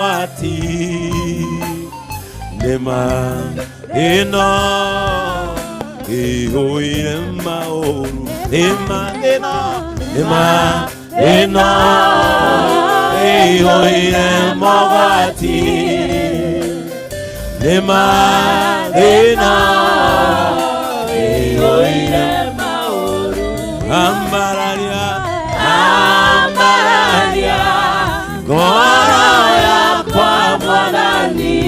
ati nema ina ihoire maoru nema ina ihoire magati nema ina ihoire maoru ambararia Gora kwa mwanani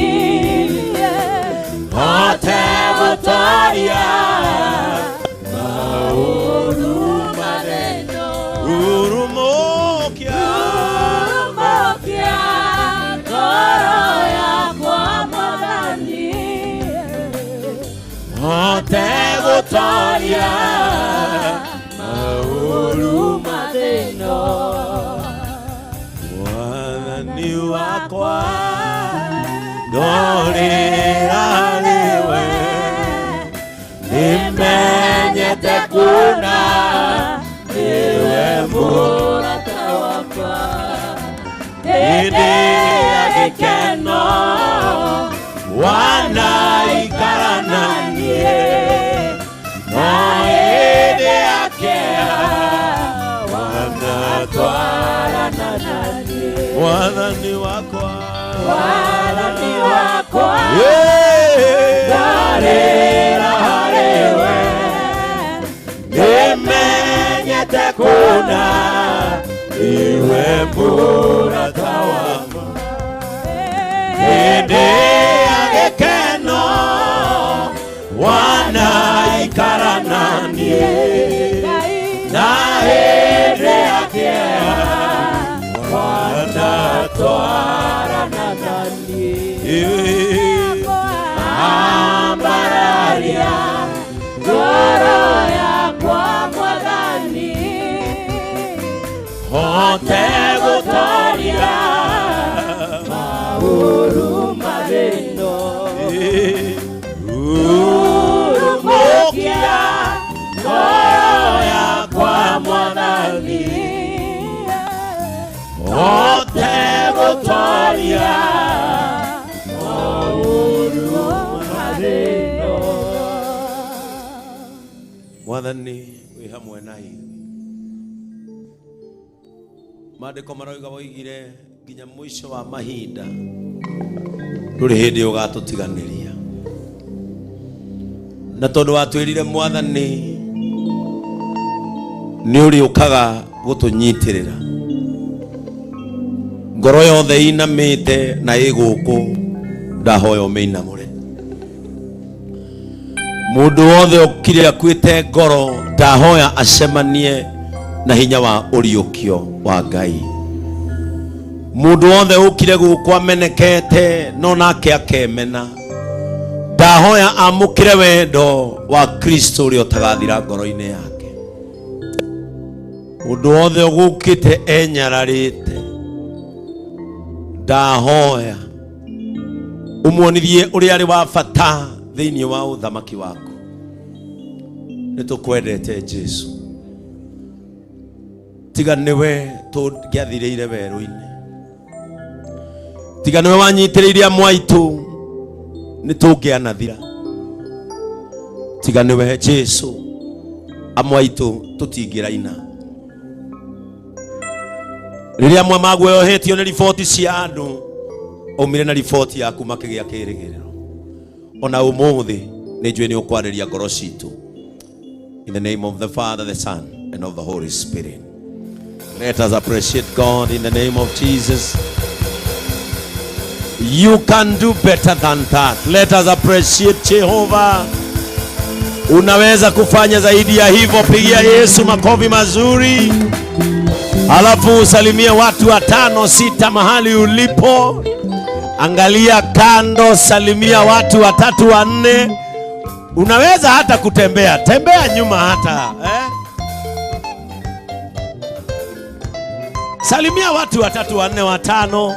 Ote gotoria Mauru maneno Urumokia Gora kwa mwanani Ote gotoria Mauru maneno Ni wakwa dorera lewe nimenyete kuna niwe murata wakwa ende agikeno wanaikara nanie na ende akea wanatwara na nanie Wadhani wakwa Darera harewe Nimenyete kuna Iwe murata wama Ende agekeno Wanaikara nanie Na ende akea Wanatwara na nani Ambararia Goro ya kwa mwadani Hote gotoria Mauru marino Urumokia Goro ya kwa mwadani Ote gotoria Mauru marino Mwathani wi hamwe na ithuĩ Maandĩko maroiga woigire nginya mũico wa mahinda ndũrĩ hĩndĩ ũgatũtiganĩria na tondũ watwĩrire Mwathani nĩ ũrĩũkaga gũtũnyitĩrĩra ngoro yothe inamite na iguku ndahoya umeinamure mundu wothe ukire akwite ngoro ndahoya acemanie na hinya wa uriukio wa Ngai mundu wothe ukire guku amenekete no nake akemena ndahoya amukire wendo wa Kristo uri utagathira ngoro-ini yake mundu wothe ugukite enyararite ndahoya umuonithie uri ari wa bata thiini wa uthamaki waku nitukwendete Jesu tiga niwe tungiathiriire weru-ini tiga niwe wanyitiriire mwaitu nitungianathira tiga niwe Jesu amwaitu tutingiraina riria mwa magwe yohetio ni riboti cia andu umire na riboti yaku makigia kirigiriro ona umuthi ni njui ni ukwariria ngoro citu in the name of the Father, the Son and of the Holy Spirit. Let us appreciate God in the name of Jesus. You can do better than that. Let us appreciate Jehovah. Unaweza kufanya zaidi ya hivyo. Pigia Yesu makofi mazuri. Alafu usalimie watu 5 6 mahali ulipo. Angalia kando, salimia watu 3 4. Unaweza hata kutembea. Tembea nyuma hata. Salimia watu 3 4 5.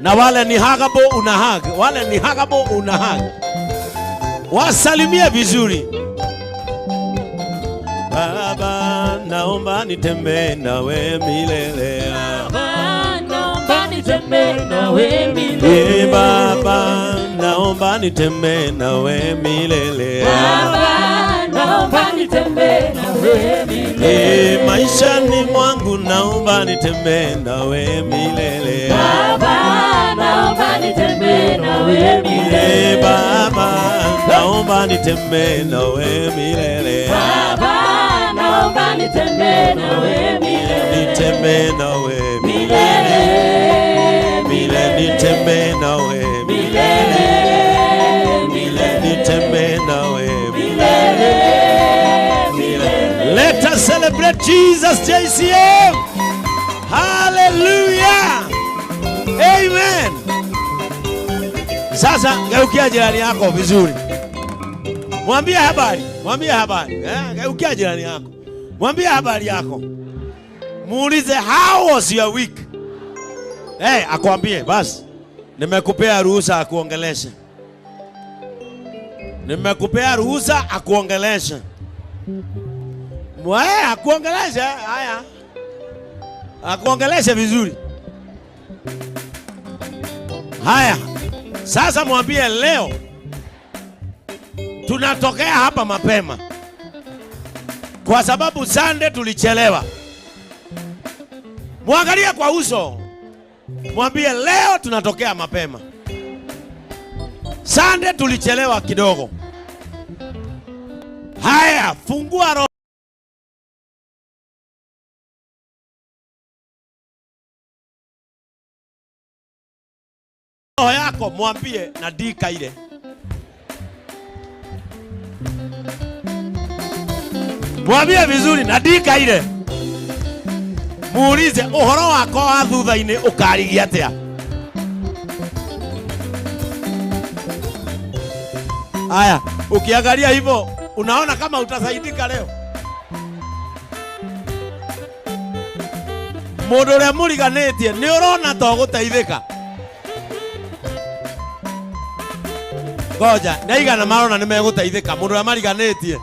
Na wale ni hagabo unahag. Wale ni hagabo unahag. Wasalimie vizuri. Baba naomba nitembee nawe milele. Baba naomba nitembee nawe milele. Baba, naomba nitembee nawe milele. Baba, naomba nitembee nawe milele. Maishani mwangu naomba nitembee nawe milele. Baba, naomba nitembee nawe milele. Baba, naomba nitembee nawe milele. Baba, naomba nitembee nawe milele. Nitembee nawe milele. Milele nitembee nawe milele. Milele nitembee nawe milele. Milele. Let us celebrate Jesus JCM. Hallelujah. Amen. Sasa geukia jirani yako vizuri. Mwambie habari. Mwambie habari. Geukia jirani yako. Mwambie habari yako. Muulize, how was your week? Akwambie basi. Nimekupea ruhusa akuongeleshe. Nimekupea ruhusa akuongeleshe. Akuongeleshe. Haya. Akuongeleshe vizuri. Haya. Sasa mwambie leo tunatokea hapa mapema kwa sababu Sunday tulichelewa. Muangalie kwa uso. Mwambie leo tunatokea mapema. Sunday tulichelewa kidogo. Haya, fungua roho yako, mwambie nadika ile. Mwambie vizuri nadika ile. Muulize uhoro wako wa thutha-ini ukarigia atia. Haya, ukiangalia hivyo unaona kama utasaidika leo. Mundu uria muriganitie ni urona to gutaithika. Ngoja, ndaigana marona ni megutaithika mundu uria mariganitie.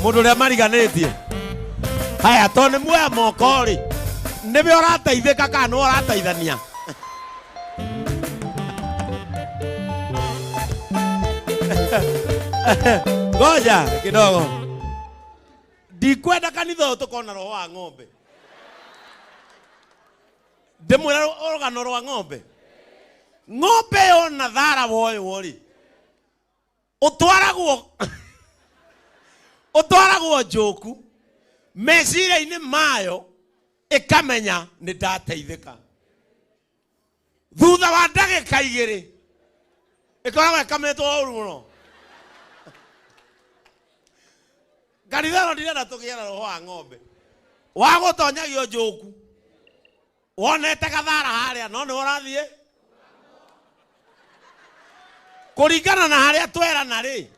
Mundu uria mariganitie. Haya, tone muoya mokori. Nibe urataithika kana urataithania? Ngoja kidogo. Ndikwenda kanitha tukona roho wa ng'ombe. Ndimwira organo rwa ng'ombe. Ng'ombe yona thara woyo wori. Utwaragwo njoku. Meciria-ini mayo ikamenya ni ndateithika. Thutha wa ndagika igiri ikoragwo ikametwo uru muno. Kanitha ndirenda tugiana roho wa ng'ombe. Wagutonyagio njoku. Wonete gathara haria no ni urathie. Kuringana na haria twerana ri.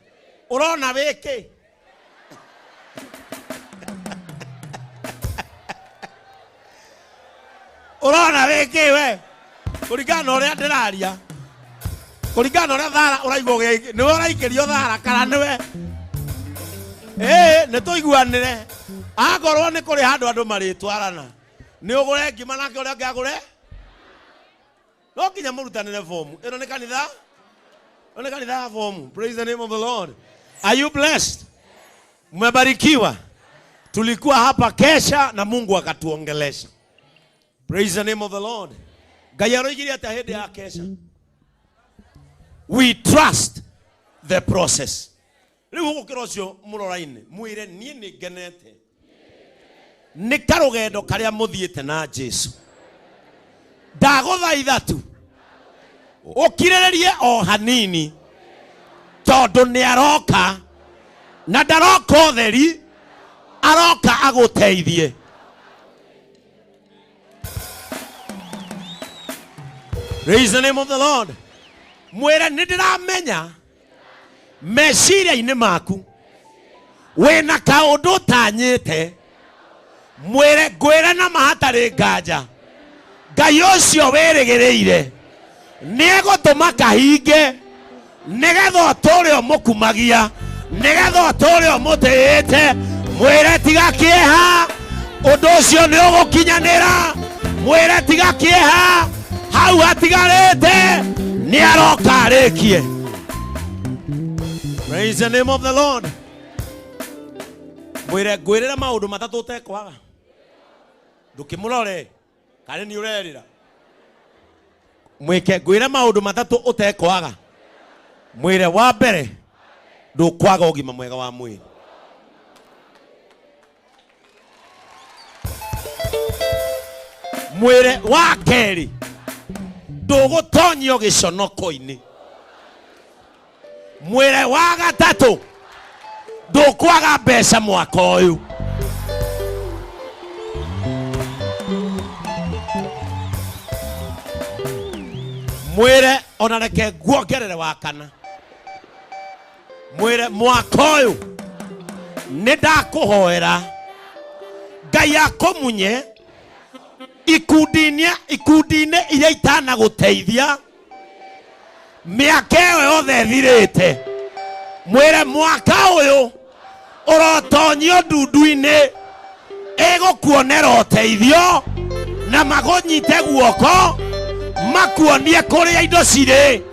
Urona wiki. Urona wiki we. Kuringana uria ndiraria. Kuringana uria thara uraigwo ni uraikirio thara kana niwe. Nituiguanire. Akorwo ni kuri handu andu maritwarana. Ni ugure ngima nake uria ngagure. No kinya murutanire fomu. Ino ni kanitha. Ino kanitha fomu. Praise the name of the Lord. Are you blessed? Mmebarikiwa. Tulikuwa hapa kesha na Mungu akatuongelesha. Praise the name of the Lord. Gayaroigiri atahede ya kesha. We trust the process. Riu gukirosyo muroraine mwire nie ni genete. Ni karugendo karia muthiete na Jesu. Ndaguthaitha tu ukirirerie o hanini tondu ni aroka na ndaroka utheri, aroka aguteithie. Praise the name of the Lord. Mwire nindiramenya meciria-ini maku wina kaundu tanyite. Mwire ngwire na mahatari nganja Ngai ucio wirigireire niegutuma kahinge nigetha uturi umukumagia nigetha uturi umutiite. Mwire tiga kieha undu ucio ni ugukinyanira. Mwire tiga kieha hau atigarete ni aroka rekie. Praise the name of the Lord. Mwire gwirira maundu matatu utekwaga. Ndukimurore kare ni urerira. Mwike gwira maundu matatu utekwaga. Mwire wa mbere ndukwaga ugima mwega wa mwiri. Mwire wa keri ndugutonyio giconoko-ini. Mwire wa gatatu ndukwaga mbeca mwaka uyu. Mwire ona reke guongerere wa kana. Mwire mwaka uyu nindakuhoera Ngai akumunye ikundine iria itana guteithia miaka iyo yothe thirite. Mwire mwaka uyu urotonyio ndundu-ini igukuonera uteithio na magunyite guoko makuonie kuria indo ciri.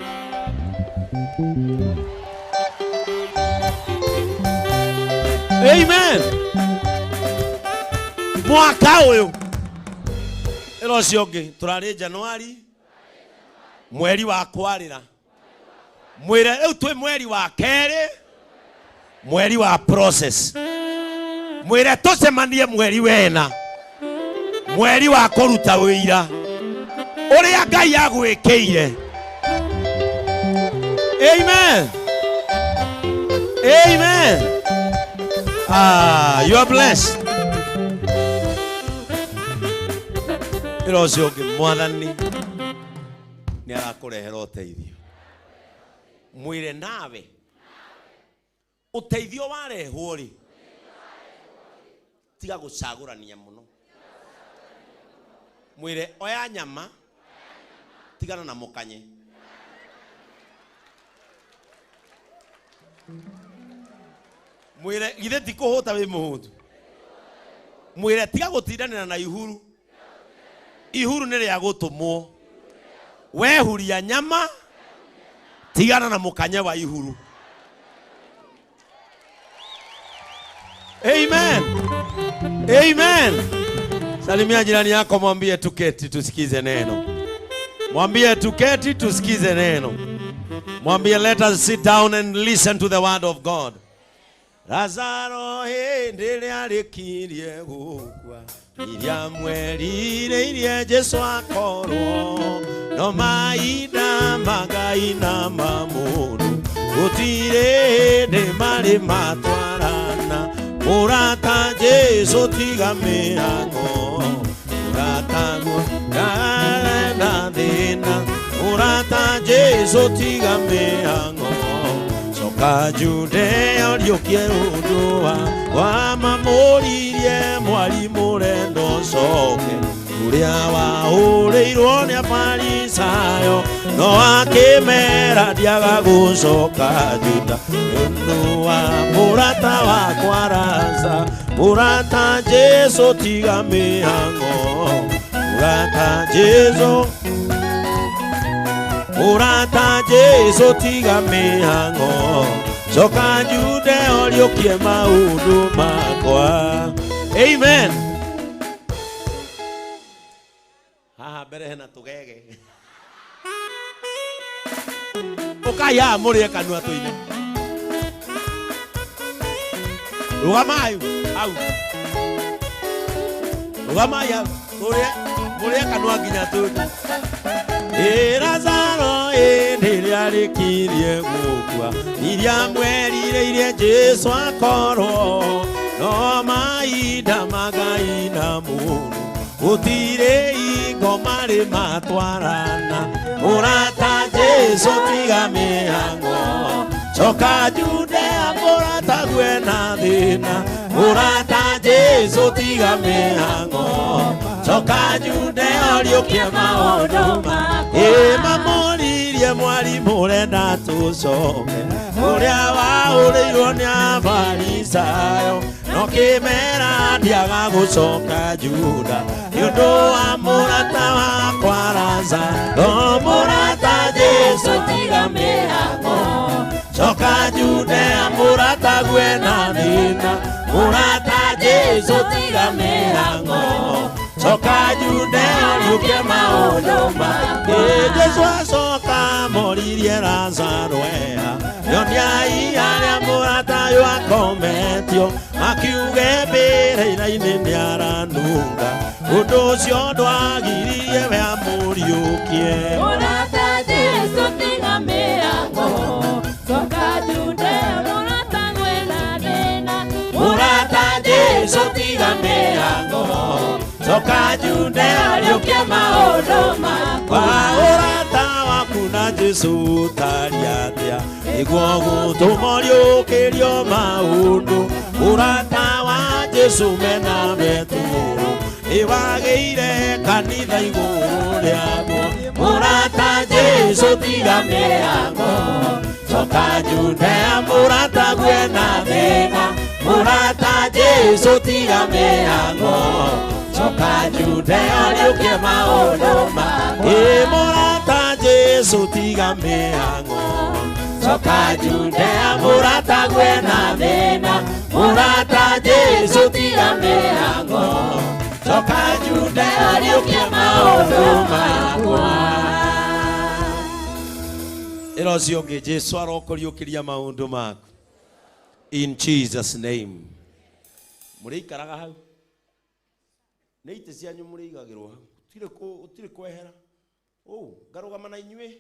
Amen. Mwaka uyu irocio ngi turari Januari mweri wa kwarira. Mwire riu twi mweri wa keri mweri wa process. Mwire tucemanie mweri wena mweri wa kuruta wira uria Ngai agwikiire. Amen. Amen. You are blessed. Irocio ngi mwathani ni arakurehera uteithio. Mwire nawe uteithio warehwo ri tiga gucagurania muno. Mwire oya nyama tigana na mukanye. Mwire githe ti kuhuta wi muhutu. Mwire tiga gutindanira na ihuru. Ihuru ni ria gutumwo. Wehuria nyama tigana na mukanye wa ihuru. Amen. Amen. Salimia jirani yako, mwambie tuketi tusikize neno. Mwambie tuketi tusikize neno. Mwambie let us sit down and listen to the word of God. Lazaro ndile alikirie gukwa iria mwerire iria Jesu akorwo no maida magai na mamundu gutire ni mari matwarana murata Jesu tiga mihango murata na dina murata Jesu tiga mihango soka Judea riokie udua wa mamuririe mwari murendo soke uria wahurirwo ni Afarisayo no akimera ndiaga gucoka Juda ndu wa murata wa kwaraza murata Jesu tiga mihango murata Jesu murata Jesu tiga mihango coka Judea riokie maundu makwa. Amen. Haha mbere hena tugege ukaya murie kanua tuine rugamayo au rugamayo murie kanua nginya tuine. Lazaro ndile alikirie gukwa iria mwerire iria Jesu akorwo no maida magai na mundu gutire ingoma ri matwarana murata Jesu tiga mihango coka Judea murata gwena thina murata Jesu tiga mihango coka Judea riokie maundu mamuririe mwari murenda tucoke uria wahurirwo ni Afarisayo no okimera ndiaga gucoka Juda nĩũndũ wa mũrata wakwa Lazaro mũrata Jesu tiga mĩhang'o coka Juda mũrata gwena thĩna mũrata Jesu tiga mĩhang'o coka Juda ũriũkie maũndũ maku Jesu acoka moririe Lazaro yoniai arĩa mũrata ũyũ akometio akiuge mbĩrĩra-inĩ nĩaranunga ũndũ ũcio ndwagiririe we amũriũkie mũrata Jesu tiga mĩhang'o coka Juda mũrata gwena thĩna mũrata Jesu tiga mĩhang'o coka Juda ũriũkie maũndũ maku ũrata waku na Jesu ũtariĩ atĩa nĩguo gũtũma ũriũkĩrio maũndũ ũrata wa Jesu mena metũrũ nĩwagĩire kanitha igũrũ rĩaguo mũrata Jesu tiga mĩhang'o coka Juda mũrata gwena thĩna mũrata Jesu tiga mĩhang'o coka Juda ũriũkie maũndũ maku mũrata Jesu tiga mĩhang'o coka Juda mũrata gwena thĩna mũrata Jesu tiga mĩhang'o coka Juda ũriũkie maũndũ makwa ĩro cio ũngĩ Jesu arokũriũkĩria maũndũ maku in Jesus name mũrĩikaraga hau nĩ itĩ cianyu mũrĩigagĩrwo hau ũtirĩ kwehera ngarũgama na inyuĩ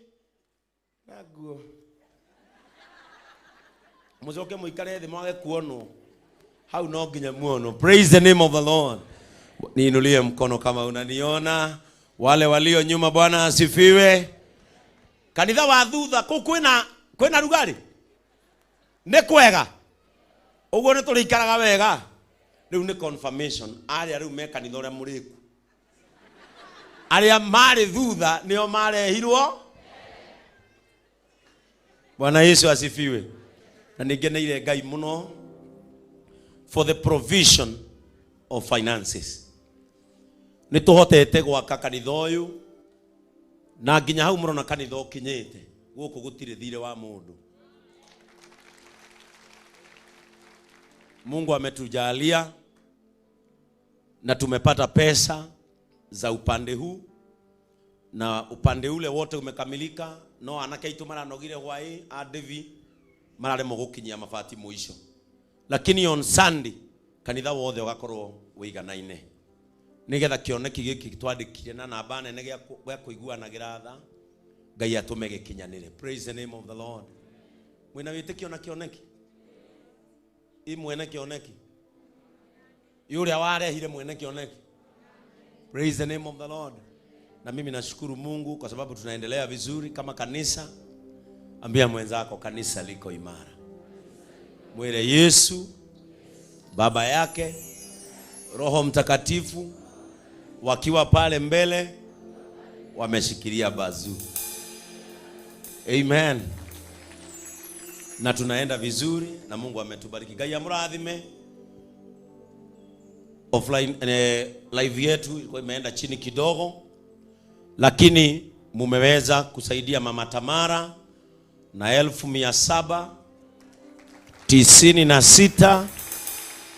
naguo mucoke muikare thĩ mwage kuonwo hau no nginya muono. Praise the name of the Lord. Niinulie mkono kama unaniona. Wale walio nyuma Bwana asifiwe. Kanitha wa thutha kwĩna rugari nĩ kwega ũguo nĩ tũrĩikaraga wega rĩu nĩ confirmation arĩa rĩu me kanitha ũrĩa mũrĩku arĩa marĩ thutha nĩo marehirwo. Bwana Yesu asifiwe. Na nigeneire Ngai muno for the provision of finances. Nituhotete gwaka kanitha ũyũ na nginya hau mũrona kanitha ũkinyĩte gũkũ gũtirĩ thire wa mũndũ. Mungu ametujalia na tumepata pesa za upande huu na upande ule wote umekamilika. No anake itu maranogire hwai adevi marare mugukinyia mabati muisho, lakini on Sunday kanitha wothe ugakorwo wiganaine nigetha kioneki giki twandikire na namba nene gya kuiguanagira tha Ngai atume gikinyanire. Praise the name of the Lord. Mwina witikio na kioneki mwene kioneki yule awarehire mwene kioneki. Praise the name of the Lord. Na mimi nashukuru Mungu kwa sababu tunaendelea vizuri kama kanisa. Ambia mwenzako kanisa liko imara. Mwele Yesu, Baba yake, Roho Mtakatifu wakiwa pale mbele wameshikilia bazu. Amen. Na tunaenda vizuri na Mungu ametubariki. Ngai amurathime. Offline live yetu ilikuwa imeenda chini kidogo, lakini mumeweza kusaidia Mama Tamara na 1796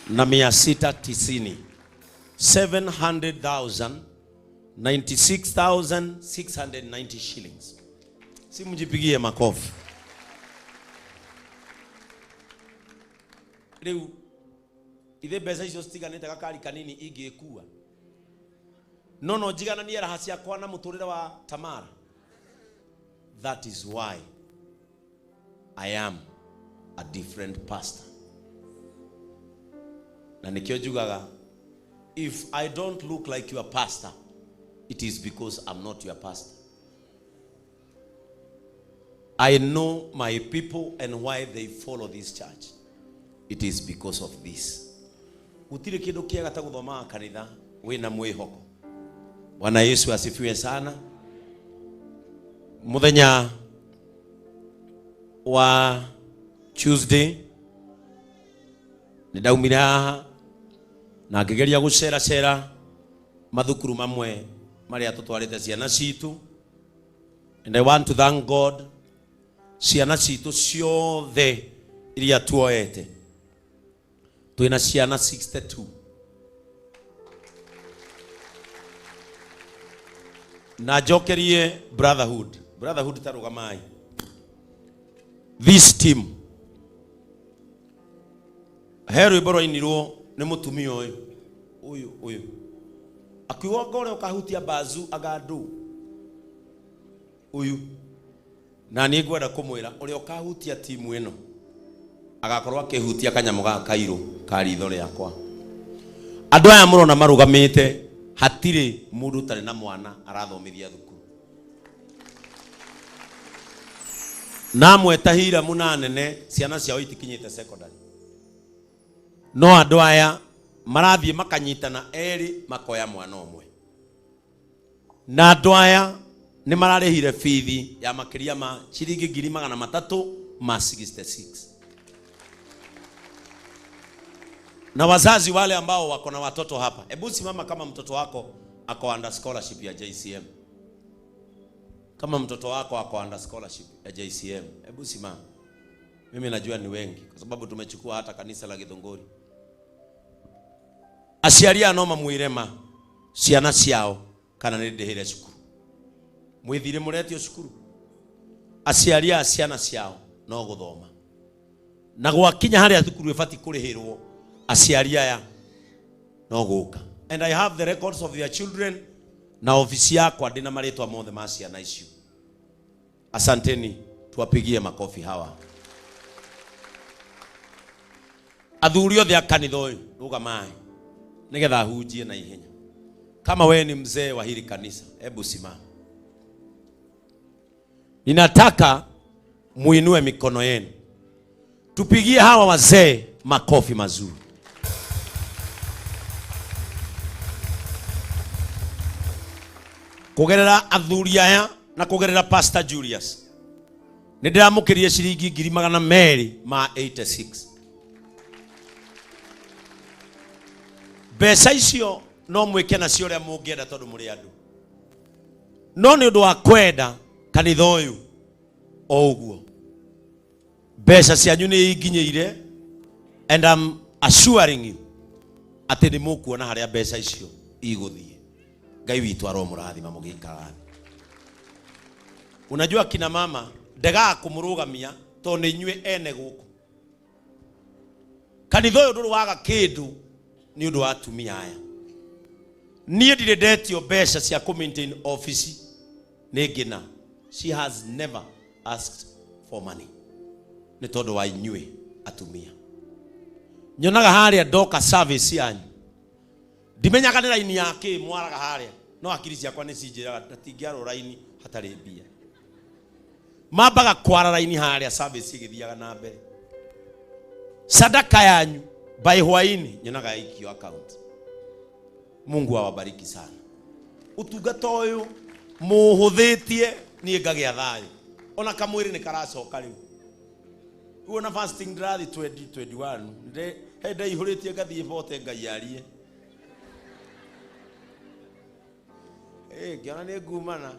na 690 700,000 96,690 shillings. Si mjipigie makofi. Leo ithe mbeca icio citiganite gakari kanini ingĩkua. No njigana ni raha ciakwa na muturire wa Tamara. That is why I am a different pastor. Na nikio jugaga, if I don't look like your pastor, it is because I'm not your pastor. I know my people and why they follow this church. It is because of this. Utire kindu kiega ta guthoma kanitha wina mwihoko. Bwana Yesu asifiwe sana. Muthenya wa Tuesday nidaumira na ngigeria gucera mathukuru mamwe maria tutwarite ciana citu. And I want to thank God, ciana citu ciothe iria tuoete twina ciana 62 na jokerie brotherhood tarugamai. This team heru iboro inirwo ni mutumia uyu akiwa ngore ukahutia bazu agandu uyu na ni ngwenda kumwira uri ukahutia timu ino agakorwo akihutia kanyamu ga kairo ka ritho riakwa. Andu aya murona marugamite hatiri mundu tari na mwana arathomithia thukuru na mwetahira munanene ciana ciao itikinyite secondary. No andu aya marathie makanyitana eri makoya mwana omwe, na andu aya ni mararehire fithi ya makiria ma shilingi 366. Na wazazi wale ambao wako na watoto hapa, hebu simama kama mtoto wako ako under scholarship ya JCM. Kama mtoto wako ako under scholarship ya JCM, hebu simama. Mimi najua ni wengi kwa sababu tumechukua hata kanisa la Githunguri. Aciaria noma mwirema ciana ciao kana ni ndihire cukuru. Mwithire muretio cukuru. Aciaria ciana ciao no guthoma. Na gwakinya haria thukuru ifati kurihirwo aciaria aya no guka. And I have the records of their children. Na ofisi yako ndina maritwa mothe ma ciana icio. Asanteni, tuwapigie makofi hawa. Athuri othe akanitha uyu rugamai nigetha hunjie na ihenya. Kama wewe ni mzee wa hili kanisa, hebu simama. Ninataka muinue mikono yenu. Tupigie hawa wazee makofi mazuri. Kugerera athuri aya na kugerera Pastor Julius, nindiramukirie shilingi 286. Mbeca icio no mwike na cio ria mungienda tondu muri andu. No ni undu wa kwenda kanitha uyu o uguo. Mbeca cianyu ni iginyeire, and I'm assuring you ati ni mukuona haria mbeca icio iguthie. Ngai witu aromurathima mugikara. Unajua kina mama ndega kumurugamia to ni nywe ene guku. Kanitha uyu nduru waga kindu ni undu wa atumia aya. Nie ndidetio mbeca cia ku maintain office ni ngina. She has never asked for money. Ni tondu wa inywe atumia. Nyonaga haria doka service yanyu. Dimenyaga ni line yake mwaraga haria. No akiri ciakwa ni cinjiraga ndatingiaro line hatari mbia. Mabaga kwara line haria service igithiaga na mbere. Sadaka yanyu by hwaini nyonaga ikio account. Mungu awabariki sana. Utungata uyu muhuthitie nie ngagia thayo. Ona kamwiri ni karacoka riu. Uona fasting ndirathi 2021 ndai ihuritie ngathie vote ngai arie. Ngiona ni ngumana.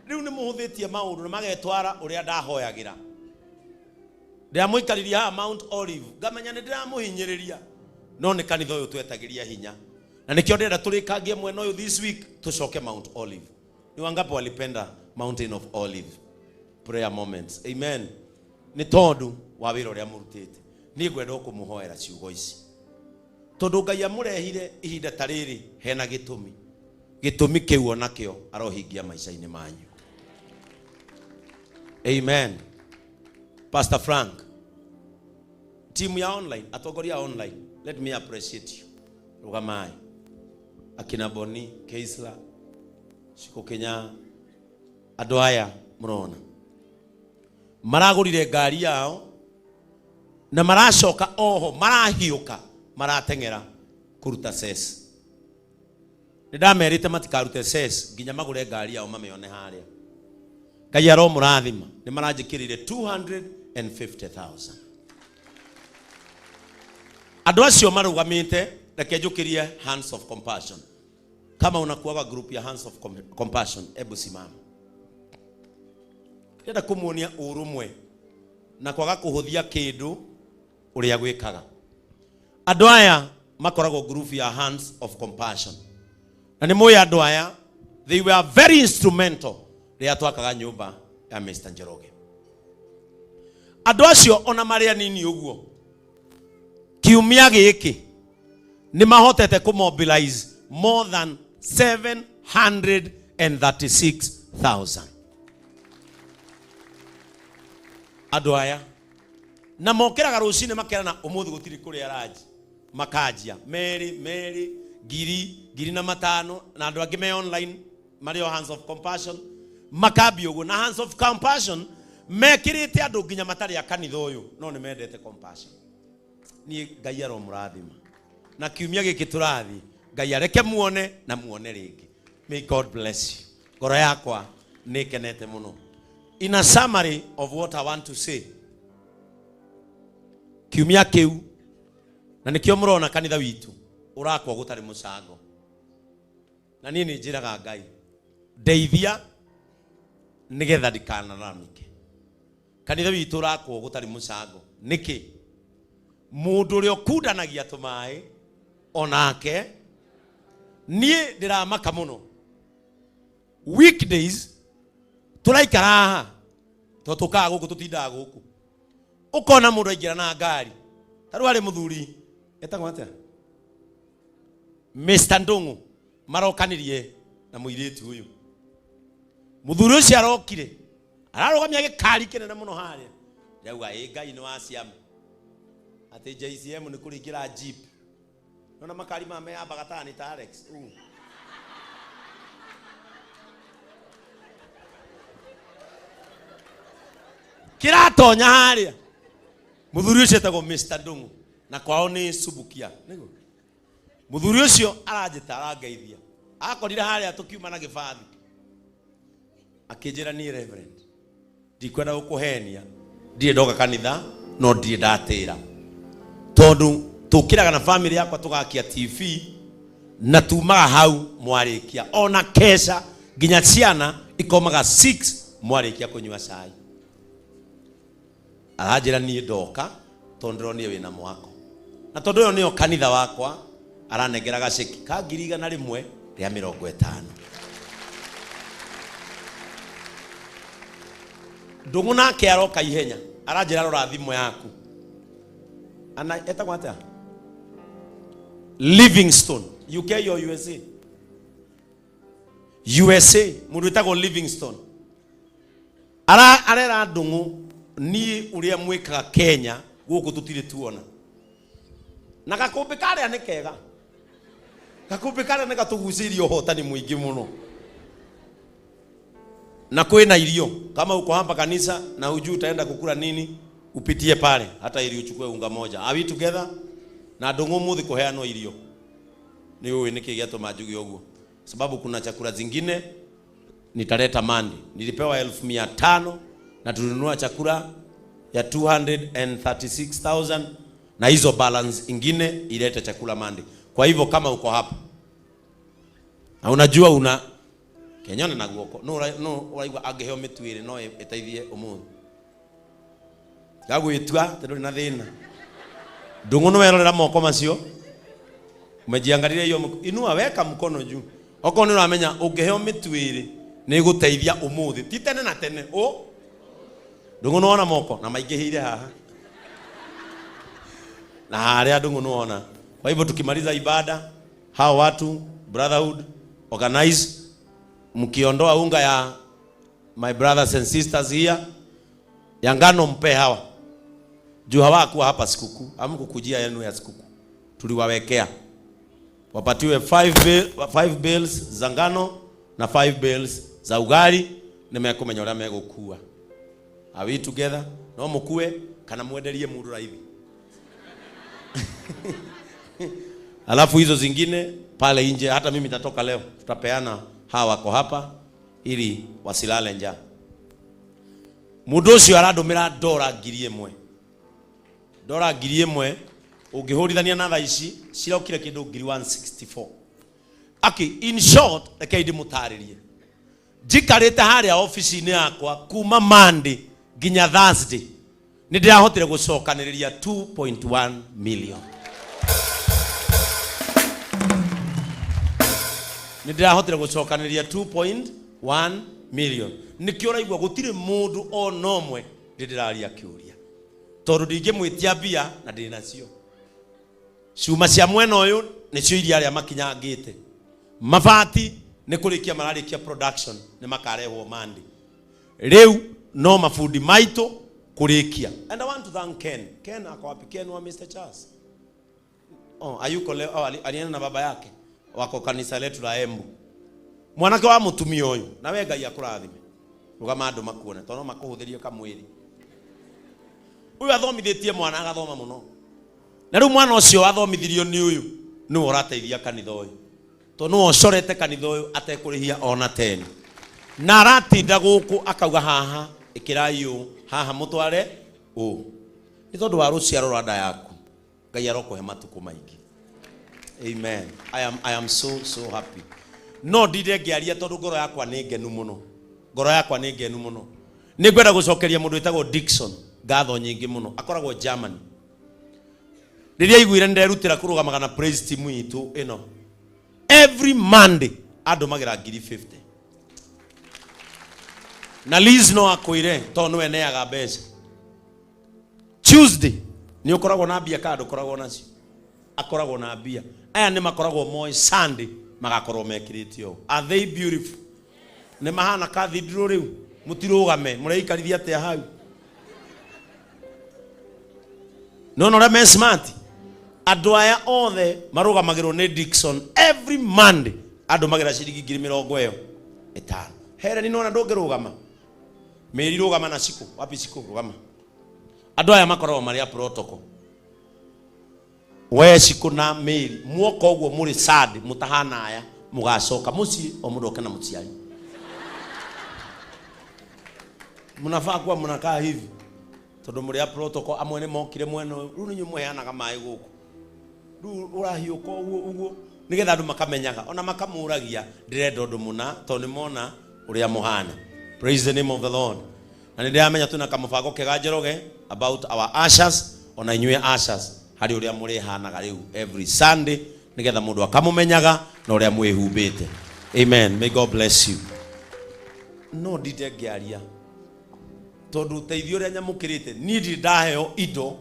Riu ni muhuthitie maundu na magetwara uria ndahoyagira. Ndiamuikariria ha Mount Olive ngamenya ni ndiramuhinyiriria, no ni kanitha uyu twetagiria hinya. Na nikio ndenda turikangie mwena uyu this week tucoke Mount Olive. Ni wangapi walipenda Mountain of Olive prayer moments? Amen. Ni tondu wa wira uria murutite ni ngwenda kumuhoera ciugo ici tondu Ngai amurehire ihinda tariri hena gitumi kiu onakio arohingia maisha-ini manyu. Amen. Pastor Frank, team ya online, atogoria online, let me appreciate you. Rugamai akina Boni Keisla Shiko Kenya andu aya murona maragurire ngari yao na maracoka oho marahiuka maratengera kuruta ses. Nidamerite matikarute ses nginya magure ngari yao mameone haria. Ngai aromurathima ni maranjikirire 250,000. Andũ acio marugamite reke njukirie hands of compassion. Kama unakuwa group ya hands of compassion, hebu simama. Ndenda kumuonia urumwe na kwaga kuhuthia kindu uria gwikaga. Andũ aya makoragwo group ya hands of compassion. Na ni moya andũ aya, they were very instrumental ria twakaga nyumba ya Mr. Njoroge. Andũ acio ona maria nini uguo, kiumia giki ni mahotete ku mobilize more than 736,000. Andũ aya na mokeraga rucine makerana umuthi gutiri kuri araji makajia Mary giri na matano na andu angi me online Mario hands of compassion makabio go na hands of compassion mekirite andu nginya matari akanitha uyu no ni mendete compassion. Ni Ngai aro murathima na kiumia giki turathi Ngai areke muone na muone ringi. May God bless you. Ngoro yakwa ni kenete muno. In a summary of what I want to say, kiumia kiu na nikio murona kanitha witu urakwo gutari mucango na nini njiraga Ngai ndeithia nigetha ndikanaramike. Kanitha witu urakwo gutari mucango niki mundu uri okundanagia tumai onake nie ndiramaka muno. Weekdays turaikara haha tutukaga guku tutindaga guku ukona mundu aingira na ngari taru ari muthuri etagwo atia Mr. Ndungu marokanirie na muiritu uyu muthuri ucio arokire ararugamia gikari kinene muno haria ndauga Ngai ni wa ciama ati JCM ni kuringira jeep nona makari mame ya bagatani ta Alex kiratonya haria muthuri ucio etagwo Mr. Ndungu na kwao ni Subukia nigo muthuri ucio aranjita arangeithia akorire haria tukiuma na gibathi akinjira ni reverend ndikwenda gukuhenia ndie ndoga kanitha no ndie ndatira tondu tukiraga na family yakwa tugakia TV na tumaga hau mwarikia ona kesha nginya ciana ikomaga 6 mwarikia kunywa cai. Arajira ni ndoka tondu ni wina mwako na tondu yo niyo kanitha wakwa aranengera gaciki ka 100 ria 50. Ndungu nake aroka ihenya arajira rora thimo yaku ana etagwo atia Livingstone UK or USA mundu etagwo Livingstone arera Ndungu ni uria mwikaga Kenya guku tutire tuona na gakumbi kare ni kega gakumbi kare ni gatugucirio hotani muingi muno na kwina irio kama uko hapa kanisa na hujui utaenda kukula nini upitie pale hata ili uchukue unga moja. Are we together? Na Ndungu muthi kuheano irio ni wewe nikigeto majugi oguo sababu kuna chakula zingine nitaleta mandi nilipewa 1500 na tulinunua chakula ya 236,000 na hizo balance ingine ilete chakula mandi. Kwa hivyo kama uko hapa na unajua una kenyone na guoko no uraigwa angeheo mitwire no eteithie umuthi gagwitwa tendo na thina Ndungu no werorera moko macio umejiangalia hiyo inua weka mkono juu oko ni uramenya ungeheo mitwire ni guteithia umuthi ti tene na tene Ndungu no ona moko na maingihire haha na haria Ndungu no ona. Kwa hivyo tukimaliza ibada hao watu brotherhood organize mkiondoa unga ya my brothers and sisters here ya ngano mpe hawa juu hawakuwa hapa sikukuu amkukujia yenu ya sikukuu tuliwawekea wapatiwe 5 bales za ngano na 5 bales za ugali nimekumenya ura megukua. Are we together? No mukue kana mwenderie mundu raithi alafu hizo zingine pale nje hata mimi nitatoka leo tutapeana hawa wako hapa ili wasilale njaa. Mundu ucio aradumira $1,000 $1,000 Ungihurithania na thaa ici cirokire kindu 164. In short, reke ndimutaririe. Njikarite haria office-ini yakwa kuma Monday nginya Thursday. Nindirahotire gucokaniriria 2.1 million. Nindirahotire gucokaniriria 2.1 million. Nikio raigua gutire mundu o nomwe ndiraria kiuria. Tondu ndingimwitia bia na ndiri nacio. Ciuma cia mwena uyu nicio iria aria makinyangite. Mabati ni kurikia mararikia production ni makarehwo Monday. Riu no mafundi maito kurikia. And I want to thank Ken. Ken akawapi Ken wa Mr. Charles. Ayuko leo alienda na baba yake wako kanisa letu la Embu. Mwanake wa mutumia uyu na we Ngai akurathime. Rugama andu makuone tono makuhuthirio kamwiri. Uyu athomithitie mwana agathoma muno. Na riu mwana ucio athomithirio ni uyu ni urateithia kanitha uyu. To no ocorete kanitha uyu atekurihia ona 10. Na aratinda guku akauga haha ikirayo haha mutware ni tondu wa ruciaro rwa nda yaku Ngai arokuhe matuku maingi. Amen. I am so happy. No ndire ngiaria tondu ngoro yakwa ni ngenu muno. Ngoro yakwa ni ngenu muno. Ni ngwenda gucokeria mundu witagwo Dickson ngatho nyingi muno akoragwo Germany. Riria iguire nderutira kurugamaga na praise team itu ino. Every Monday ando magira 50. Na Liz no akoire to no eneaga mbeca. Tuesday ni ukoragwo na bia kado ukoragwo nacio. Akoragwo na bia. Aya ni makoragwo moi Sunday magakorwo mekiritio. Are they beautiful? Ne mahana cathedral riu mutirugame mureikarithia atia hau. No re smart. Andu aya othe marugamagirwo ni Dickson every Monday andu magira ciringi 50,000 5. Here ni nona ndungirugama. Meri rugama na siku wapi siku rugama. Andu aya makorwo maria protocol. We siku na Meri muoko uguo muri sad mutahana aya mugacoka muci o mundu okena mutiari. Munafaa kuwa munakaa hivi. Tondu muri ya protocol amwe ni mokire mweno ru ni nyumuheanaga mai guku. Ru urahiuka uguo nigetha andu makamenyaga ona makamuragia ndirenda undu muna tondu mona uria muhana. Praise the name of the Lord. Na ndiramenya tuna kamubango keganjeroge about our ushers ona inyue ushers hari uria muri hanaga riu every Sunday nigetha mundu akamumenyaga na uria mwihumbite. Amen. May God bless you. No ndinde ngiaria tondu teithio ria nyamukirite ni ndaheo indo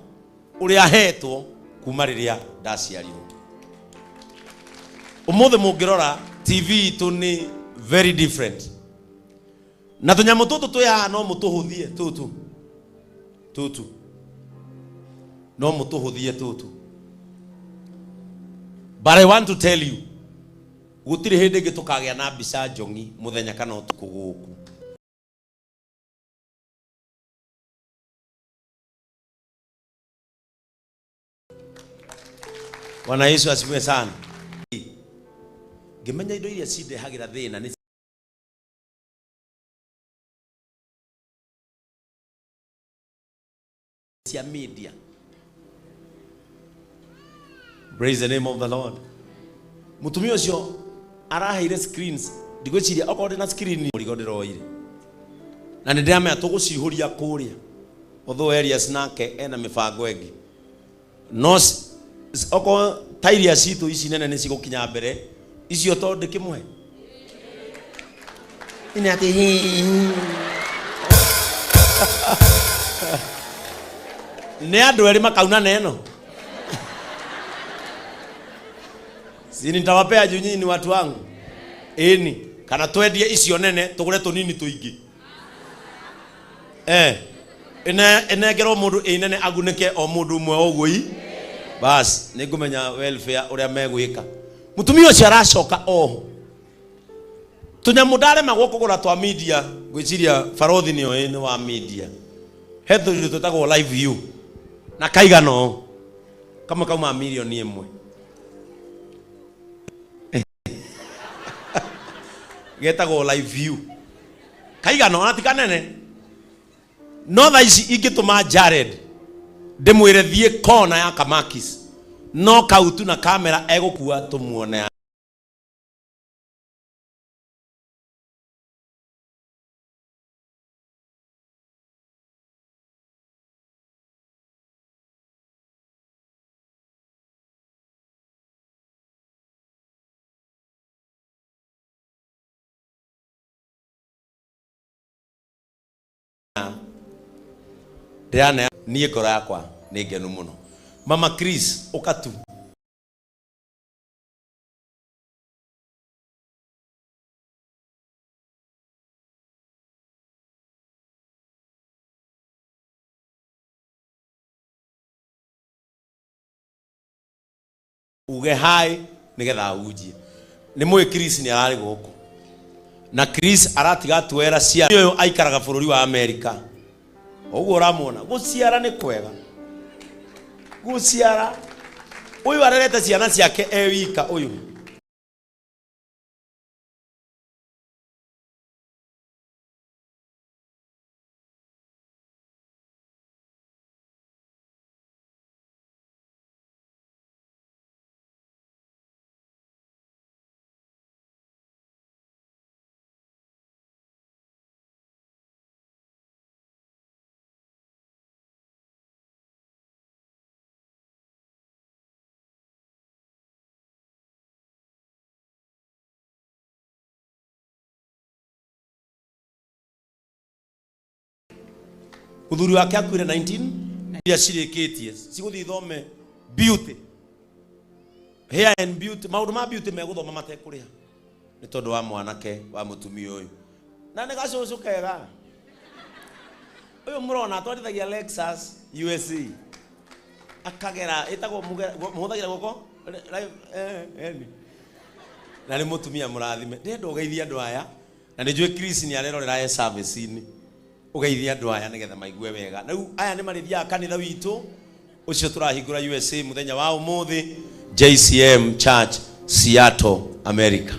uria hetwo kuma riria ndaciarirwo. Umuthe mungirora TV itu ni very different. Na tunyamu tutu tuya no mutuhuthie tutu. No mutuhuthie tutu. But I want to tell you, gutire hindi gitukagia na mbica njongi muthenya kana utuku guku. Bwana Yesu asifiwe sana. Ngimenya indo iria cindehagira thina ni cia media. Praise the name of the Lord. Mutumia ucio araheire screens ndigwiciria okorwo na screen rigo ndiroire. Na ndiramenya tugucihuria kuria. Although areas nake ena mibango engi. No oko tairia citu ici nene ni cigukinya mbere icio to ndikimwe ine ati ne andu eri makauna neno sini nitawapea junyi ni watu wangu eni kana twendie icio nene tugure tunini tuingi enegero mundu inene agunike o mundu mwe ogui. Bas nigumenya welfare uria megwika. Mutumia ucio aracoka oho. Tunyamudare magokugura twa media gwiciria farothi ni oene wa media. Hetho ndo tutagwo live view. Na kaigano kama kama milioni 1. Getagwo live view. Kaigano atikanene. No tha ici ingituma Jared ndimwire thie kona ya Kamakis no kautu na kamera egukua tumuone. Diana niye ngoro yakwa ni ngenu muno. Mama Chris ukatu uge hai nigetha ujie ni mwe Chris ni arari guku na Chris aratiga twera cia uyu aikaraga bururi wa America. Oguo ramona guciara ni kwega guciara uyu arerete ciana ciake wika uyu Udhuri wake akwire 19 ya shirikitie siguthi thome beauty hair and beauty maundu ma beauty meguthoma matekuria ni tondu wa mwanake wa mutumia uyu na ne gacucu kega uyu murona twatithagia Lexus USA akagera itagwo muhuthagira goko na ni mutumia murathime ndendo geithia andu aya na ni njui Chris ni arerorera service ini ugeithia andu aya nigetha maigue wega riu aya ni marithia kanitha witu ucio turahingura USA muthenya wa umuthi JCM Church Seattle America.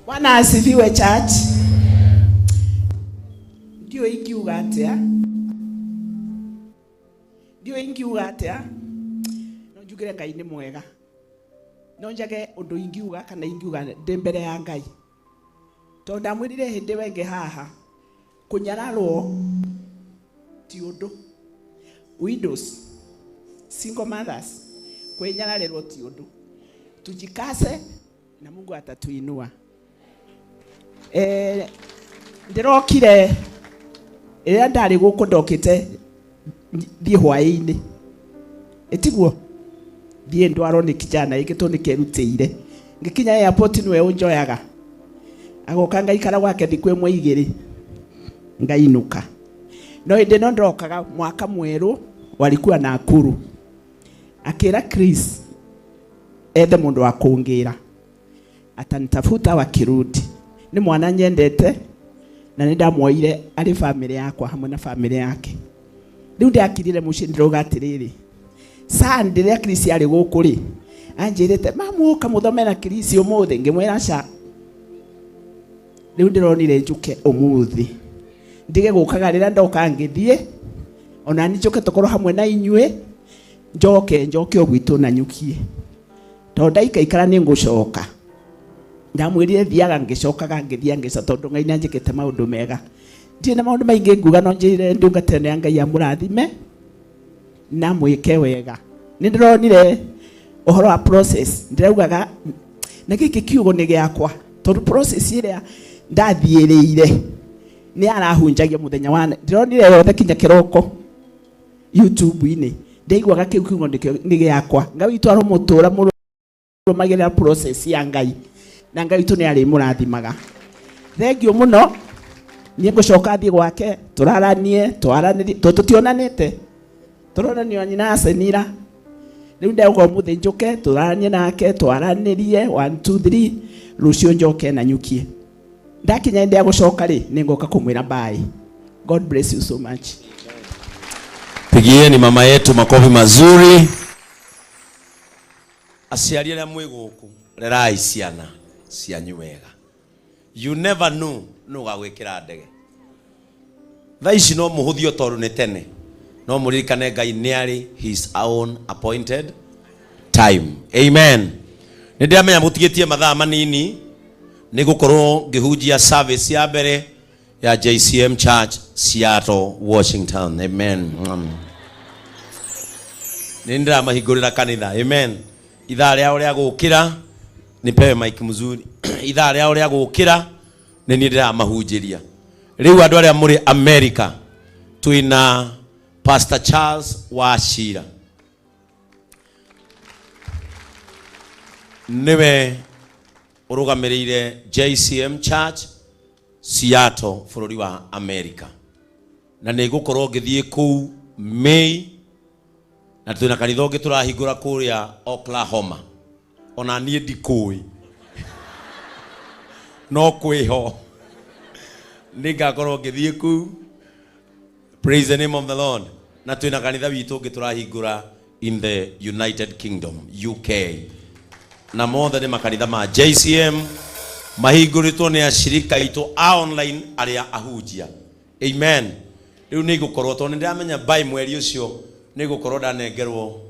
Bwana asifiwe church. Ndio ingiuga atia no njugire Ngai ni mwega no njage undu ingiuga kana ingiuga ndi mbere ya Ngai to ndamwirire hindi wenge haha kunyararwo ti undu widows single mothers kwenyararwo ti undu tujikase na Mungu atatuinua. Ndirokire ira ndari guku ndokite thie hwaini etiguo thie ndwaro ni kijana igito ni kerutire ngikinya airport niwe unjoyaga agoka ngaikara gwake ndikwe mwe igiri ngainuka no inde no ndokaga mwaka mweru walikuwa na Nakuru akira Chris ethe mundu wa kungira atanitafuta wakirudi ni mwana nyendete na nindamuoire ari family yakwa hamwe na family yake riu ndakirire muci ndiroga atiriri Sunday ya Chris ari guku ri anjirite mamuka muthome na Chris umuthi ngimwira ca riu ndironire njuke umuthi ndige gukaga rira ndoka ngithie ona ni njuke tokoro hamwe na inyue njoke ogwitu na nyukie to ndaikaikara ni ngucoka ndamwirire thiaga ngicokaga ngithia ngica tondu Ngai nanjikite maundu mega ndina maundu maingi nguga no njire ndungatene ya Ngai amurathime na mwike wega ni ndironire uhoro wa process ndiraugaga na giki kiugo ni giakwa tondu process ile ndathiiriire ni arahunjagia muthenya wa ndironire yothe kinya kiroko YouTube ini ndaiguaga kiu kiugo ni giakwa Ngai twaro mutura murumagira process ya Ngai na Ngai tu ni ari murathimaga thengio muno ni ngucoka thie gwake turaranie twaraniri tutionanite turonanio nyina asenira riu ndauga muthi njuke turaranie nake twaranirie 1 2 3 rucio njoke na nyukie ndakinya ndia gucoka ri ningoka kumwira bye. God bless you so much. Pigieni mama yetu makofi mazuri. Aciari aria mwi guku rerai ciana cianyu wega. You never know no gagwikira ndege thaici no muhuthio tondu ni tene no muririkane Ngai niari his own appointed time. Amen. Nindamenya mutigitie mathaa manini nigukorwo ngihunjia service ya mbere ya JCM Church Seattle, Washington. Amen. Nindira mahingurira kanitha. Amen. Ithaa rĩao rĩa gũkĩra nipewe mic mzuri. Ithaa rĩao rĩa gũkĩra nĩ niĩ ndiramahunjĩria. Rĩu andũ arĩa mũrĩ America twina Pastor Charles Wachira. Niwe urugamirire JCM Church Seattle bũrũri wa America. Na nĩ gũkorwo ngĩthiĩ kũu May na twina kanitha ũngĩ tũrahingũra kũrĩa Oklahoma. Ona niĩ ndikũĩ. No kwĩho. Nĩngakorwo ngĩthiĩ kũu. Praise the name of the Lord. Na twina kanitha witũ ũngĩ tũrahingũra in the United Kingdom, UK. Na mothe nĩ makanitha ma JCM mahingũrĩtwo nĩ ashirika itũ a online arĩa ahunjia. Amen. Rĩu nĩ gũkorwo tondũ nĩndamenya by mweri ũcio nĩ gũkorwo ndanengerwo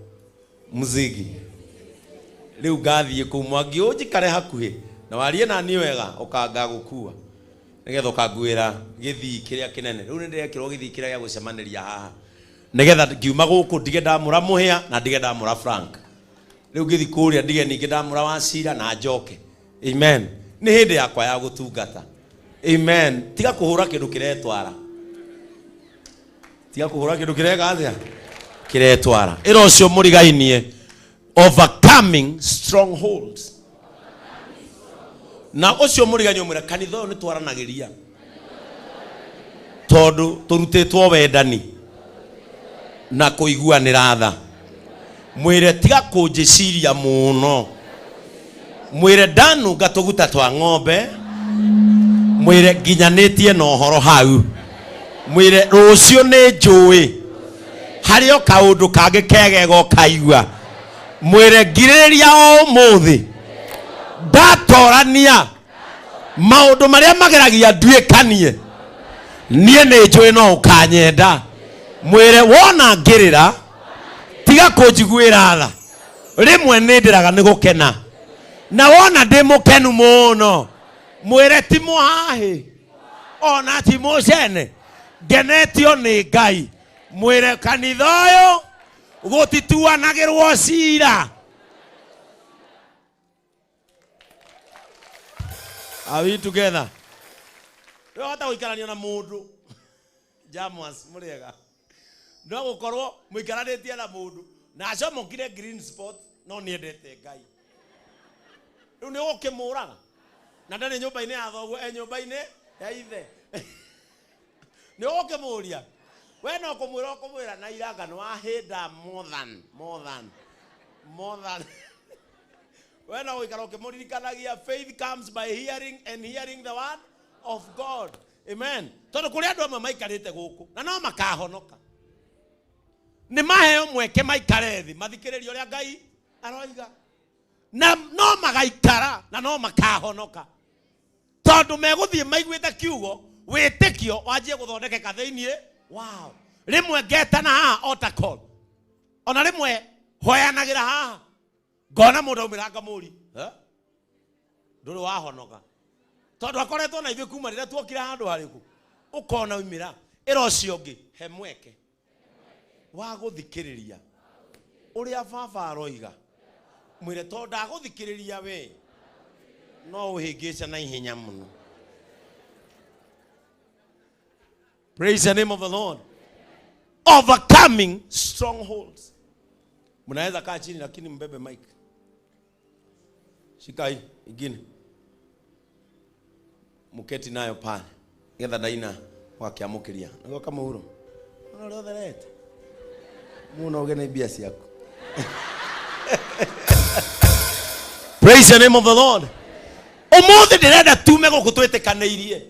muziki. Rĩu ngathiĩ kũu Mwangi ũnjikare hakuhĩ na warie na niĩ wega ũkanga gũkua nĩgetha ũkanguĩra gĩthii kĩrĩa kĩnene. Rĩu nĩndĩrekĩrwo gĩthii kĩrĩa gĩa gũcemanĩria haha nĩgetha ngiuma gũkũ ndige ndamũra Mũhĩa na ndige ndamũra Frank. Rĩu ngĩthi kũrĩa ndige ningĩ ndamũra Wachira na njoke. Amen. Nĩ hĩndĩ yakwa ya gũtungata. Amen. Tiga kũhũra kĩndũ kĩretwara. Tiga kũhũra kĩndũ kĩreka atĩa kĩretwara. Ĩro ũcio mũrigainie overcoming strongholds. Na ũcio mũrigainie ũmwĩra kanitha ũyũ nĩ twaranagĩria tondũ tũrutĩtwo wendani na kũiguanĩra tha. Mwĩre tiga kũnjĩciria mũno. Mwĩre ndanunga tũguta twa ng'ombe. Mwĩre nginyanĩtie na ũhoro hau. Mwĩre rũciũ nĩ njũĩ harĩ o kaũndũ kangĩ kegego kaigua. Mwĩre ngirĩrĩria o ũmũthĩ ndatorania maũndũ marĩa mageragia nduĩkanie niĩ nĩ njũĩ no ũkanyenda. Mwĩre wona ngĩrĩra tiga kũnjiguĩra tha. Rĩmwe nĩndĩraga nĩ gũkena na wona ndĩ mũkenu mũno mwĩre ti mũhahĩ ona ti mũcene ngenetio nĩ Ngai. Mwĩre kanitha ũyũ gũtituanagĩrwo cira. Are we together? Rĩu hota gũikarania na mũndũ Jamus mũrĩega no gũkorwo mũikaranĩtie na mũndũ na acomokire green spot no nĩendete Ngai. Rĩu nĩ gũkĩmũraga na ndarĩ nyũmba-inĩ ya thoguo nyũmba-inĩ ya ithe. Nĩ gũkĩmũria we no kũmwĩra na iranga nĩ wahĩnda more than we no gũikara ũkĩmũririkanagia faith comes by hearing and hearing the word of God. Amen. Tondũ kũrĩ andũ amwe maikarĩte gũkũ na no makahonoka. Nĩ maheo mweke maikare thĩ mathikĩrĩrie ũrĩa Ngai aroiga na no magaikara na no makahonoka tondũ megũthiĩ maiguĩte kiugo wĩtĩkio wanjie gũthondekeka thĩinĩ wao. Rĩmwe ngetana haha altar call ona rĩmwe hoyanagĩra haha ngona mũndũ aumĩra ngamũri ndũrĩ wahonoka tondũ akoretwo na ithuĩ kuma rĩrĩa tuokire handũ harĩkũ ũkona umĩra. Ĩro ũcio ũngĩ he mweke wa gũthikĩrĩria ũrĩa baba aroiga. Mwĩre tondũ ndagũthikĩrĩria we no ũhĩngĩce na ihenya mũno. Praise the name of the Lord. Overcoming strongholds. Mnaweza kaa chini lakini mbebe mic. Shika hii ingine. Muketi nayo pale. Getha daina wakiamũkĩria. Nĩguo kama huro. Ona leo therete. Muno ogene biasi yako. Praise the name of the Lord. Ũmũthĩ ndĩrenda tume gũkũ twĩtĩkanĩirie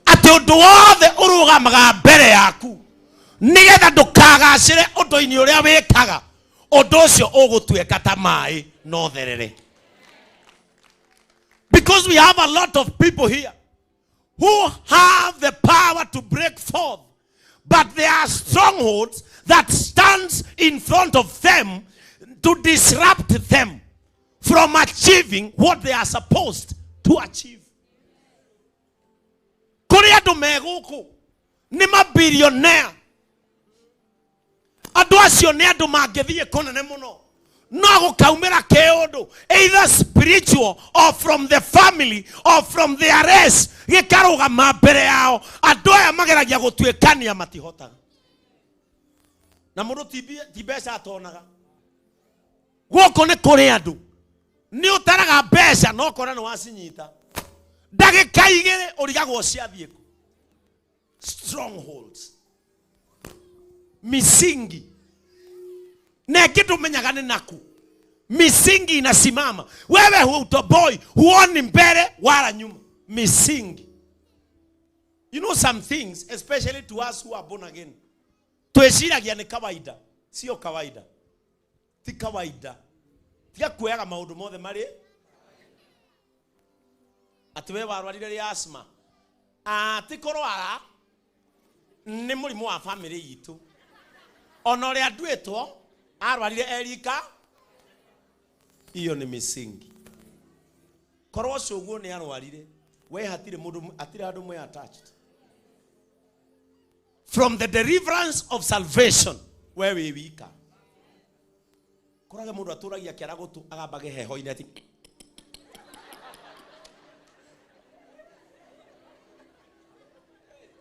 atĩ ũndũ wothe ũrũgamaga mbere yaku nĩgetha ndũkagacĩre ũndũ-inĩ ũrĩa wĩkaga ũndũ ũcio ũgũtuĩka ta maĩ no therere. Because we have a lot of people here who have the power to break forth but there are strongholds that stands in front of them to disrupt them from achieving what they are supposed to achieve. Korea do meguku ni mabillionaire. Adu acio ne andu mangethie konene muno. No gukaumira keundu either spiritual or from the family or from their race gikaruga mambere yao. Andu aya mageragia gutuikania matihotaga. Na mundu tibesa atonaga. Guko ne kuri andu ni utaraga mbeca no kora no wasinyita. Ndagika igire urigagwo ciathie ku. Strongholds. Misingi. Na kitu menyaga ni naku. Misingi inasimama. Wewe hutoboi, huoni mbele wala nyuma. Misingi. You know some things, especially to us who are born again. Tueshiragia ni kawaida. Sio kawaida. Ti kawaida. Tia kuega maundu mothe mari. Ati we warwarire ri asthma. Ati korwara ni murimu wa family yitu. Ono ri andwetwo arwarire Erika. Iyo ni misingi. Korwo coguo ni arwarire. We hatire mundu atire andu mwe attached. From the deliverance of salvation where we wika. Korage mundu aturagia kiaragotu agambage heho ineti.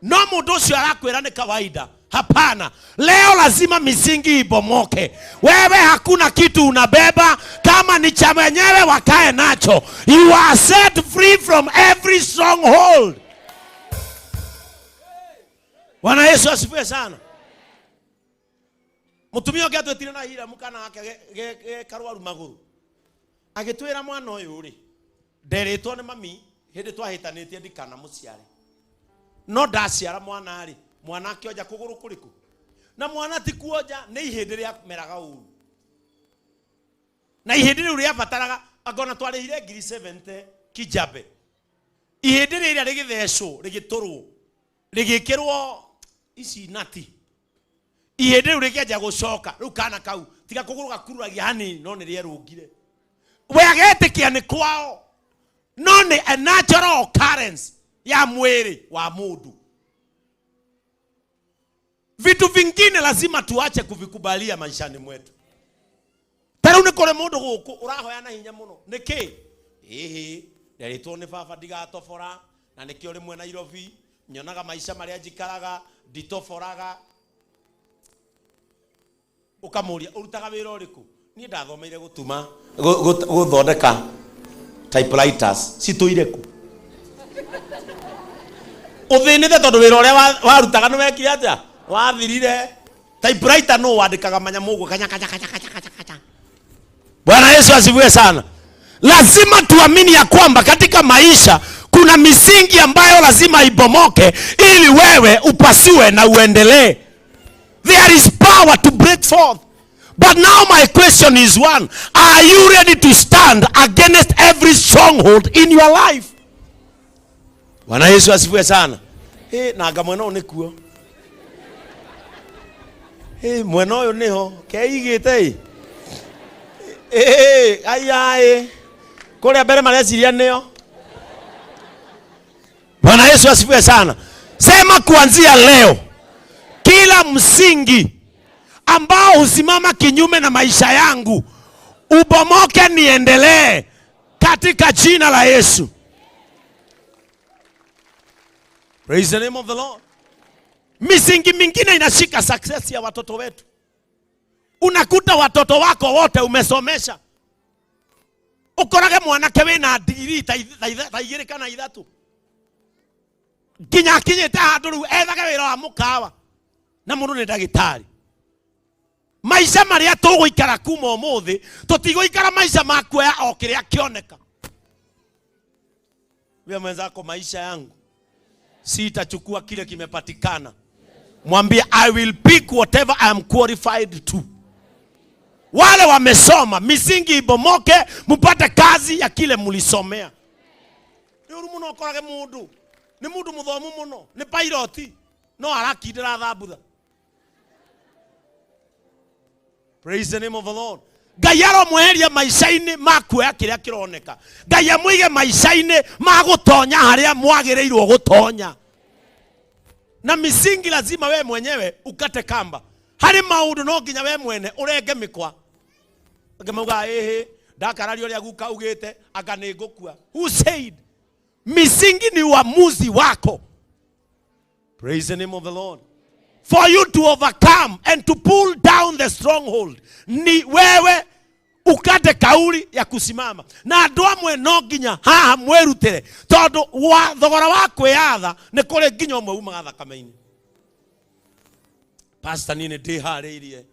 No mundu ucio arakwira ni kawaida. Hapana. Leo lazima misingi ibomoke. Wewe hakuna kitu unabeba kama ni cha mwenyewe wakae nacho. You are set free from every stronghold. Bwana Yesu asifiwe sana. Mutumia oge atwetire na hira mukana ake karwaru maguru. Agitwira mwana uyu ri. Nderetwo ni mami hindi twahitanitie ndikana muciare. No ndaciara mwana ari. Mwana akioja kuguru kuriku. Na mwana ti kuoja ni ihindi ria meraga uru. Na ihindi ria riabataraga agona twarihire 70 kijabe. Ihindi ria rigithecwo rigiturwo. Rigikirwo ici nati. Ihindi rigeja gucoka riu kana kau tiga kuguru gakururagia hani no ni rierungire. We agetikia ni kwao. No ni a natural occurrence ya mwili wa mundu. Vitu vingine lazima tuache kuvikubalia maishani mwetu. Tara unikore mundu guku urahoya na hinya muno. Niki? Nderitwo ni baba ndigatobora na niki uri mwe Nairobi nyonaga maisha maria njikaraga nditoboraga. Ukamuria urutaga wira uriku? Ni ndathomeire gutuma guthondeka typewriters. Situire ku? Uthinite tondu wira uria warutaga ni wekire atia? Wathirire. Typewriter no wandikaga manyamugo kanya. Bwana Yesu asifiwe sana. Lazima tuamini ya kwamba katika maisha kuna misingi ambayo lazima ibomoke ili wewe upasue na uendelee. There is power to break forth. But now my question is one. Are you ready to stand against every stronghold in your life? Bwana Yesu asifiwe sana. Naga mweno nikuo. Mweno yo niho keigite. Ai. Kule mbele maleciria nio. Bwana Yesu asifiwe sana. Sema kuanzia leo kila msingi ambao husimama kinyume na maisha yangu ubomoke niendelee katika jina la Yesu. Praise the name of the Lord. Misingi mingine inashika success ya watoto wetu. Unakuta watoto wako wote umesomesha. Ukorage mwanake wina degree taigire kana ithatu. Kinyete handu riu ethaga wira wa mukawa. Na mundu ni ndagitari. Maisha maria tuguikara kuma umuthi tutiguikara maisha makuoya o kiria kioneka. Wewe mwenzako maisha yangu sitachukua kile kimepatikana. Mwambie I will pick whatever I am qualified to. Wale wamesoma misingi ibomoke mpate kazi ya kile mulisomea. Ni muno okorage mundu. Ni mundu muthomu muno. Ni pilot. no arakindira thambutha. Praise the name of the Lord. Ngai aromweheria maisha-inĩ makuoya kĩrĩa kĩroneka. Ngai amũige maisha-inĩ magũtonya harĩa mwagĩrĩirwo gũtonya. Na misingi lazima we mwenyewe ukate kamba. Hari maundu no nginya we mwene urenge mikwa. Ngamauga ndakarario ria guka ugite anga nĩ ngũkua. Who said? Misingi ni uamuzi wako. Praise the name of the Lord. For you to overcome and to pull down the stronghold, ni wewe ukate kauli ya kusimama. Na andu amwe no nginya haha mwerutire tondu wa thogora wa kwiyatha ni kuri nginya umwe umaga thakame-ini. Pastor nini ndihariirie.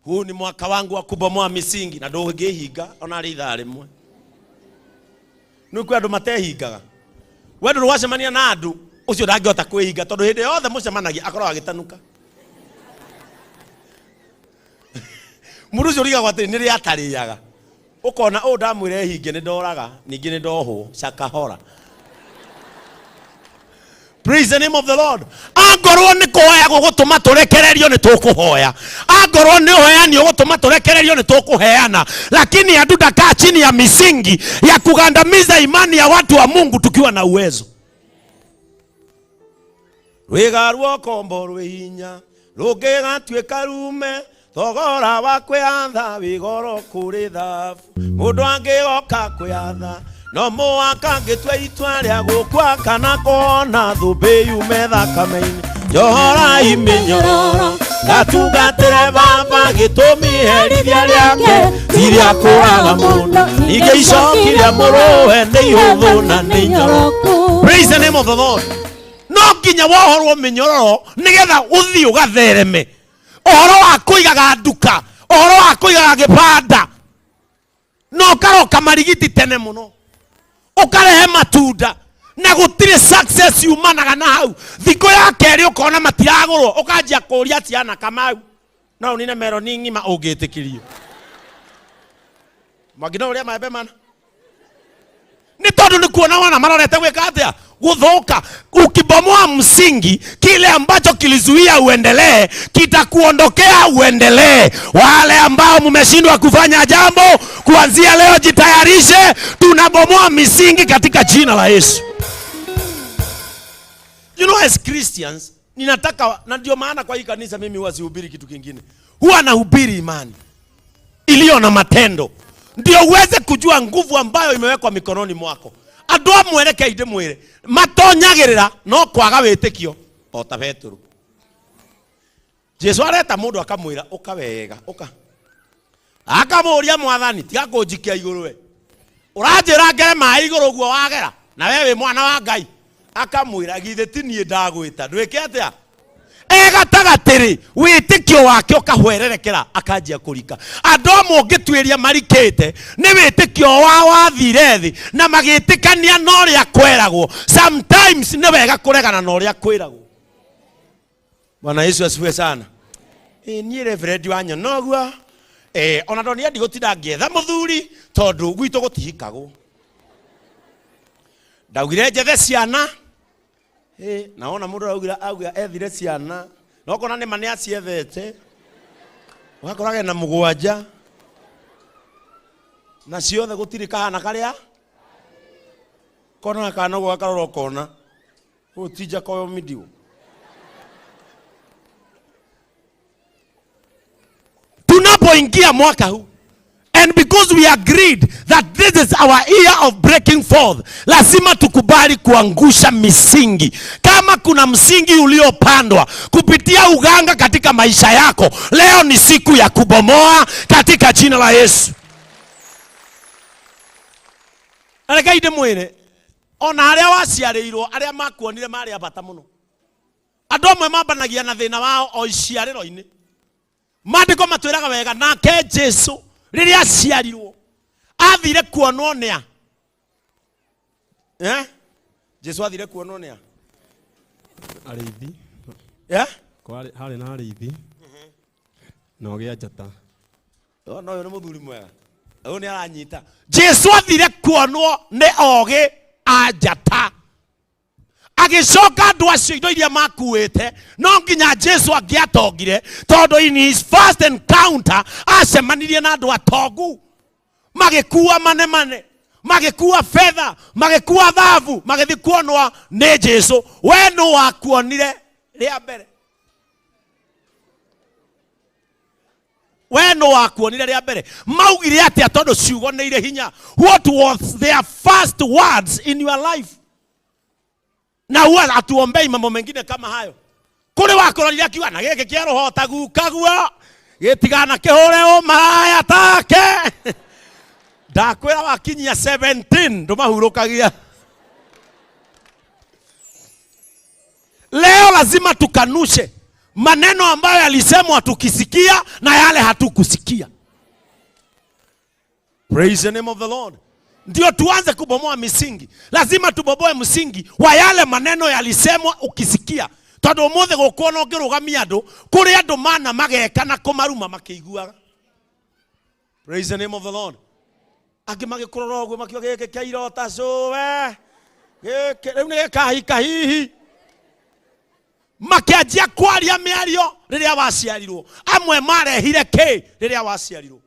Huu ni mwaka wangu wa kubomoa misingi na ndũngĩhinga ona rĩ ithaa rĩmwe. Nĩ kwĩ andũ matehingaga. We ndũ wacemania na andũ ucio ndangĩhota kwĩhinga tondu hĩndĩ yothe mũcemanagia akoragwo agĩtanuka. Mũndũ ũcio rigagwo atĩ nĩ rĩ atarĩaga. Ukona ndamwĩre hinge nĩ ndoraga ningĩ nĩ ndohwo cakahora. Praise the name of the Lord. Angorwo nĩ kũhoya gũgũtũma tũrekererio nĩ tũkũhoya. Angorwo nĩ ũheani ũgũtũma tũrekererio nĩ tũkũheana. Lakini hatutakaa chini ya misingi ya kugandamiza imani ya watu wa Mungu tukiwa na uwezo. Rwĩga ruokombo rwĩhinya rũngĩgatuĩka rume thogora wa kwĩyatha wĩgoro kũrĩ thabu. Mũndũ angĩgoka kwĩyatha no mũhaka ngĩtua itua rĩa gũkua kana kũhona thũmbĩ yume thakame-inĩ. Njohorai mĩnyororo gatungatĩre Baba gĩtũmi herithia rĩake ti rĩa kũraga mũndũ. Ningĩ icoki rĩa mũrũwe nĩ ihũthũ na nĩ nyoroku. Praise the name of the Lord. No nginya wohorwo mĩnyororo nĩgetha ũthiĩ ũgathereme. Ũhoro wa kũigaga nduka, ũhoro wa kũigaga gĩbanda no karoka marigiti tene mũno. Ukarehe matunda na gutire success yumanaga na hau. Thikũ ya kerĩ ukona matiragũrwo ukanjia kũria ciana Kamau no nine meroni ng'ima ũngĩtĩkĩrio. Magina ũrĩa maembe mana ni tondu ni kuona wana marorete gwĩka atĩa gũthũka. Ukibomoa msingi, kile ambacho kilizuia uendelee kitakuondokea uendelee. Wale ambao mmeshindwa kufanya jambo, kuanzia leo jitayarishe, tunabomoa misingi katika jina la Yesu. You know, as Christians ninataka, na ndio maana kwa hii kanisa mimi huwa sihubiri kitu kingine. Huwa nahubiri imani iliyo na matendo, ndio uweze kujua nguvu ambayo imewekwa mikononi mwako. Andu amwerekeire mwire matonyagirira no kwaga wĩtĩkio o ta Petro. Jesu areta mundu akamwira uka wega uka. Akamũria Mwathani tiga kũnjikia igũrũ we. Ũranjĩra ngere maĩ igũrũ guo wagera na wewe mwana wa Ngai. Akamwira githĩ ti niĩ ndagwĩta ndwĩke atĩa. Gatagatĩrĩ wĩtĩkio wake ũkahwererekera akanjia kũrika. Andũ amwe ũngĩtuĩria marikĩte nĩ wĩtĩkio wathire thĩ na magĩtĩkania na ũrĩa kweragwo. Sometimes nĩ wega kũregana na ũrĩa kwĩragwo. Bwana Yesu asifiwe sana. Niĩ Reverend wanyu noguo ona ndo nĩendi gũtinda ngĩetha mũthuri tondũ gwitũ gũtihikagwo. Ndaugire njethe ciana naona mũndũ auga ethire ciana no kona nĩ mane aciethete wakorage na mũgwanja na ciothe gũtirĩ kahana karĩa kona kana gwa karoro kona ũtija koyo midio. Tunapoingia mwaka huu, and because we agreed that this is our year of breaking forth, lazima tukubali kuangusha misingi. Kama kuna msingi uliopandwa kupitia uganga katika maisha yako, leo ni siku ya kubomoa katika jina la Yesu. Arekaide mwene ona arĩa waciarĩirwo arĩa makuonire marĩ abata mũno. Andũ amwe mambanagia na thĩna wao o iciarĩro-inĩ. Maandĩko matwĩraga wega nake Jesu rĩrĩa aciarirwo athire kuonwo nĩa. Jesu athire kuonwo nĩa? Arĩithi. Harĩ na arĩithi. Na ũgĩa njata. No ũyũ nĩ mũthuri mwega. Ũyũ nĩ aranyita. Jesu athire kuonwo nĩ ogĩ a njata. magicoka andu acio indo iria makuite no nginya Jesu angiatongire tondu in his first encounter acemanirie na andu atongu magikuwa mane magikuwa fedha magikuwa thahabu magithi kuonwa ni Jesu. We no wakuonire ria mbere? We no wakuonire ria mbere? Maugire atia tondu ciugo ni ire hinya? What was their first words in your life? Na huwa atuombei mambo mengine kama hayo. Kule wakororire akiwa na geke kia roho tagukaguo gitigana kihore o maraya take ndakwira wakinyia 17 ndumahurukagia. Leo lazima tukanushe maneno ambayo yalisemwa tukisikia na yale hatukusikia. Praise the name of the Lord. Ndio tuanze kubomoa misingi. Lazima tubomoe msingi wa yale maneno yalisemwa ukisikia. Tondu muthe gukuona ngirugamia andu kuri andu mana mageka na kumaruma makiguaga. Praise the name of the Lord. Angi magikurora ogwo makiwa geke kairota sowe geke riu ni kahihi makianjia kwaria miario riria waciarirwo. Amwe marehire ki riria waciarirwo.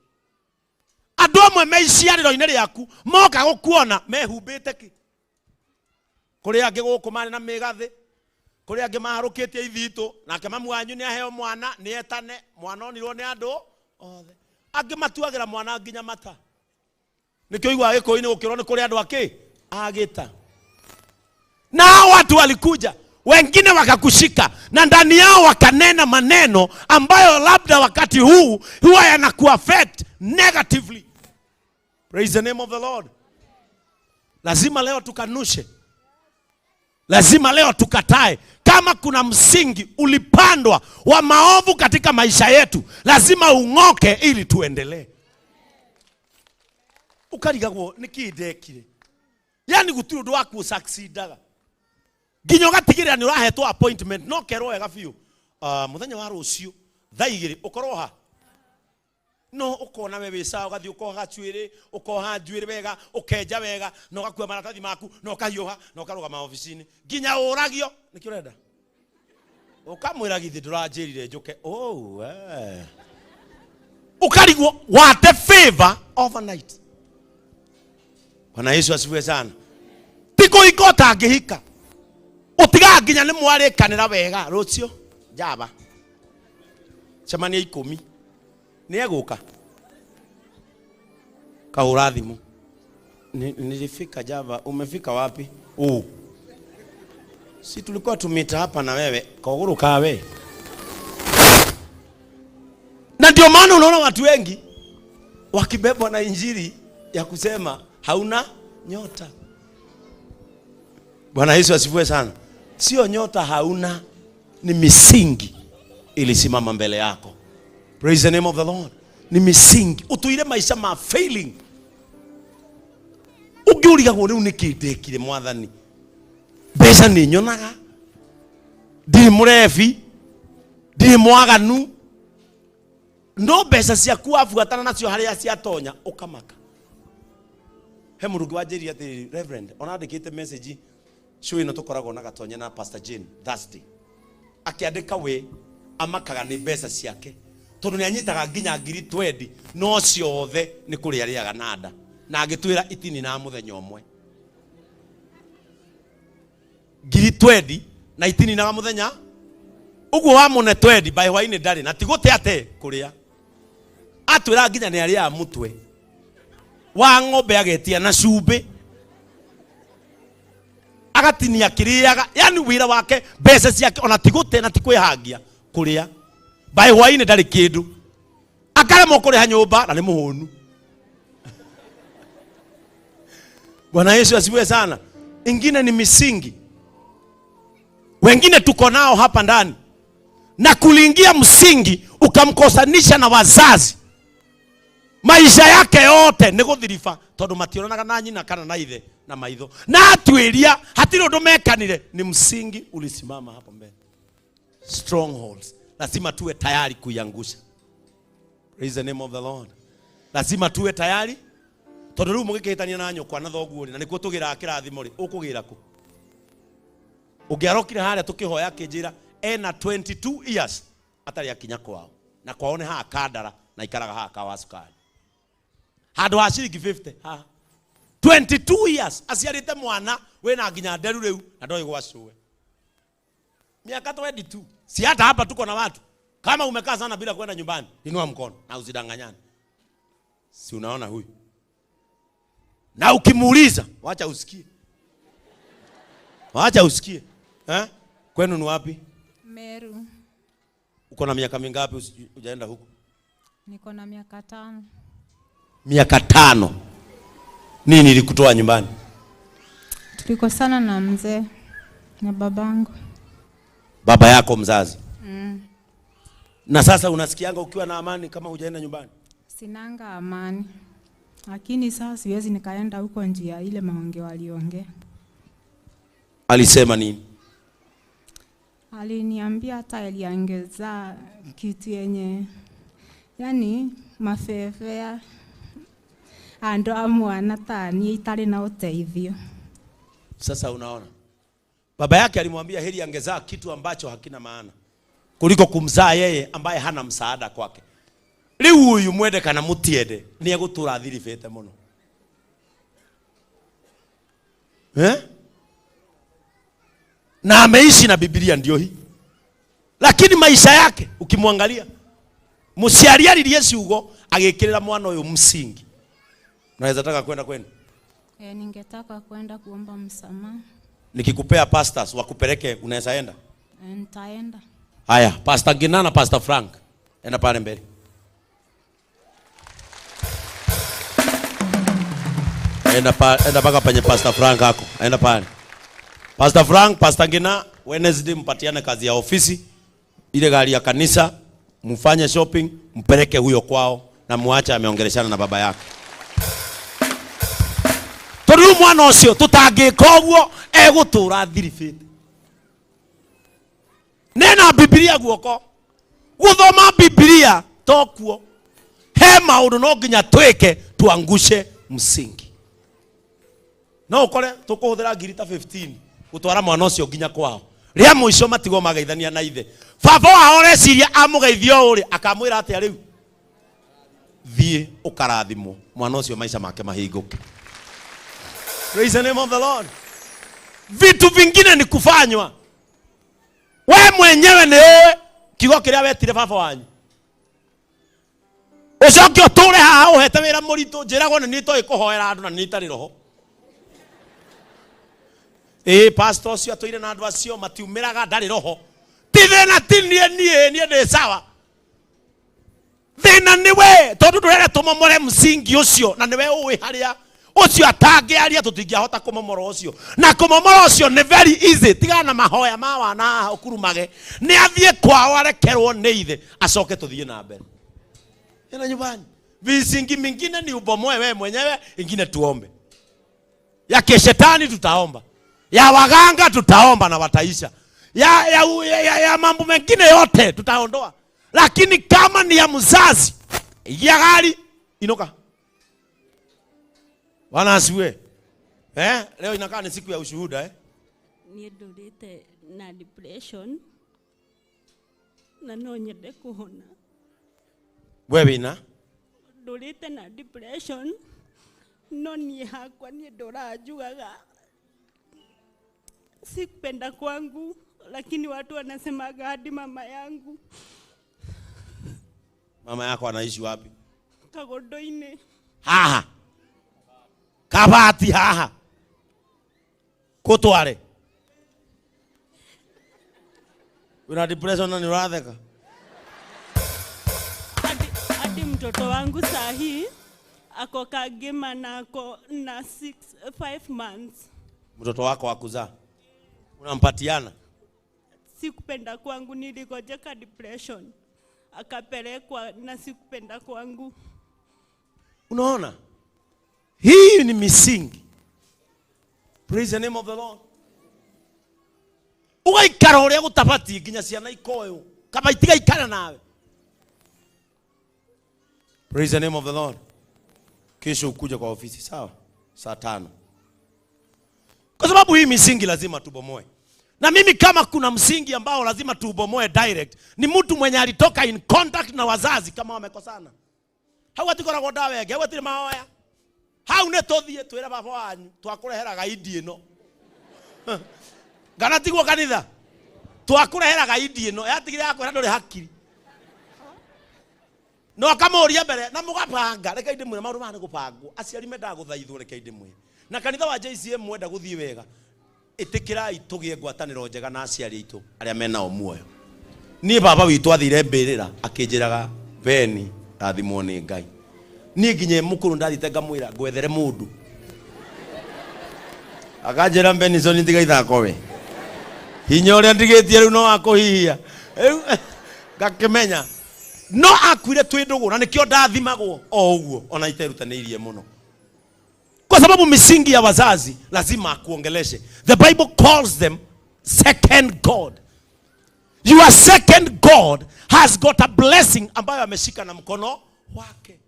Andu amwe meiciariro-ini riaku moka gukuona mehumbite ki. Kuri angi guku mari na migathi, kuri angi maharukitie ithito nake mamu wanyu ni aheo mwana ni etane mwana onirwo ni andu othe. Angi matuagira mwana nginya mata. Nikio igwa giko-ini gukirwo ni kuri andu aki agita. Na watu walikuja wengine wakakushika na ndani yao wakanena maneno ambayo labda wakati huu huwa yanakuaffect negatively. Praise the name of the Lord. Lazima leo tukanushe. Lazima leo tukatae. Kama kuna msingi ulipandwa wa maovu katika maisha yetu, lazima ung'oke ili tuendelee. Ukarigagwo nikindekire. Yani gutiri undu wa ku succeedaga. Ginyo gatigirira ni urahetwo appointment no kerwo wega biu. Muthenya wa rucio thaa 2 ukorwo ha. No ukona wewe sawa gathi ukoha chwire ukoha njwire wega ukenja wega no gakua maratathi maku no kahiuha no karugama ofisini ginya uragio niki urenda ukamwira githi ndurajirire njuke ukarigwo wate favor overnight. Bwana Yesu asifiwe sana. Tiko ikota ngihika utiga ginya ni mwarikanira wega rucio jaba chamania 10 ni eguka kahura thimu nilifika Java. Umefika wapi? Si tulikuwa tumita hapa na wewe kaguru kawe. Na ndio maana unaona watu wengi wakibebwa na injili ya kusema hauna nyota. Bwana Yesu asifiwe sana. Sio nyota hauna, ni misingi ilisimama mbele yako. Praise the name of the Lord. Ni misingi utuire maisha ma failing. Ugiuriga gore unikidekire mwathani. Besa ni nyonaga. Ndi murefi. Ndi mwaganu. No besa cia kuafuatana nacio haria cia tonya ukamaka. He murugi wa jeri ati Reverend ona andikite message show ino tukoragwo na gatonya na Pastor Jane Thursday. Akiandika we amakaga ni besa ciake. Tondu ni anyitaga nginya 20 no ciothe ni kuri ariaga nada na agitwira itini na muthenya omwe 20 na itini na muthenya uguo wa mune 20 by waine ndari na tigote ate kuria atwira nginya ni aria mutwe wa ng'ombe agetia na cumbi agatinia kiriaga yani wira wake besa ciake ona tigote na tikwihangia kuria by waine ndari kindu akare mokore ha nyumba na ni muhunu. Bwana Yesu asifiwe sana. Ingine ni misingi. Wengine tuko nao hapa ndani na kuliingia msingi ukamkosanisha na wazazi. Maisha yake yote ni guthirifa tondu mationanaga na nyina kana na ithe na maitho. Na atwiria hatiro ndomekanire ni msingi ulisimama hapo mbele. Strongholds. Lazima tuwe tayari kuiangusha. Praise the name of the Lord. Lazima tuwe tayari. Tondu riu mugikitania na nyokwa na thoguo na nikuo tugira kirathimo ri ukugira ku Ugiarokire haria tukihoya kinjira ena 22 years atari akinya kwao na kwaone ha kadara na ikaraga ha kawasukari handu ha ciringi 50 ha 22 years aciarite mwana wena nginya nderu riu na ndoi gwacue miaka 22 si hata hapa tuko na watu kama umekaa sana bila kwenda nyumbani inua mkono na usidanganyane. Si unaona huyu na ukimuuliza wacha usikie, wacha usikie kwenu ni wapi? Meru. Uko na miaka mingapi hujaenda huko? Niko na miaka 5. Miaka 5. Nini ilikutoa nyumbani? Tulikosana na mzee na babangu. Baba yako mzazi? Na sasa unasikianga ukiwa na amani kama hujaenda nyumbani? Sinanga amani. Lakini sasa siwezi nikaenda huko njia ile maongeo aliongea. Alisema nini? Aliniambia hata aliongeza kitu yenye yani mafefea ando amwana tani itali na uteithio. Sasa unaona baba yake alimwambia heri angezaa kitu ambacho hakina maana kuliko kumzaa yeye ambaye hana msaada kwake. Riu huyu mwende kana mutiende ni agutura thirifete muno. Na ameishi na Biblia ndio hii. Lakini maisha yake ukimwangalia musiari aririe ciugo agikirira mwana uyu msingi. Naweza taka kwenda kwenu? Ningetaka kwenda kuomba msamaha. Nikikupea pastors wakupeleke unaweza enda? Nitaenda. Haya, Pastor Gina na Pastor Frank. Enda pale mbele. Enda paka penye Pastor Frank hako. Enda pale. Pastor Frank, Pastor Gina, Wednesday mpatiane kazi ya ofisi. Ile gari ya kanisa, mfanye shopping, mpeleke huyo kwao na muacha ameongeleshana na baba yake. Tori mwana ucio tutangika uguo egutura thirifite. Nena Biblia guoko. Guthoma Biblia tokuo. He maundu no nginya tweke tuangushe msingi. No ukore tukuhuthira ngirita 15 gutwara mwana ucio nginya kwao. Ria muico matigo magaithania na ithe. Baba wao reciria amugeithio uri akamwira ati riu thie ukarathimo mwana ucio maisha make mahinguke. Praise the name of the Lord. Vitu vingine ni kufanywa. We mwenyewe ni wewe kigo kiria wetire baba wanyu. Ucoke uture haha uhete wira muritu njiragwo ni nitoi kuhoera andu na nitari roho. Pastor cio atoire na andu acio matiumiraga ndari roho. Tithena tinie nie ndi sawa. Thina niwe tondu ndurere tumomore msingi ucio na niwe uwi haria ucio atangiaria tutingihota kumomora ucio na kumomora ucio ni very easy. Tigana na mahoya ma wana ukurumage ni athie kwao arekerwo ni ithe acoke tuthie na mbere. Ina nyumbani visingi mingine ni ubomoe wewe mwenyewe, ingine tuombe. Ya keshetani tutaomba, ya waganga tutaomba na wataisha, ya mambo mengine yote tutaondoa. Lakini kama ni ya mzazi ya gari inuka. Bwana asiwe. Leo inakaa ni siku ya ushuhuda Ni ndurite na depression na no nyende kuhona. Wewe ina Ndurite na depression no ni hakwa ni ndorajugaga sikupenda kwangu, lakini watu wanasemaga hadi mama yangu. Mama yako anaishi wapi? Kagodoine. Haha. Kabati haha. Kotware. Una depression na niradheka. Hadi mtoto wangu sahi ako kagema na ako na 5 months. Mtoto wako akuzaa. Unampatiana? Sikupenda kwangu, niligojeka depression. Akapelekwa na sikupenda kwangu. Unaona? Hii ni misingi. Praise the name of the Lord. Ugaikara uria gutabati nginya ciana ikoyo kaba itiga ikara nawe. Praise the name of the Lord. Kesho ukuja kwa ofisi sawa? Saa 5. Kwa sababu hii misingi lazima tubomoe. Na mimi kama kuna msingi ambao lazima tuubomoe direct, ni mtu mwenye alitoka in contact na wazazi kama wamekosana. Hawatikoragwo ndawege, hawatire mahoya. Hau ne tothie twira baba wanyu twakureheraga idi ino. Ngana tigwo kanitha. Twakureheraga idi ino, yatigire yakora ndore hakiri. No kamoria mbere na mugapanga reka inde mwe mauru mane gupangwo aciari menda guthaithwo reka inde mwe. Na kanitha wa JCM mwenda guthii wega. Itikirai tugie ngwataniro njega na aciari itu aria mena omuoyo. Ni baba witu athire mbirira akinjiraga Beni rathimwo ni Ngai. Ni nginye mukuru ndathite ngamwira gwethere mundu. Akanjira Benison ndiga ithako we. Hinya uria ndigitie riu no akuhihia. Ngakimenya no akwire twindugura nikio ndathimagwo o uguo ona iterutaneirie muno. Kwa sababu misingi ya wazazi lazima akuongeleshe. The Bible calls them second God. Your second God has got a blessing ambayo ameshika na mkono wake.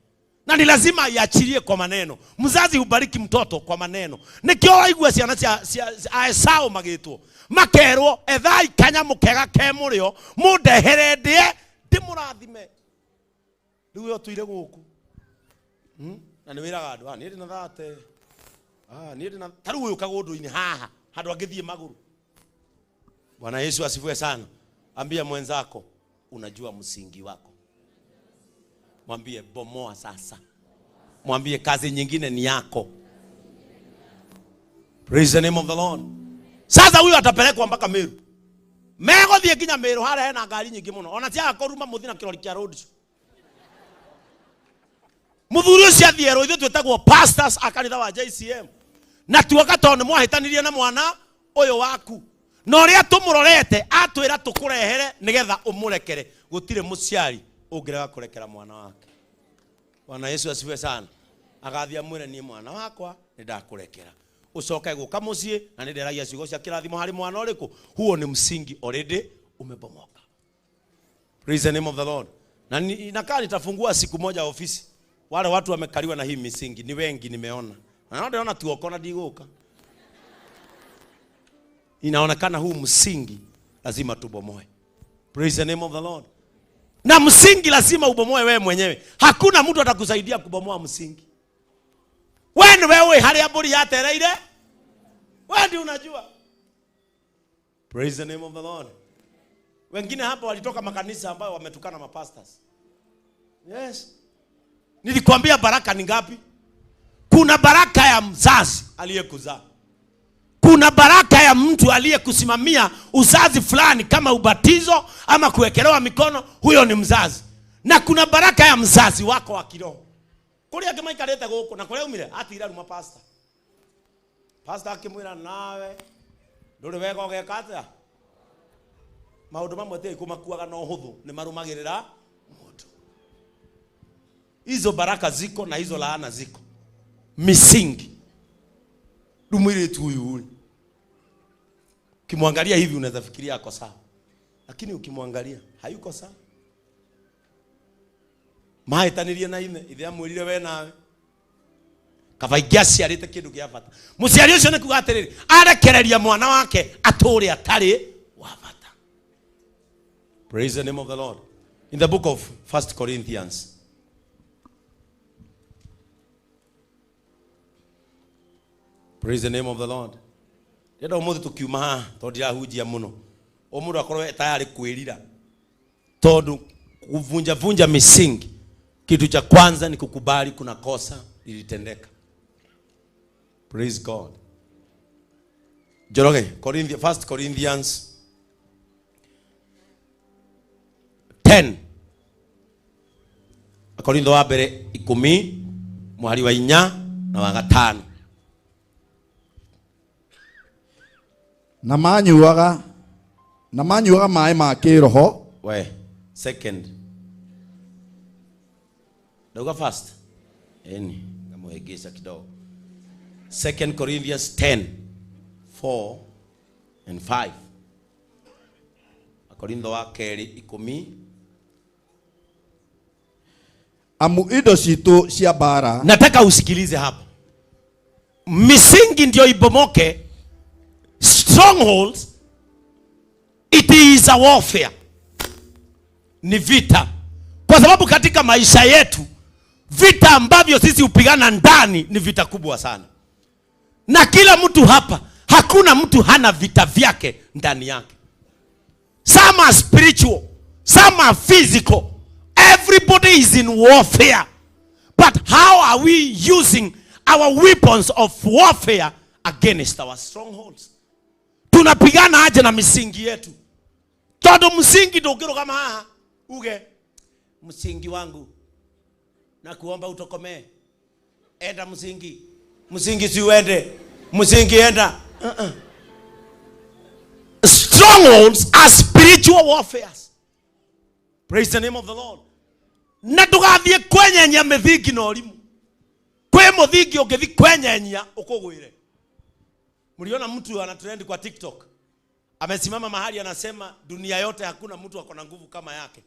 Na ni lazima iachilie kwa maneno. Mzazi hubariki mtoto kwa maneno. Nikio waigua ciana cia Esau magitwo. Makerwo ethai kanya mukega ke murio mundehere ndie ndimurathime. Riu yo tuire guku. Na ni wiraga andu ni na thate. Ni na taru uyu kagundu-ini haha handu angithie maguru. Bwana Yesu asifiwe sana. Ambia mwenzako unajua msingi wako. Mwambie bomoa sasa. Mwambie kazi nyingine ni yako. Praise the name of the Lord. Sasa huyu atapelekwa mpaka Meru. Mego thie kinya Meru hara hena ngari nyingi muno. Ona tia akoruma muthina kirori kia road. Muthuri ucio athiero ithu twetagwo pastors akanitha wa JCM. Na tuoka tondu mwahitanirie na mwana uyu waku. No ria tumurorete atwira tukurehere nigetha umurekere. Gutire muciari ungirega kurekera mwana wake. Bwana Yesu asifiwe sana. Agathia mwire ni mwana wakwa nindakurekera. Ucoke guka mucie na nderagia ciugo cia kirathimo hari mwana uriku. Huo ni msingi already umebomoka. Praise the name of the Lord. Na inakaa nitafungua siku moja ofisi. Wale watu wamekaliwa na hii misingi ni wengi nimeona. Na naona tuokona diguka. Inaonekana huu msingi lazima tubomoe. Praise the name of the Lord. Na msingi lazima ubomoe wewe mwenyewe. Hakuna mtu atakusaidia kubomoa msingi. Wewe hali ya buri yatereire. Wewe ndio unajua. Praise the name of the Lord. Wengine hapa walitoka makanisa ambayo wametukana mapastors. Yes. Nilikwambia baraka ni ngapi? Kuna baraka ya mzazi aliyekuzaa. Kuna baraka ya mtu aliyekusimamia uzazi fulani kama ubatizo ama kuwekelewa mikono, huyo ni mzazi. Na kuna baraka ya mzazi wako wa kiroho. Kuria kama ikaleta goko na kuria umire atira ruma pastor. Pastor akimwira nawe nduri wega ogekata. Maundu mamwe te kumakuaga no huthu ni marumagirira mundu. Hizo baraka ziko na hizo laana ziko. Misingi. Dumwire tu huyu. Ukimwangalia hivi unaweza fikiria ako sawa. Lakini ukimwangalia hayuko sawa. Mahitanirie na ine ithe amwirire we nawe. Kavaigia ciarite kindu gia bata. Muciari ucio ni kugatiriri arekereria mwana wake aturi atari wa bata. Praise the name of the Lord. In the book of 1 Corinthians. Praise the name of the Lord. Yenda umuthi tukiuma tondu irahunjia muno. Omundu akorwe tayari kwirira. Tondu kuvunja misingi. Kitu cha kwanza ni kukubali kuna kosa lilitendeka. Praise God. Joroge, 1 Corinthians 10. Korintho wa mbere 10 mwari wa 4 na wa 5. Na manyuaga maĩ ma kĩroho. We, second. Dauga first. Eni, ngamuegesha kidogo. 2 Corinthians 10, 4 and 5. Korintho wa keri 10. Amu indo citu cia bara. Nataka usikilize hapa. Misingi ndio ibomoke. Strongholds It is a warfare. Ni vita. Kwa sababu katika maisha yetu vita ambavyo sisi upigana ndani ni vita kubwa sana. Na kila mtu hapa, hakuna mtu hana vita vyake ndani yake. Some are spiritual, some are physical. Everybody is in warfare. But how are we using our weapons of warfare against our strongholds? Tunapigana aje na misingi yetu? Todo msingi ndungiro kama haha uge msingi wangu na kuomba utokomee. Enda msingi. Msingi si uende. Msingi enda. Strongholds are spiritual warfares. Praise the name of the Lord. Na tugathie kwenyenya mithigi na orimu. Kwe muthigi ungithi kwenyenya ukugwire. Mliona mtu anatrend kwa TikTok. Amesimama mahali anasema dunia yote hakuna mtu akona nguvu kama yake.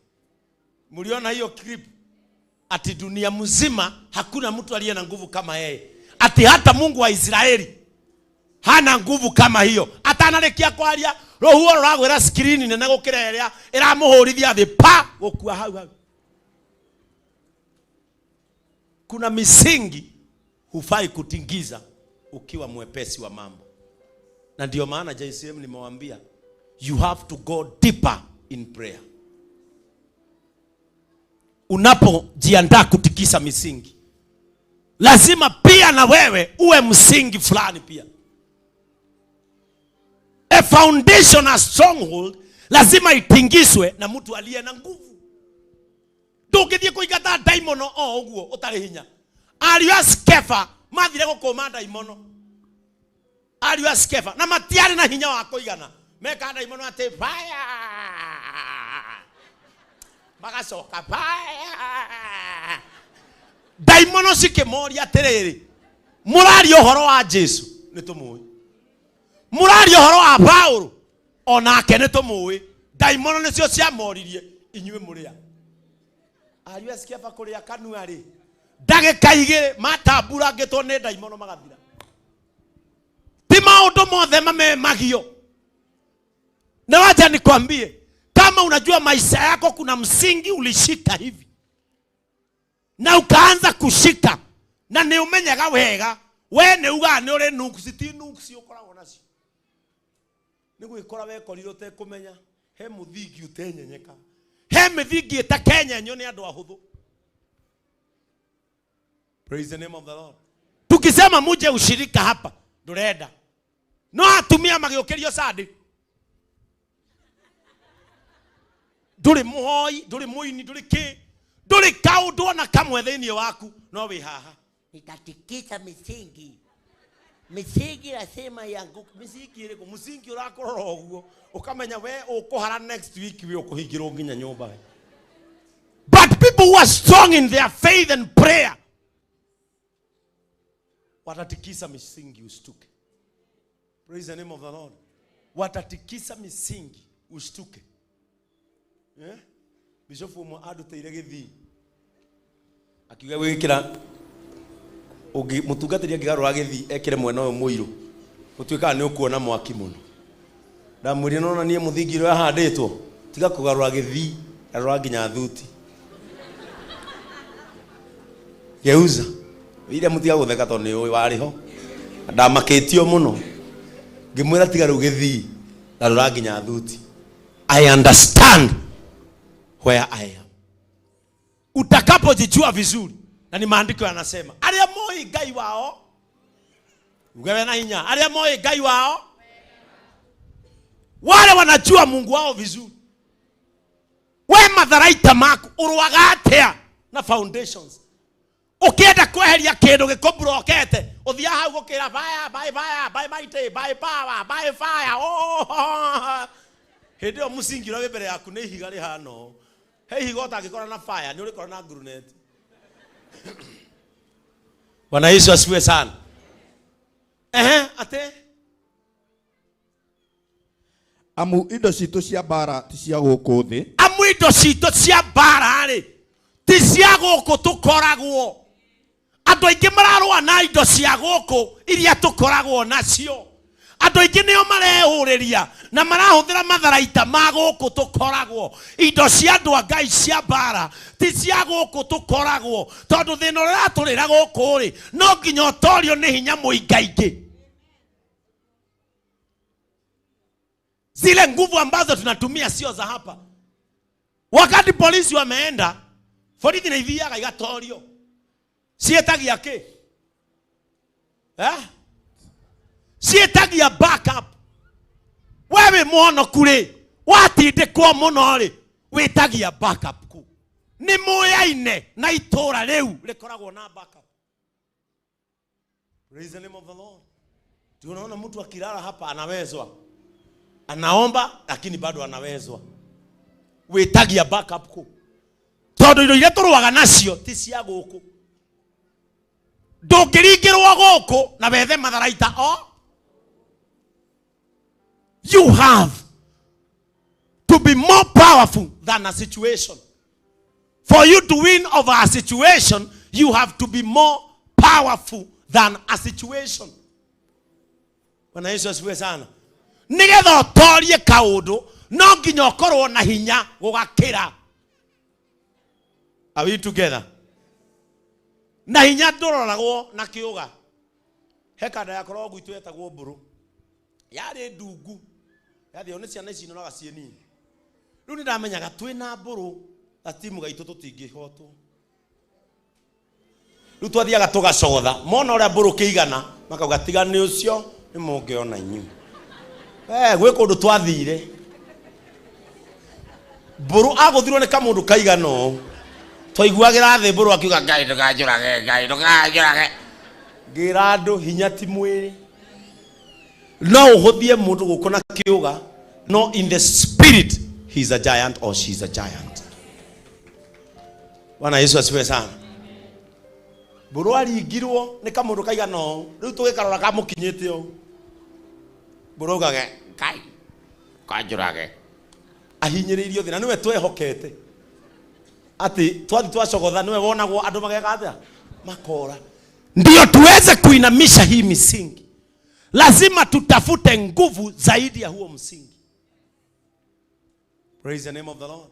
Mliona hiyo clip? Ati dunia mzima hakuna mtu aliye na nguvu kama yeye. Ati hata Mungu wa Israeli hana nguvu kama hiyo. Atanarekia kwaria rohuo ragwera screen nene gukireria iramuhurithia thi pa gukua hau. Kuna misingi hufai kutingiza ukiwa mwepesi wa mambo. Na ndio maana JCM nimewaambia you have to go deeper in prayer. Unapojiandaa kutikisa misingi, lazima pia na wewe uwe msingi fulani pia. A foundation, a stronghold, lazima itingiswe na mtu aliye na nguvu. Ndungithie kuigata daimono uguo utari hinya. Ariu askefa mathire gukoma daimono. Ariu askefa na matiari na hinya wa kuigana. Meka daimono ate fire. Magacoka fire. Daimono sikemori atiriri. Murari uhoro wa Jesu nitumui. Murari uhoro wa Paulo onake nitumui. Daimono nicio cia moririe inyue muria. Ariu askefa kuria kanua ri. Ndagika igire matambura ngitwo ni daimono magathira. Ti maundu mothe magio. Na wacha nikwambie, kama unajua maisha yako kuna msingi ulishika hivi na ukaanza kushika na ni umenyaga wega, we ni uga ni uri nuksiti nuksi ukoragwo nacio. Ni gwikora we koriro te kumenya he muthingi utenyenyeka. He mithingi itakenyenyo ni andu ahuthu. Praise the name of the Lord. Tukisema muje ushirika hapa ndurenda. No atumia magiokerio sadi. Nduri muhoi, nduri muini, nduri ki. Nduri kaundu na kamwe thini waku no wi haha. Nitatikisa misingi. Misingi lazima yangu. Misingi ire ko musingi urakorora uguo. Ukamenya we ukuhara next week we ukuhingirwo nginya nyumba. But people who are strong in their faith and prayer, watatikisa misingi ushtuke. Praise the name of the Lord. Watatikisa misingi ushtuke. Yeah? Bishop mo aduteire githi. Akiuga wikira ugi mutungatiri angigarura githi ekire mwena uyu muiru. Utuika ni ukuona mwaki muno. Ndamwire nona nie muthingi ro ahanditwo. Tiga kugarura githi, arura nginya thuti. Geuza. Ile mutiga gutheka to ni uyu wariho. Ndamaketio muno. Ngimwira tiga ru githi, arura nginya thuti. I understand where I am. Utakapojijua vizuri, na ni maandiko yanasema, aria moi Ngai wao, ugewe na hinya, aria moi Ngai wao, wale wanajua Mungu wao vizuri. We matharaita maku uruaga atia na foundations. Ukienda kweheria kindu gikombrokete, uthia hau gukira fire, by mighty, by power, by fire. Oh, hedio musingi ro mbere yaku ni higa ri hano. He higa utangikora na fire ni urikora na grenade. Bwana Yesu asifiwe sana. Ate amu indo citu cia bara ti cia guku thi. Amu indo citu cia bara ri ti cia guku tukoragwo. Andu aingi mararwa na indo cia guku iria tukoragwo nacio. Andu Andu aingi nio marehuriria na marahuthira matharaita ma guku tukoragwo. Indo cia andu a Ngai cia mbara ti cia guku tukoragwo. Tondu thina uria aturira guku ri no nginya utorio ni hinya muingaingi. Zile nguvu ambazo tunatumia sio za hapa. Wakati polisi wameenda, polisi inaithiaga igatorio. Sietagia ke? Sietagia backup. Wewe muono kure, watinde kwa muno ri, wetagia backup ku. Ni muyaine na itora riu rikoragwo na backup. Praise the name of the Lord. Tunaona mtu akilala hapa anawezwa. Anaomba lakini bado anawezwa. Wetagia backup ku. Tondu indo ile turuaga nacio ti cia guku. Ndungirigirwo guku na wethe matharaita o. You have to be more powerful than a situation. For you to win over a situation, you have to be more powerful than a situation. Bwana Yesu asifiwe sana. Nigetha utorie kaundu no nginya ukorwo na hinya gugakira. Are we together? Na hinya ndororagwo na kiuga. Hekada yakorwo gwitu etagwo mburu. Yari ndungu. Yathi one ciana ici noraga cie nini. Riu ni ndamenyaga twina mburu atimu gaitu tutingihotwo. Riu twathiaga tugacogotha. Mona uria mburu kiigana makauga tigani ucio ni mungiona inyu. Gwe kundu twathire. Mburu aguthirwo ni kamundu kaigano. Twaiguagira thi mburu akiuga Ngai ndukajurage Ngai ndukajurage. Ngira andu hinya ti mwiri. No uhuthie mundu gukona kiuga. No, in the spirit he is a giant or she is a giant. Bwana Yesu asifiwe sana. Mburu aringirwo ni kamundu kaigano. Riu tugikarora kamukinyite o. Mburu gage Ngai kajurage. Ahinyiririo thina niwe twehokete. Ati twathi twacogotha niwe wonagwo andu mageka atia makora. Ndio tuweze kuinamisha hii misingi. Lazima tutafute nguvu zaidi ya huo msingi. Praise the name of the Lord.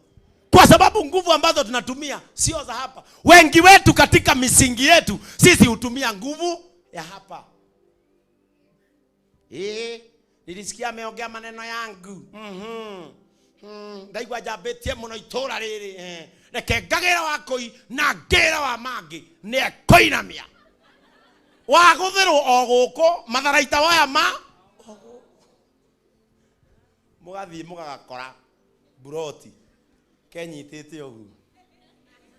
Kwa sababu nguvu ambazo tunatumia sio za hapa. Wengi wetu katika misingi yetu sisi hutumia nguvu ya hapa. Nilisikia ameongea maneno yangu. Ndaigwa jabetie muno itora riri. Reke ngagera wakoi na ngera wa mangi ne koinamia. Waguthirwo o guko matharaita waya ma mugathi mugagakora buroti kenyitete ogu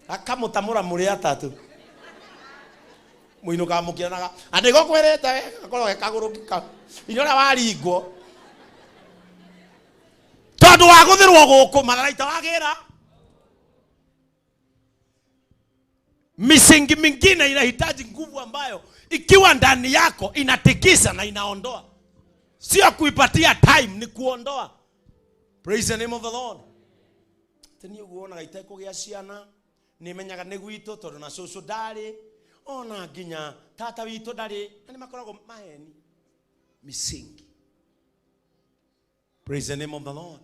akamutamura muri atatu muinuka mukiranaga andigo kwerete akoro gekagurukika inyora waringwo tondu waguthirwo guko matharaita wagira. Misingi mingine inahitaji nguvu ambayo ikiwa ndani yako inatikisa na inaondoa. Sio kuipatia time, ni kuondoa. Praise the name of the Lord. Teni uguona gaita kugia ciana ni menyaga ni gwitu tondu na cucu ndari ona nginya tata witu ndari ni makoragwo maheni misingi. Praise the name of the Lord.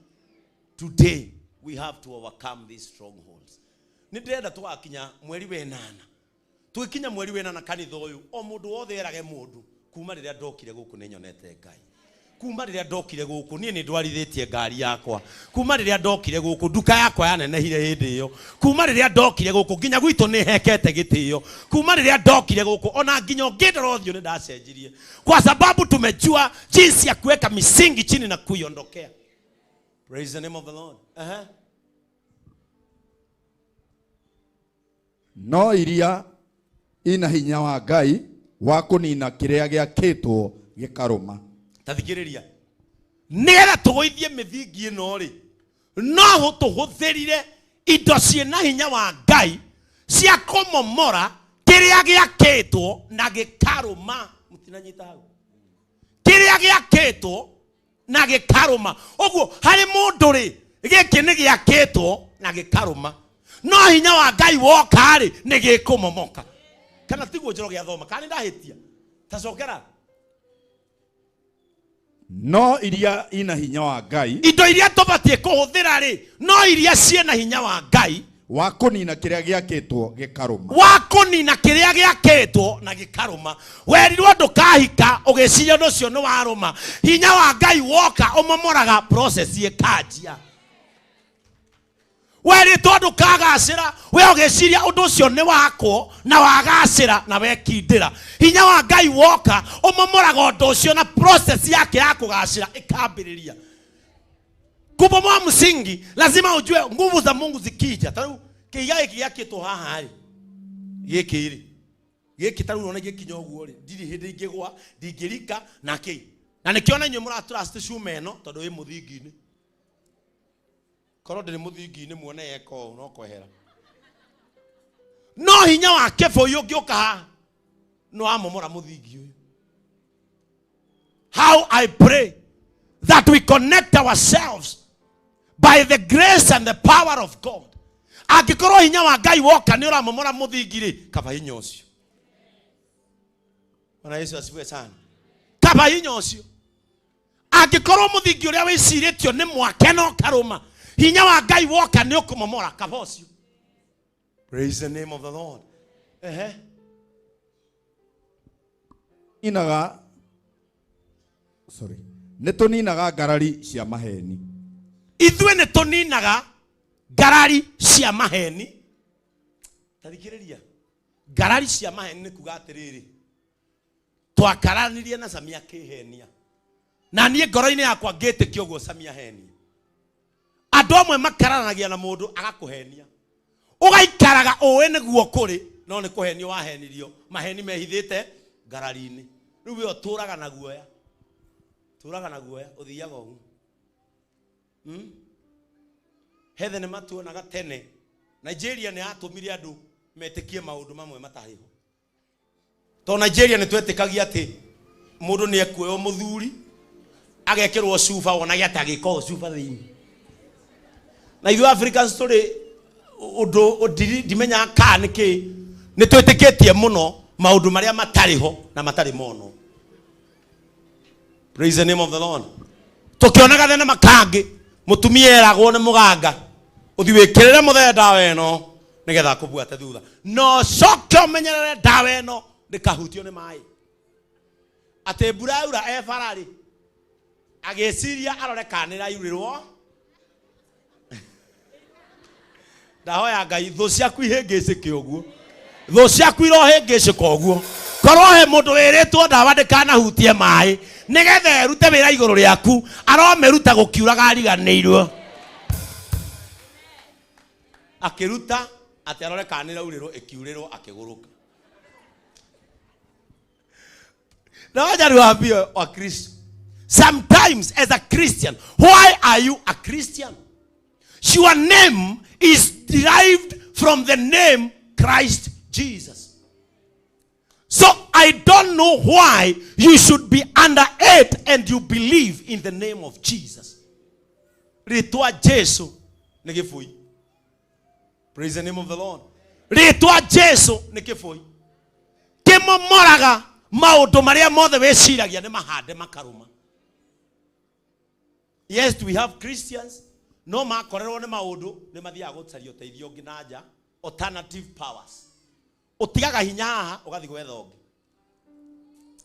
Today we have to overcome these strongholds. Ndirenda twakinya mweri wenana. Tukinya mweri wenana kanitha uyu o mundu wothe erage mundu kuma riria ndokire guku ni nyonete Ngai. Kuma riria ndokire guku nie ni ndwarithitie ngari yakwa. Kuma riria ndokire guku nduka yakwa yanenehire hindi iyo. Kuma riria ndokire guku nginya gwitu ni hekete gitio. Kuma riria ndokire guku ona nginya ngindorothio ni ndacenjirie. Kwa sababu tumejua jinsi ya kuweka misingi chini na kuiondokea. Praise the name of the Lord. No iria ina hinya wa Ngai wa kunina kiria giakitwo gikaruma. Tathikiriria. Nigetha tugoithie mithingi ino ri no tuhuthirire indo ciena hinya wa Ngai cia kumomora kiria giakitwo na gikaruma. Mutinanyita hau. Kiria giakitwo na gikaruma. Oguo hari mundu ri giki ni giakitwo na gikaruma. No hinya wa Ngai woka ri ni gikumomoka. Kana tiguo njoro gia thoma kana ndahitia tacokera. no iria ina hinya wa Ngai, indo iria tubatie kuhuthira ri no iria ciena hinya wa Ngai wa kunina kiria giakitwo gikaruma, wa kunina kiria giakitwo na gikaruma. Werirwo ndukahika ugiciria nucio ni waruma. Hinya wa Ngai woka umomoraga process ikanjia. Weritwo ndukagacira we ugiciria undu ucio ni wako na wagacira na wekindira. Hinya wa Ngai woka umomoraga undu ucio na process yake ya kugacira ikambiriria. Kubomoa msingi lazima ujue nguvu za Mungu zikija. Taru kiigai giakitwo haha ri gikiri gikitaru unaona gikinya uguo ri ndiri hindi ingigwa ndingirika na ki na nikiona nywe muratrust shume no tondu wi muthingi-ini korwo ndiri muthingi-ini muone yeko no kwehera no hinya wa kefo uyu ngioka haha no amomora muthingi uyu. How I pray that we connect ourselves by the grace and the power of God. Angikoro hinya wa Ngai woka ni uramomora muthingi ri kaba hinya ucio. Bwana Yesu asifiwe sana. Kaba hinya ucio. Angikoro muthingi uria wiciritio ni mwake no karuma. Hinya wa Ngai woka ni ukumomora kaba ucio. Praise the name of the Lord. Netuninaga ngarari cia maheni. Ithwe netuninaga ngarari cia maheni. Tarikiriria. Ngarari cia maheni ni kuga atiriri. Twakaranirie na Samia kihenia. Na nie ngoro-ini yakwa ngitikio guo Samia henia. Andu amwe makaranagia na mundu agakuhenia. Ugaikaraga uwe niguo kuri no ni kuhenio wahenirio. Maheni mehithite ngarari-ini. Riu we oturaga na guoya. Turaga na guoya uthiaga ugu. Hethe ne matuonaga tene Nigeria ni atumire andu metikie maundu mamwe matariho. To Nigeria ni twetikagia ati mundu ni ekuoyo muthuri agekirwo cuba wonaga ati agiko cuba thini. Na ithu Africans turi undu ndimenya ka niki ni twetikitie muno maundu maria matariho na matari mono. Praise the name of the Lord. Tukionaga thene makangi mutumia eragwo ni muganga uthi wikirire muthe dawa eno nigetha kubuata thutha no coke umenyerere dawa eno ndikahutio ni mai ate buraura efarari ageciria arore kanira yurirwo ndahoya Ngai thu ciaku ihingicike uguo thu ciaku irohingicika uguo korwo he mundu wiritwo dawa ndikanahutie mai nigetha erute wira iguru riaku aromeruta gukiuraga ariganirwo akiruta ati arore kanira uriro ikiurirwo akiguruka. Na wajaru waambie wa Kristo, sometimes as a Christian, why are you a Christian? Your name is derived from the name Christ Jesus. So I don't know why you should be under it and you believe in the name of Jesus. Ritwa Jesu nikifui. Praise the name of the Lord. Ritwa Jesu nikifui. Kimo moraga maundu maria mothe weciragia ni mahande makaruma. Yes, we have Christians. No makorerwo ni maundu ni mathia gutsario teithio nginaja alternative powers. Utigaga hinya haha ugathi gwetha ungi.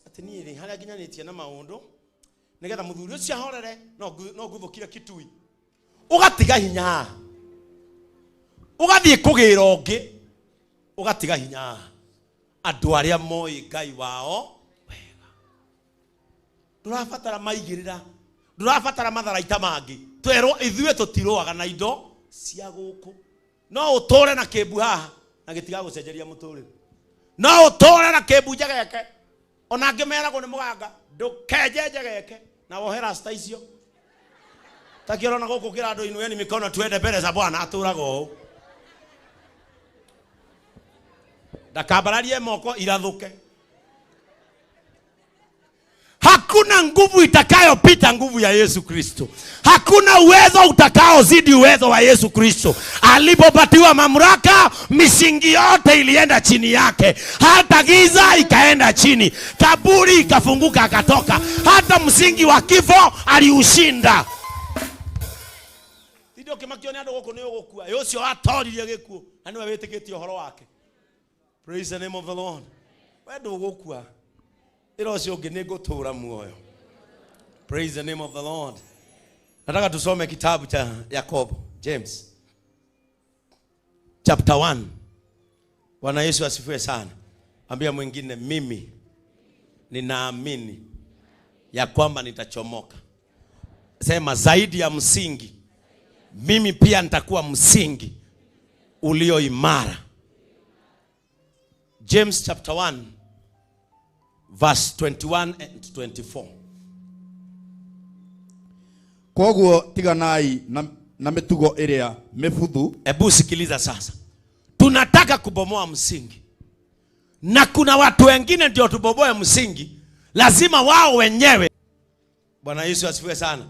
Ati ni ri haria nginyanitie na maundu nigetha muthuri ucio ahorere no guthukire kitui. Ugatiga hinya haha. Ugathi kugira ungi ugatiga hinya haha. Andu aria moi Ngai wao wega. Ndurabatara maigirira. Ndurabatara matharaita mangi. Twero ithuĩ tutiroaga na indo cia guku. No utore na kimbu haha na gitiga gucenjeria muturire. No utore na kimbu njegeke. Ona ngimeragwo ni muganga ndukenjenje geke na wohera sta icio. Takirona guku kirando inueni mikono twende mbele za Bwana aturago. Ndakambararie moko irathuke. Hakuna nguvu itakayopita nguvu ya Yesu Kristo. Hakuna uwezo utakaozidi uwezo wa Yesu Kristo. Alipopatiwa mamlaka, misingi yote ilienda chini yake. Hata giza ikaenda chini, kaburi ikafunguka akatoka. Hata msingi wa kifo aliushinda. Ndio kimakioni ando goko niyo gokua. Yocio atoririe gikuo, ani wewe witikitie uhoro wake. Praise the name of the Lord. Wewe ndo gokua. Irocio ngi ni gutura muoyo. Praise the name of the Lord. Nataka tusome kitabu cha Yakobo, James. Chapter 1. Bwana Yesu asifiwe sana. Ambia mwingine, mimi ninaamini ya kwamba nitachomoka. Sema zaidi ya msingi, mimi pia nitakuwa msingi ulio imara. James chapter 1 verse 21 and 24. Koguo tiganai na mitugo iria mefudhu. Ebu sikiliza sasa. Tunataka kubomoa msingi. Na kuna watu wengine ndio tubomoe msingi. Lazima wao wenyewe. Bwana Yesu asifiwe sana.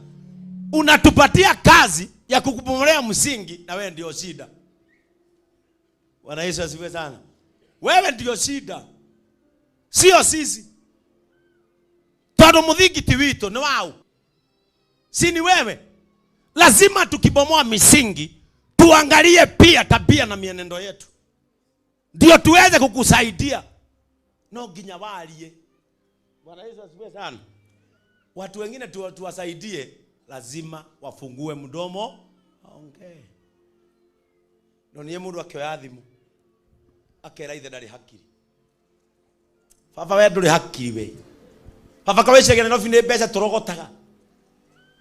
Unatupatia kazi ya kukubomolea msingi na wewe ndio shida. Bwana Yesu asifiwe sana. Wewe ndio shida. Sio sisi. Todo mudhigiti wito ni wao. Si ni wewe. Lazima tukibomoa misingi tuangalie pia tabia na mienendo yetu, ndio tuweze kukusaidia. No ginya walie. Bwana Yesu asifiwe sana. Watu wengine tuwasaidie, lazima wafungue mdomo aongee. Ndio mundu akioya thimu akera ithe ndari hakiri. Baba we nduri hakiri we. Baba kawe cegene no fine mbeca turogotaga.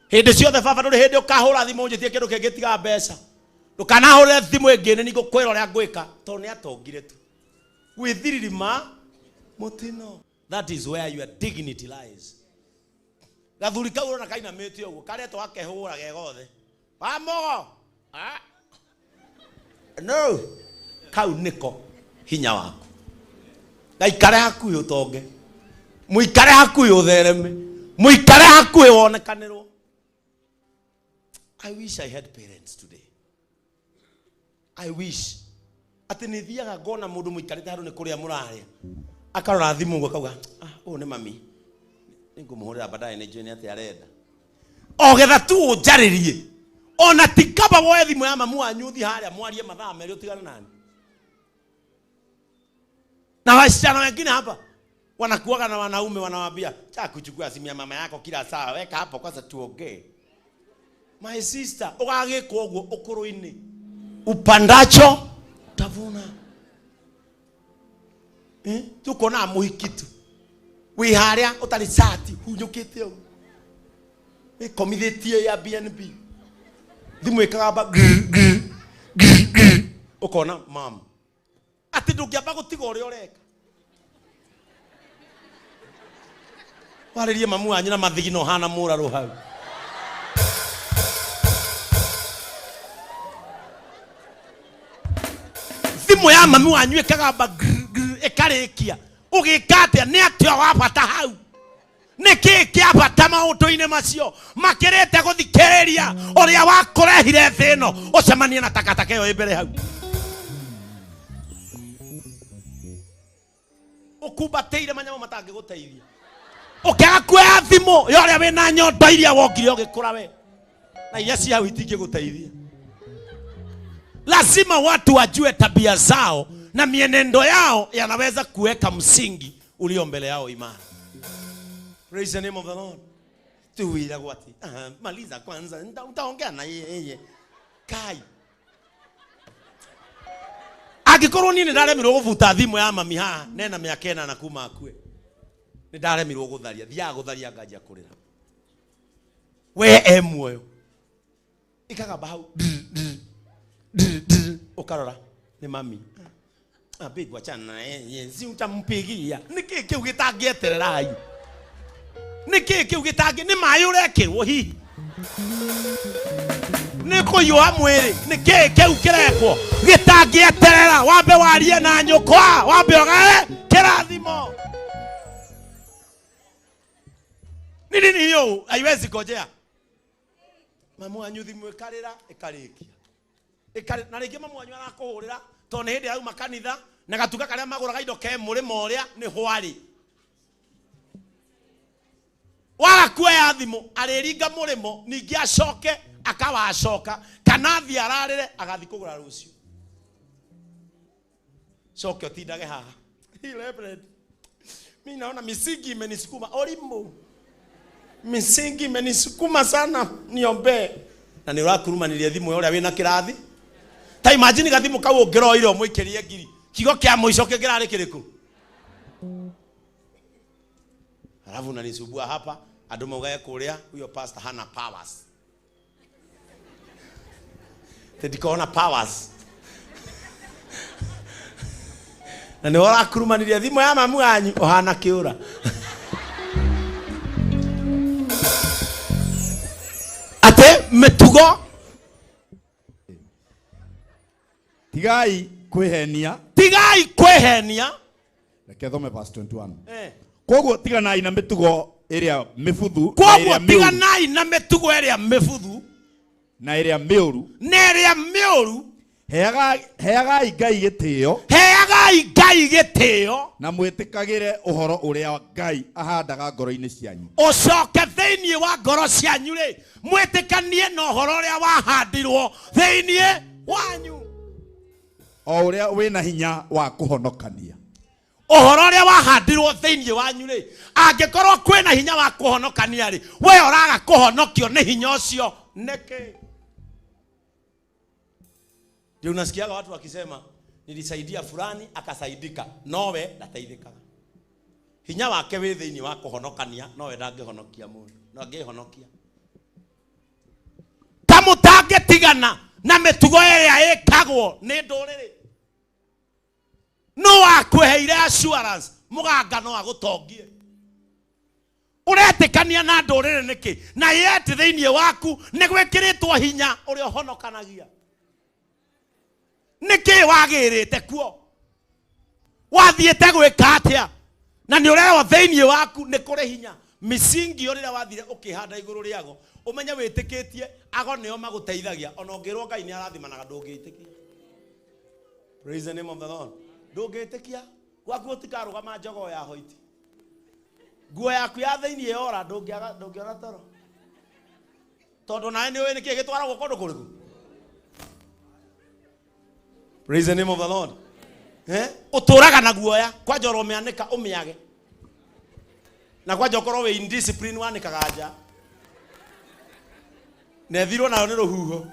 Hindi ciothe baba nduri hindi ukahura thimu unjitie kindu kingitiga mbeca. Ndukanahurire thimu ingine ni gukwira uria ngwika to ni atongire tu. Gwithiririma mutino. That is where your dignity lies. Gathuri kau urona kaina mete uguo kareto akehura gegothe. Pamogo. No. Kau niko hinya waku. Gaikare hakuhi utonge. Muikare hakuhi uthereme. Muikare hakuhi wonekanirwo. I wish I had parents today. I wish. Ati nithiaga ngona mundu muikarite haru ni kuria muraria. Akarora thimu ngo kauga, ni mami. Ningumuhurira baadaye ni jeni ati arenda. Ogetha tu unjaririe. Ona tikaba woe thimu ya mamu anyuthi haria mwarie mathaa meri utigana nani. Na wasichana wengine hapa wanakuaga na wanaume wanawaambia, "Cha kuchukua simu ya mama yako kila saa, weka hapo kwanza tuongee." My sister, ugagikwo uguo ukuru-ini. Upandacho utavuna. Tuko na muhikitu. Wi haria utari sati hunyukite uguo. Komithetie ya BNB. Thimu ikagamba ukona mam. Ati ndungiamba gutiga uria ureka. Waririe mamu anyu na mathigino hana muraro hau. Thimu ya mamu anyu ikagamba ikarikia. Ugikate ni atio wabata hau. Niki kiabata maundu-ini macio makirete guthikiriria uria wakurehire thino ucemanie na takataka iyo imbere hau. Ukubateire manyamo matangi guteithia. Ukiaga kuoya thimu yoria wina nyondo iria wongire ugikura we na iria cia witingi guteithia. Lazima watu wajue tabia zao na mienendo yao yanaweza kuweka msingi ulio mbele yao imara. Praise the name of the Lord. Tuwira gwati. Maliza kwanza. Utaongea na yeye. Kai. Agikorwo ni ndaremirwo gubuta thimu ya mami ha nena miaka ena na kuma akue. Ni ndaremirwo gutharia. Thia gutharia ngajia kurira. We muoyo. Ikagamba hau. Ukarora ni mami. Babe wachana na yeye. Si utampigia. Niki kiu gitangieterera ayu. Niki kiu gitangi ni mai urekirwo hi. Niko yua mwiri. Niki kiu kirekwo gitangieterera. Wambe warie na nyukwa. Wambe ogae kirathimo. Nini hiyo haiwezi kojea. Mamu anyu thimu ikarira ikarikia. Na rĩngĩ mamu anyu arakũhũrĩra to nĩ hĩndĩ yauma kanitha na gatuka karĩa magũraga indo ke mũrĩmo ũrĩa nĩ hwarĩ. Waga kuoya thimũ arĩringa mũrĩmo ningĩ acoke akawacoka kana thi ararĩre agathi kũgũra rũciũ. Coke ũtindage haha. Reverend, mimi naona misingi imenisukuma olimbo. Misingi imenisukuma sana niombe. Na nĩ ũrakurumanirie thimũ ũrĩa wĩna kĩrathi. Ta imagine gathimu kau ũngĩroire ũmũikĩrie ngiri. Kigo kĩa mũico kĩngĩrarĩ kĩrĩkũ? Alafu unanisubua hapa andũ maugaye kũrĩa huyo pastor hana powers. Tendikaona powers. Na nĩ ũrakurumanirie thimũ ya mamu anyu ũhana kĩũra. Ate metugo Tigai kwihenia. Tigai kwihenia. Reke thome verse 21. Koguo tiganai na mitugo ĩrĩa mĩbuthu. Koguo tiganai na mitugo ĩrĩa mĩbuthu na ĩrĩa mĩũru. Na ĩrĩa mĩũru. Heagai Ngai gĩtĩo. Heagai Ngai gĩtĩo. Na mwĩtĩkagĩre ũhoro ũrĩa Ngai ahandaga ngoro-inĩ cianyu. Ũcoke thĩinĩ wa ngoro cianyu rĩ, mwĩtĩkanie na ũhoro ũrĩa wahandirwo thĩinĩ wanyu. O ũrĩa wĩna hinya wa kũhonokania. Ũhoro ũrĩa wahandirwo thĩinĩ wanyu rĩ, angĩkorwo kwĩna hinya wa kũhonokania rĩ, we ũraga kũhonokio nĩ hinya ũcio nĩkĩ? Ndio unasikiaga watu wakisema nilisaidia fulani akasaidika, nowe ndateithikaga. Hinya wake wĩ thĩinĩ wa kũhonokania, nowe ndangĩhonokia mũndũ, ndangĩhonokia. Ta mũtangĩtigana na mĩtugo ĩrĩa ĩkagwo nĩ ndũrĩrĩ. No akweheire assurance muganga no agũtongie. Ũretĩkania na ndũrĩrĩ nĩkĩ? Na yeti thĩinĩ waku nĩ gwĩkĩrĩtwo hinya ũrĩa ũhonokanagia. Nĩkĩ wagĩrĩte kuo? Wathiĩte gwĩka atĩa? Na nĩ ũreo thĩinĩ waku nĩ kũrĩ hinya. Misingi ũrĩa wathire ũkĩhanda igũrũ rĩago, ũmenye wĩtĩkĩtie ago nĩo magũteithagia. Ona ũngĩrwo Ngai nĩ arathimanaga ndũngĩtĩkia. Praise the name of the Lord. Ndũngĩtĩkia gwaku ũtikarũgama njogo ya hoiti. Nguo yaku ya thĩinĩ yora ndũngĩona toro. Tondũ nawe nĩ ũĩ nĩkĩ gĩtwaragwo kũndũ kũrĩkũ? Praise the name of the Lord. Ũtũraga na guoya kwanja ũrũmĩanĩka ũmĩage. Na kwanja ũkorwo wĩ indiscipline wanĩkaga nja. Na ethirwo nayo nĩ rũhuho.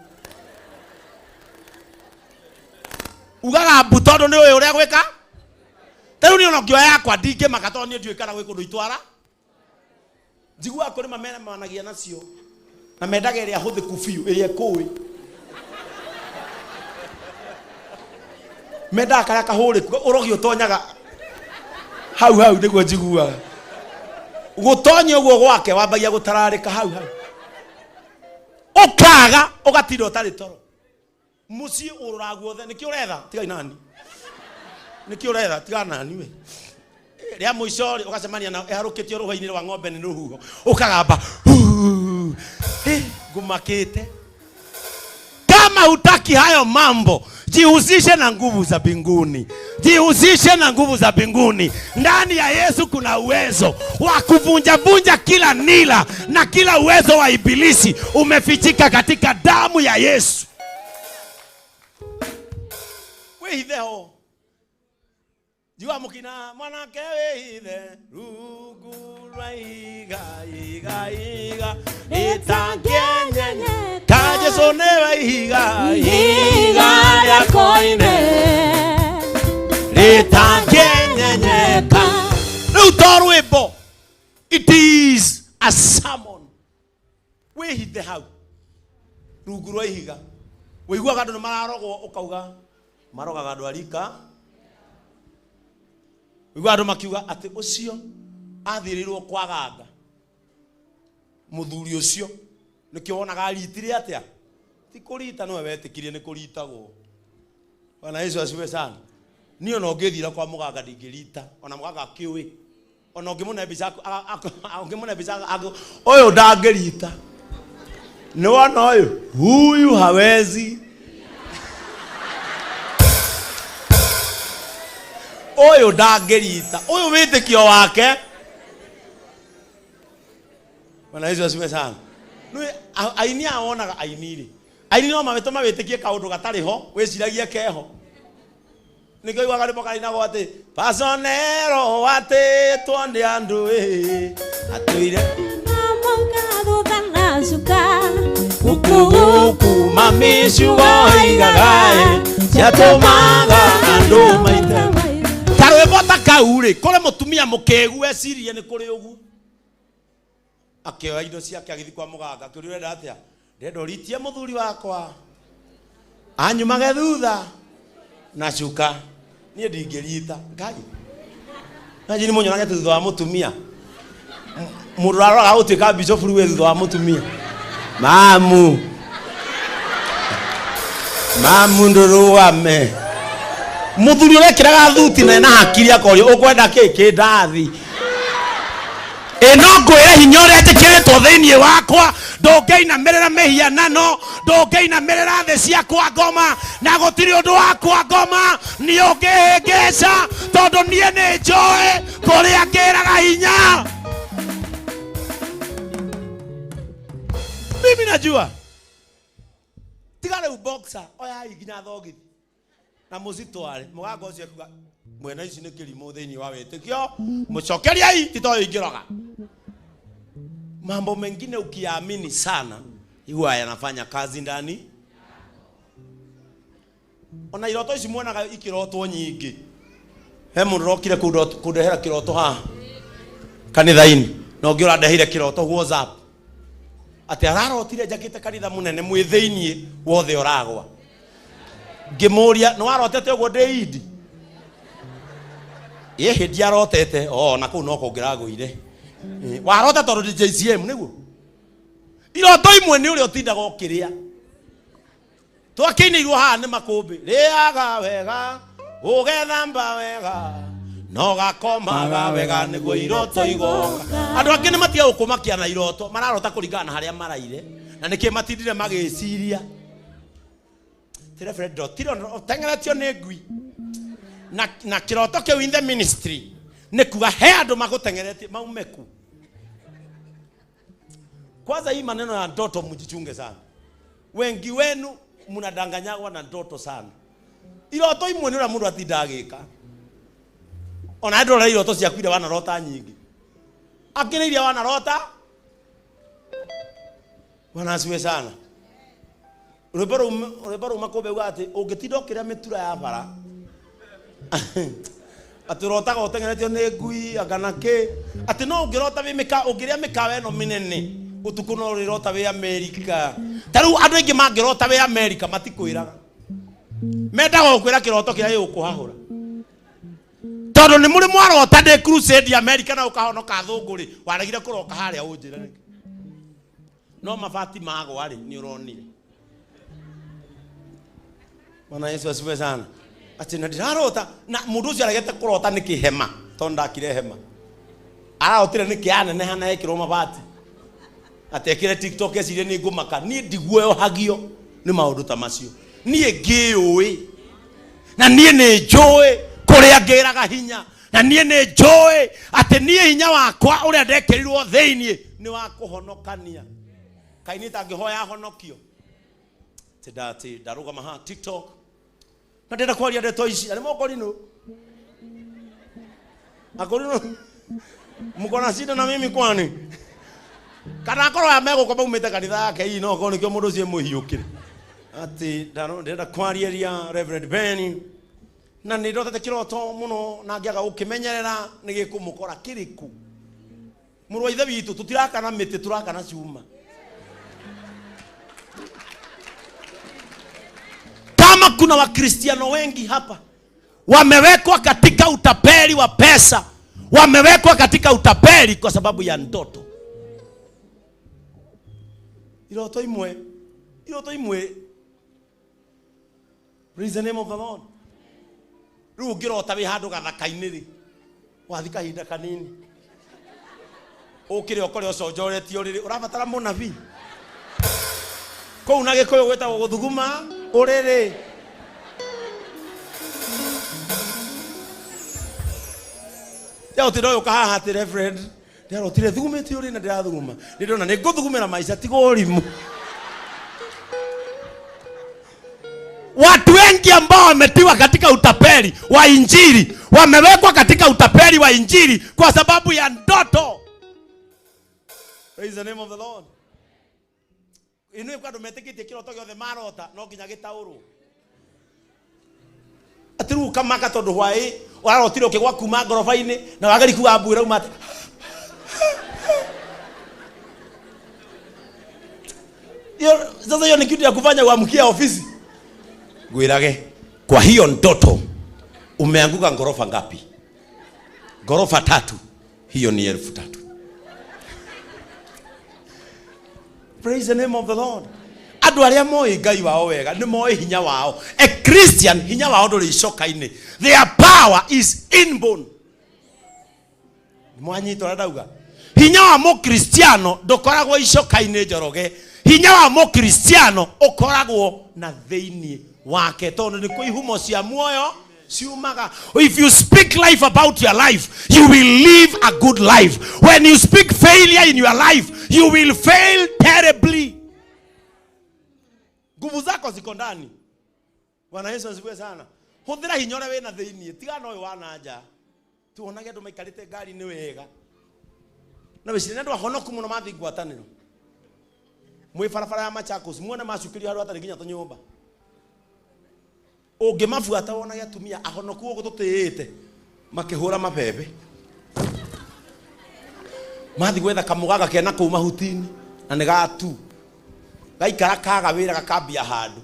Ugaga mbu tondũ nĩ ũĩ ũrĩa gwĩka. Tarĩu nĩ ona ngĩoya yakwa ndingĩmaka tondũ niĩ ndiũĩ kana gwĩ kũndũ itwara. Njiguaga kũrĩ mamena managia nacio. Na mendaga ĩrĩa hũthĩku biũ ĩrĩa kũĩ. Mendaga karĩa kahũrĩku ũrogio tonyaga hau nĩguo njiguaga. Gũtonya ũguo gwake wambagia gũtararĩka hau. Ũkaga ũgatinda ũtarĩ toro. Musi ũragwo nĩkĩ ũretha tiga nani. Nĩkĩ ũretha tiga nani we. Rĩa mũico ũgacemania na eharũkĩtio rũhĩ-inĩ rwa ng'ombe nĩ rũhuho. Ũkagamba ngumakĩte. Kama hutaki hayo mambo, jihusishe na nguvu za mbinguni. Jihusishe na nguvu za mbinguni. Ndani ya Yesu kuna uwezo wa kuvunja kila nila na kila uwezo wa ibilisi umefichika katika damu ya Yesu. Wehithe ho. Jua mukina mwanake wehithe rugurwa iga itagenyenye kaje sonewa iga ya koine itagenyenyeka. Rutoro it is a sermon. Wehithe hau rugurwa iga wĩiguaga andũ mararogwo ũkauga marogaga andũ arika. Wĩiguaga andũ makiuga atĩ ũcio athirĩrwo kwaganga mũthuri ũcio nĩkĩo wonaga ritire atĩa. Ti kũrita no wetĩkirie nĩ kũritagwo. Bwana Yesu asifiwe sana. Niĩ no ngĩthira kwa mũganga ndingĩrita ona mũganga akĩũĩ. ona ungimune bica ungimune bica oyo ndangirita ni wana oyo huyu hawezi oyo ndangirita oyo witikio wake Bwana Yesu asifiwe sana. Aini aonaga ainiri. Aini no mametoma witikie kaundu gatari ho, wiciragie keho. Niko igwaga ripo kaina go ati pasonero wate twonde andu atuire. Amongado tanasuka. Kuku mamishu igagae. Yatomaga andu maite. Tarwe bota kaure, kole mutumia mukegu ecirie ni kuri ugu. Akioya indo ciake agithi kwa muganga akiuria ndenda atia ndenda uritie muthuri wakwa anyumage thutha na cuka nie ndingirita ngai na jini munyonage thutha wa mutumia muraro utuika bishop ruwe thutha wa mutumia mamu nduruame muthuri urekiraga thuti na hakiri akorio ukwenda kiki ndathi eno ngwire hinya uria njikiritwo thiini wakwa ndungiinamirira mihianano ndungiinamirira thi ciakwa ngoma na gutiri undu wakwa ngoma ni ungihingica tondu nie ni njui kuria ngiraga hinya mimi najua tiga riu boxer oya iginya thogithi na muzitware mugaga ucio kuga mwena ici ni kirimo thiini wa witikio mucokeriai titoyo ingiraga mambo mengine ukiamini sana huwa yanafanya kazi ndani. Ona iroto ici muonaga ikirotwo nyingi he mundu rokire kudehera kiroto ha kanitha-ini no ngira ndehire kiroto WhatsApp ati ararotire jakite kanitha munene mwi thiini wothe uragwa ngimuria no arotete ugo David yehe diarotete na kuu no kungiragwire warota tondu Jcm niguo iroto imwe ni uria utindaga ukiria twakiinirwo haha ni makumbi riaga wega ugethamba wega no gakomaga wega niguo iroto igoka andu angi ni matia ukumakia na iroto mararota kuringana haria maraire na niki matindire magiciria tire Fred tiro tengeretio ni ngui na kiroto kiu in the ministry ni kuga he andu magutengeretie maumeku. Kwanza hii maneno ya ndoto mjichunge sana. Wengi wenu mnadanganywa na ndoto sana. Iroto imwe ni ura mundu atindagika. Ona ndora iroto cia kwira wana rota nyingi. Akiriria wana rota wana asiwe sana. Ureparo makobe wate ungitindokira mitura ya bara. Aturota go tengeretio ni ngui agana ke ati no ngirota bimika ungiria mikawe no minene utuku no rirota we America taru andu ingi mangirota we America matikwiraga mendaga ukwira kiroto kiria ukuhahura tondu ni muri mwarota de crusade America na ukahonoka thunguri waregire kuroka haria unjira no mabati mago ari ni uronire. Bwana Yesu asifiwe sana. Ati na ndirarota na mundu ucio aregete kurota ni kihema tonda kire hema ararotire ni kianene hana ekirwo mabati atekire TikTok ecirie ni ngumaka ni ndiguo hagio ni maundu ta macio nie ngiui na nie ni njui kuria ngiraga hinya na nie ni njui ati nie hinya wakwa uria ndekirirwo thiini ni wa kuhonokania kaini tangihoya honokio tidati darugama ha TikTok na ndenda kwaria ndeto ici ari mokorino akorino mukona shida na mimi kwani kana akoro ya mego kwa umete kanitha yake hii no koni kyo mundu cie muhiukire ati ndenda kwaria Reverend Ben na nirotete kiroto muno na ngiaga ukimenyerera nigikumukora kiriku muru wa ithe witu tutiraka na miti turaka na ciuma. Kama kuna wakristiano wengi hapa wamewekwa katika utapeli wa pesa, wamewekwa katika utapeli kwa sababu ya ndoto. Iroto imwe praise the name of the Lord. Riu ngirota wi handu gathaka-ini ri wathika hinda kanini ukire okore oconjoretio riri urabatara munabii ko unage koyo gweta guthuguma uriri ya utiro ukahaha ati reverend ndero tire thugumete uri na ndirathuguma ndona ni nguthugumira maica tigo urimu. Watu wengi ambao wametiwa katika utapeli wa injili wamewekwa katika utapeli wa injili kwa sababu ya ndoto. Praise the name of the Lord. Inwe kwa dometekitie kiroto gyothe marota no nginya gitauru. Atiru kama katondu hwai warotire ukigwa kuma ngorofa-ini na wagari kuwa mbura umate. Sasa hiyo ni kitu ya kufanya uamkia ofisi. Gwirage kwa hiyo ndoto umeanguka ngorofa ngapi? Ngorofa 3. Hiyo ni 3,000. Praise the name of the Lord. Andu aria moi Ngai wao wega ni moi hinya wao. A Christian hinya wao nduri icoka-ini. Their power is inborn. Mwanyito radauga. Hinya wa Mukristiano ndukoragwo icoka-ini njoroge. Hinya wa Mukristiano ukoragwo na theinie wake tondu ni kwa ihumo cia muoyo ciumaga. If you speak life about your life, you will live a good life. When you speak failure in your life, you will fail terribly. Nguvu zako ziko ndani. Bwana Yesu asifiwe sana. Huthira hinya ule wena theinie tiga no wana nja. Tuonage andu maikarite ngari ni wega. Na wicire andu ahonoku muno mathi ngwataniro. Mwi barabara ya Machakos muone macukiri haru atari nginya tunyumba. Unge mafuata wona ya tumia ahonoku ugo tutiyite makihura mabebe. Mathi gwetha kamugaga kena ku mahutini na ni gatu. Gaikara kaga wira gakambia handu.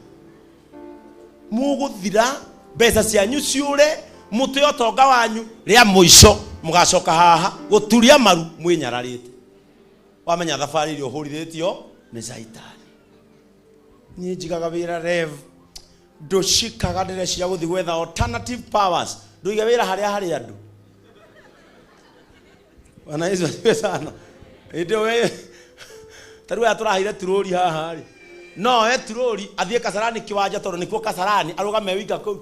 Muguthira mbeca cianyu ciure mutu yotonga wanyu ria muico mugacoka haha guturia maru mwinyararite. Wamenya thabari ri uhurithetio ni Saitani. Ni jigaga wira rev nducikaga ndire cia guthi gwetha alternative powers nduiga wira haria hari andu. Bwana Yesu asifiwe sana. Ndio wewe taru ya turahire turori haha ri no turori athie Kasarani kiwanja tondu nikuo Kasarani arugame wika kuu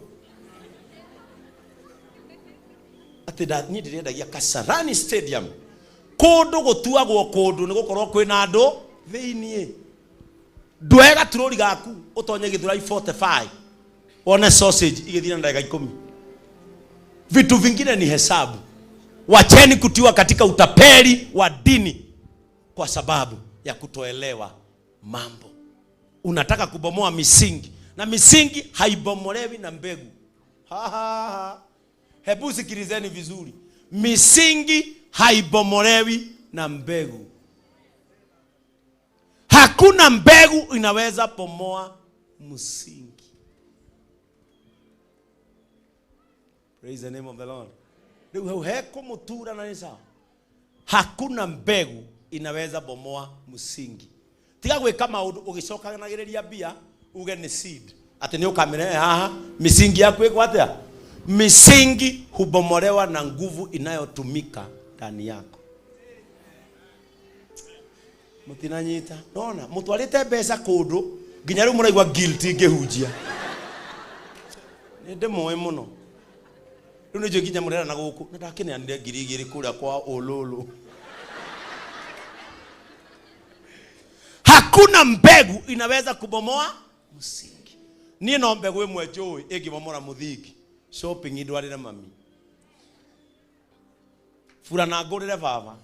atida ni ndirendagia Kasarani stadium kundu gutuagwo kundu nigukorwo kwina andu thiinie ndwega turori gaku utonye githurai 45 one sausage igithina ndagika 10. Vitu vingine ni hesabu. Wacheni kutiwa katika utapeli wa dini kwa sababu ya kutoelewa mambo. Unataka kubomoa misingi na misingi haibomolewi na mbegu. Hebu sikilizeni vizuri. Misingi haibomolewi na mbegu. Hakuna mbegu inaweza bomoa msingi. Praise the name of the Lord. Ndio heko mutura na nisa. Hakuna mbegu inaweza bomoa msingi. Tiga gwe kama ugicoka nagereria bia uge ni seed. Ati ni ukamire haha misingi yako iko atia? Misingi hubomolewa na nguvu inayotumika ndani yako. Mutinanyita. Nona mutwarite mbeca kundu nginya riu muraigwa guilty ngihunjia. Ninde moe muno. Riu ni nginya murera na guku ndakine ande ngirigiri kuria kwa ululu. Hakuna mbegu inaweza kubomoa msingi. Ni no mbegu imwe njui ingibomora muthingi. Shopping indwarire mami. Fura na ngurire baba.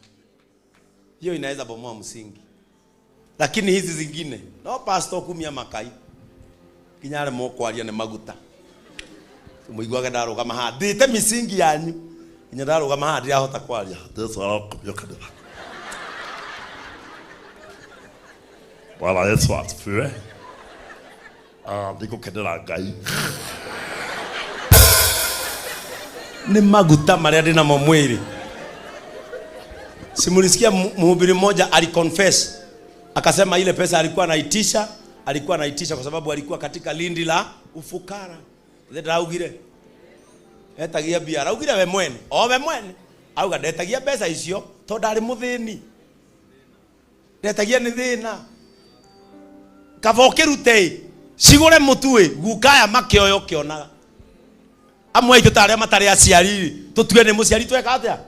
Hiyo inaweza bomoa msingi. Lakini hizi zingine no pastor kumia makai. Kinyare mokwaria ne maguta. Muigwaga ndarugama ha ndite misingi yanyu. Kinya ndarugama ha ndirahota kwaria. Yesu arokoyoka. Bwana Yesu asifiwe. Ndiko kedera Ngai. Ni maguta maria ndina mo mwili. Simulisikia mhubiri mmoja aliconfess. Akasema ile pesa alikuwa anaitisha kwa sababu alikuwa katika lindi la ufukara. Ndiraugire. Etagia bia, raugire we mwene. O we mwene. Auga ndetagia pesa icio to ndari muthini. Ndetagia nĩ thĩna. Kaba ũkĩrute cigũre mũtu gukaya makĩoyo kĩonaga. Amwe aitũ tarĩa matarĩ aciari tũtue nĩ mũciari tweka atĩa?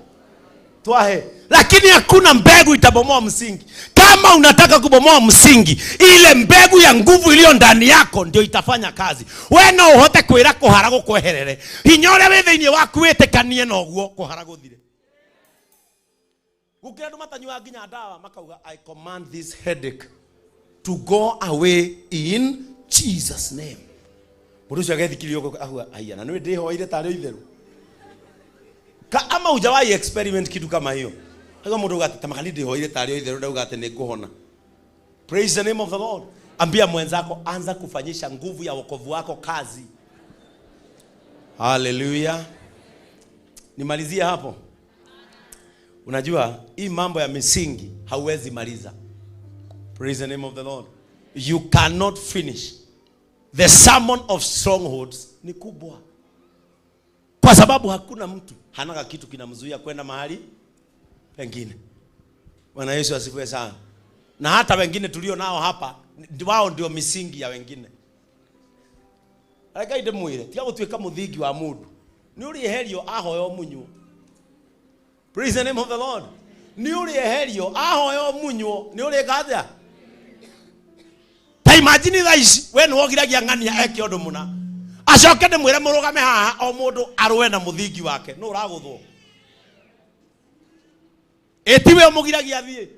Twahe. Lakini hakuna mbegu itabomoa msingi. Kama unataka kubomoa msingi, ile mbegu ya nguvu iliyo ndani yako ndio itafanya kazi. Wewe no uhote kwĩra kũhara gũkweherere. Hinya ũrĩa wĩ thĩinĩ waku wĩtĩkanie noguo kũhara gũthire. Gũkĩra andũ matanyua nginya ndawa makauga I command this headache to go away in Jesus name. Mũndũ ũcio agethikĩrio ahuga aya na nĩ ndĩhoire tarĩ itherũ. Ama hujawahi experiment kitu kama hiyo. Hapo mtu ugatamani ndĩhoire tarĩ itherũ ndauga ati nĩ ngũhona. Praise the name of the Lord. Ambia mwenzako anza kufanyisha nguvu ya wokovu wako kazi. Hallelujah. Nimalizie hapo. Unajua hii mambo ya misingi hauwezi maliza. Praise the name of the Lord. You cannot finish. The sermon of strongholds ni kubwa. Kwa sababu hakuna mtu hana kitu kinamzuia kwenda mahali pengine. Bwana Yesu asifiwe sana. Na hata wengine tulio nao hapa wao ndio misingi ya wengine. Arakaide mwire tiga gũtuĩka mũthingi wa mũndũ. Nĩ ũrĩ eherio ahoyo munyo. Praise the name of the Lord. Nĩ ũrĩ eherio ahoyo munyo. Nĩ ũrĩ gathia. Ta imagine thaici we nĩ wogiragia ng'ania eke ũndũ mũna. Acoke nĩ mwĩre mũrũgame haha o mũndũ arũe na mũthingi wake. Nũ ũragũthwo. Etiwe ũmũgiragia thiĩ.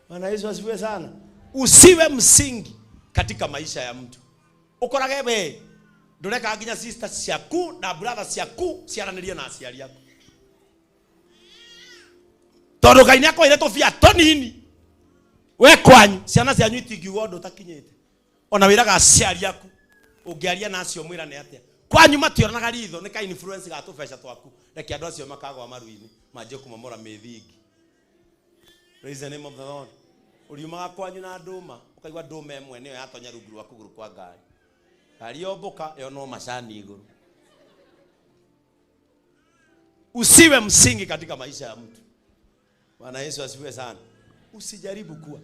Bwana Yesu asifiwe sana. Usiwe msingi katika maisha ya mtu. Ukorage we ndureka nginya sister ciaku na brother ciaku ciaranĩrie na aciari yaku. Tondũ Ngai nĩakwĩrĩte tũbia tonini. We kwanyu ciana cianyu itingiuga ũndũ ũtakinyĩte. Ona wĩraga aciari yaku ũngĩaria nacio mwĩrane atĩa. Kwanyu mationaga ritho nĩ ka influence gatũbeca twaku. Reke andũ acio makagwa maru-inĩ manjie kumamora mĩthingi. Praise the name of the Lord. Uliumaga kwanyu na ndũma ukaigua ndũma ĩmwe nĩyo yatonya rungu rwa kũgũrũ kwa ngari. Ngari yomboka yo no macani igũrũ. Usiwe msingi katika maisha ya mtu. Bwana Yesu asifiwe sana. Usijaribu kuwa.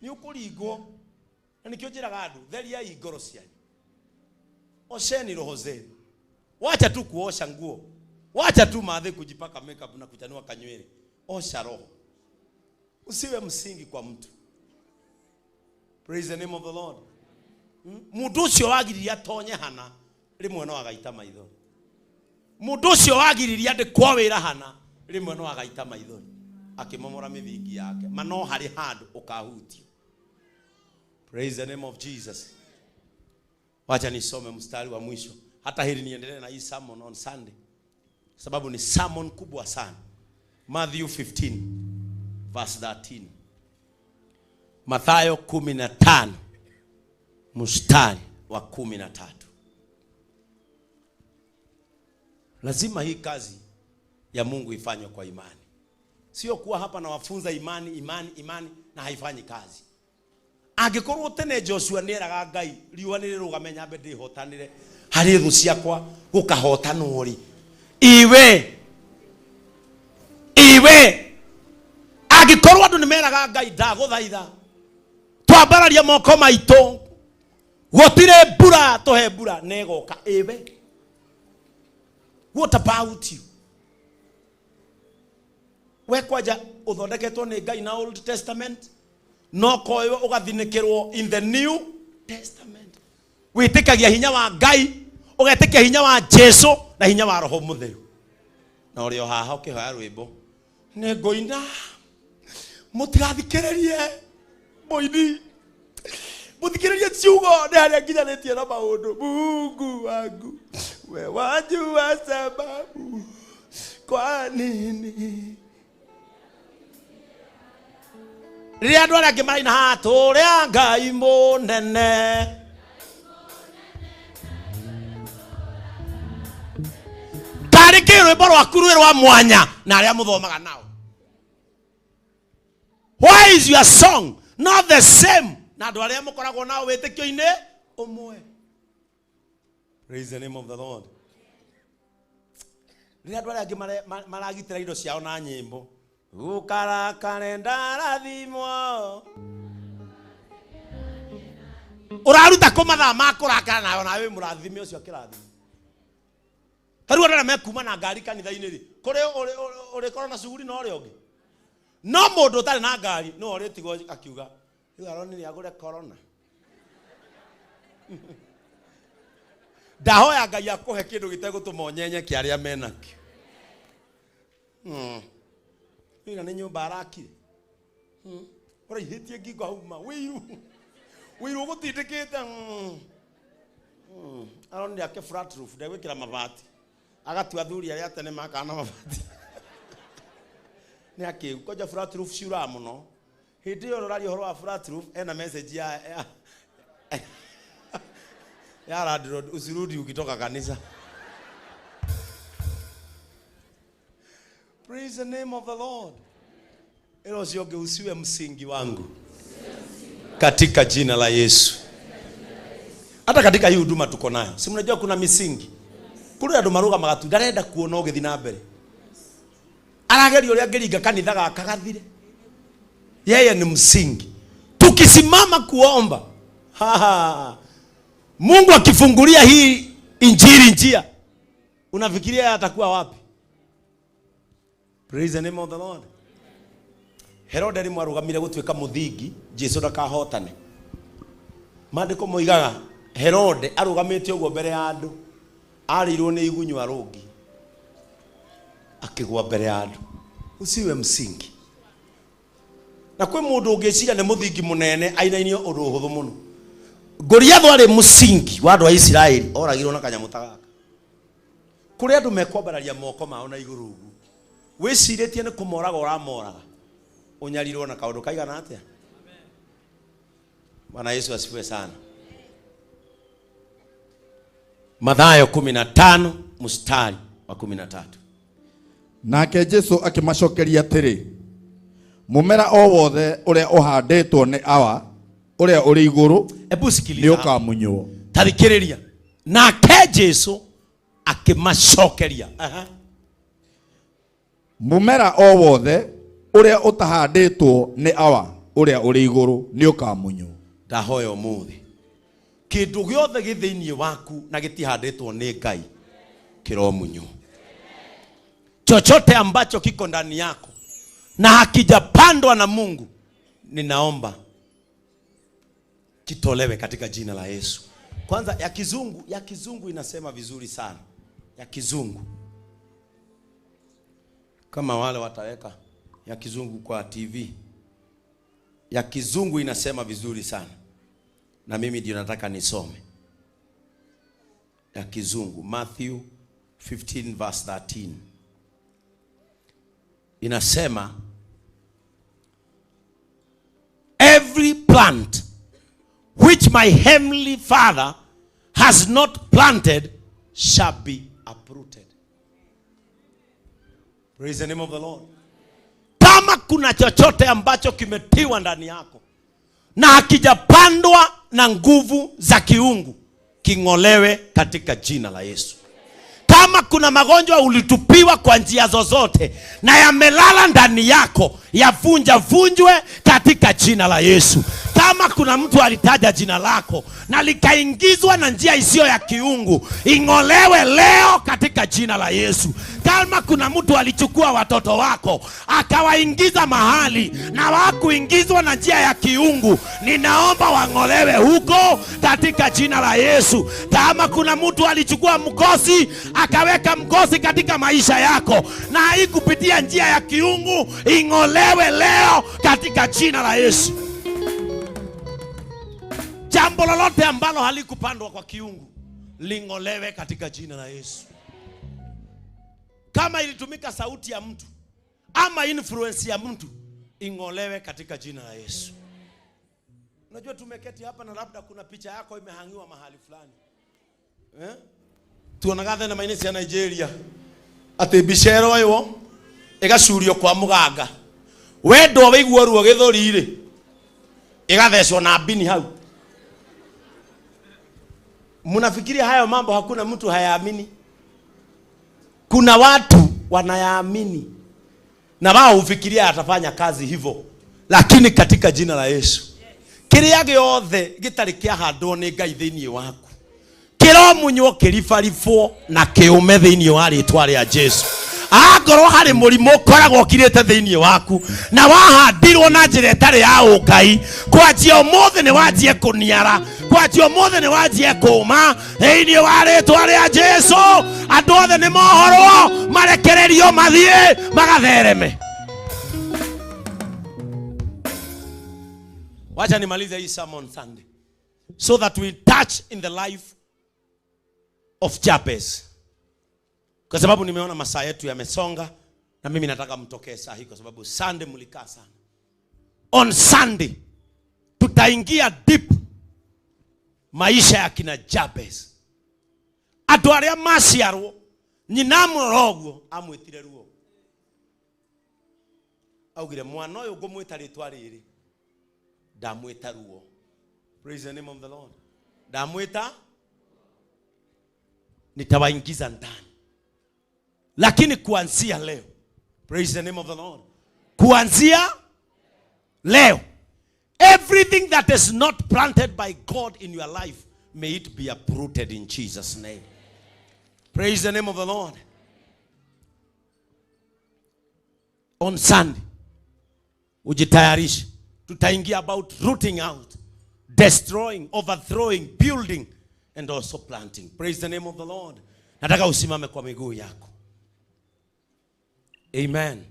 Ni ũkũringwo. Na nikio njĩraga andũ theriai ngoro cianyu. Osheni roho zenu. Wacha tu kuosha nguo. Wacha tu maadhi kujipaka makeup na kuchanua kanywele. Osha roho. Usiwe msingi kwa mtu. Praise the name of the Lord. Mũndũ ũcio wagiriria tonye hana rimwe no agaita maithori. Mũndũ ũcio wagiriria ndĩkwo wĩra hana rimwe no agaita maithori. Akimomora mĩthingi yake. Mano harĩ handũ ũkahutio. Praise the name of Jesus. Wacha nisome mstari wa mwisho. Hata hili niendelee na hii sermon on Sunday. Sababu ni sermon kubwa sana. Matthew 15 verse 13. Mathayo 15 mstari wa 13. Lazima hii kazi ya Mungu ifanywe kwa imani. Sio kuwa hapa na wafunza imani na haifanyi kazi. Angĩkorwo tene Joshua nĩeraga Ngai riũa nĩrĩrũgame nyambe ndĩhotanĩre harĩ thũ ciakwa gũkahotanwo ri. Iwe angĩkorwo andũ nĩmeraga Ngai ndagũthaitha twambararia moko maitũ gũtirĩ mbura tũhe mbura nĩgoka. Iwe what about you? We kwaja ũthondeketwo nĩ Ngai na Old Testament no koyo ũgathinĩkĩrwo in the New Testament. Wĩtĩkagia hinya wa Ngai ũgetĩkia hinya wa Jesu na hinya wa Roho Mũtheru. Na ũrĩ o haha ũkĩhoya rwĩmbo nĩ ngũina mũtigathikĩrĩrie mũini mũthikĩrĩrie ciugo nĩ harĩa nginyanĩtie na maũndũ. Mungu wangu we wajua sababu kwa nini rĩrĩa andũ arĩa angĩ marĩ na haha tũrĩa Ngai mũnene tarĩ kĩrwĩmbo rwaku rwĩ rwa mwanya na arĩa mũthomaga nao. Why is your song not the same na andũ arĩa mũkoragwo nao wĩtĩkio-inĩ ũmwe? Praise the name of the Lord. Rĩrĩa andũ arĩa angĩ maragitĩra indo ciao na nyĩmbo Ukara kalendara thimo. Uraruta kumatha makurakara nayo nawe murathime ucio kirathime. Taru arara mekuma na ngari kanitha-ini ri. Kuri uri korona shughuli no ri ongi. No mundu utari na ngari no ri tigo akiuga. Riu aroni ni agure corona. Ndahoya Ngai akuhe kindu gitegutuma onyenye kiaria menakio. Ina ni nyumba arakire. Ora ihitie ngingo hauma wiru gutindikite. Aroni ake flat roof ndegwikira mabati. Agatua thuri aria tene makana mabati. Ni ake koja flat roof ciura muno. Hindi yo rari horo wa flat roof ena message ya radro usirudi ukitoka kanisa. Praise the name of the Lord. Elo sioge usiwe msingi wangu katika jina la Yesu. Hata katika hii huduma tuko nayo. Si mnajua kuna misingi. Kuri andu maruga magatu ndarenda kuona ugethi na mbere. Arageri uria ngeringa kanitha gakagathire. Yeye ni msingi. Tukisimama kuomba, Mungu akifungulia hii injili njia, unafikiria atakuwa wapi? Praise the name of the Lord. Herode ari mwarugamire gutwika muthingi Jesu ndakahotane. Mandiko moigaga Herode arugamite ugo mbere ya andu, arirwo ni igunyu arugi, akigwa mbere ya andu. Usiwe msingi. Na kwe mundu ungeciria ni muthingi munene ainainio undu huthu muno. Goliath ari musingi wa andu a Israeli, oragirwo na kanyamutagaka. Kuri andu mekwambararia moko mao na iguru ugu, wiciritie ni kumoraga uramoraga, unyarirwo na kaundu kaigana atia? Bwana Yesu asifiwe sana. Mathayo 15 mstari wa 13. Nake Jesu akimacokeria atiri, mumera o wothe uria uhanditwo ni awa uria uri iguru ni ukamunywo. Tarikiriria. Nake Jesu akimacokeria, mumera o wothe uria utahanditwo ni awa uria uri iguru ni ukamunywo. Ndahoya umuthi kindu giothe githini waku na gitihanditwo ni Ngai kiromunywo. Chochote ambacho kiko ndani yako na hakijapandwa na Mungu, ninaomba kitolewe katika jina la Yesu. Kwanza ya kizungu inasema vizuri sana. Ya kizungu, kama wale wataweka ya kizungu kwa TV, ya kizungu inasema vizuri sana, na mimi ndio nataka nisome ya kizungu. Matthew 15 verse 13 inasema, every plant which my heavenly Father has not planted shall be uprooted. Praise the name of the Lord. Kama kuna chochote ambacho kimetiwa ndani yako na hakijapandwa na nguvu za kiungu, king'olewe katika jina la Yesu. Kama kuna magonjwa ulitupiwa kwa njia zozote na yamelala ndani yako, vunjwe katika jina la Yesu. Kama kuna mtu alitaja jina lako na likaingizwa na njia isiyo ya kiungu, ing'olewe leo katika jina la Yesu. Kama kuna mtu alichukua watoto wako akawaingiza mahali na hawakuingizwa na njia ya kiungu, ninaomba wang'olewe huko katika jina la Yesu. Kama kuna mtu alichukua mkosi akaweka mkosi katika maisha yako na haikupitia njia ya kiungu, ing'olewe leo katika jina la Yesu. Jambo lolote ambalo halikupandwa kwa kiungu, ling'olewe katika jina la Yesu. Kama ilitumika sauti ya mtu ama influence ya mtu, ing'olewe katika jina la Yesu. Unajua tumeketi hapa na labda kuna picha yako imehangiwa mahali fulani. Tuonaga na mainesi ya Nigeria ati bishero yo igacurio kwa muganga, wendo waigua ruo githorire igathecwo na bini hau. Mnafikiria hayo mambo hakuna mtu hayaamini? Kuna watu wanayaamini. na wao ufikiria atafanya kazi hivyo, lakini katika jina la Yesu kiria giothe gitari kia handwo ni Ngai thiini waku kiromunywo kirifarifwo na kiume thiini wa ritwa ria Jesu. Agorwo hari murimo koragwo kirite thiini waku na wahandirwo na njira itari ya ukai, kwanjia umuthe ni wanjie kuniara, kwanjia umuthe ni wanjie kuma thiini wa ritwa ria Jesu. Andu othe ni mohorwo marekererio mathie magathereme. Wacha nimalize hii sermon Sunday so that we touch in the life of Jabez, kwa sababu nimeona masaa yetu yamesonga na mimi nataka mtokee saa hii, kwa sababu Sunday mlikaa sana. On Sunday tutaingia deep maisha ya kina Jabez. Andu aria maciarwo nyina muroguo amwitire ruo, augire mwana uyu ngumwita ritwa riri, ndamwita ruo. Praise the name of the Lord. Ndamwita, nitawaingiza ndani. Lakini kuanzia leo, praise the name of the Lord, kuanzia leo, everything that is not planted by God in your life, may it be uprooted in Jesus' name. Praise the name of the Lord. On Sunday ujitayarishe, tutaingia about rooting out, destroying, overthrowing, building and also planting. Praise the name of the Lord. Nataka usimame kwa miguu yako. Amen.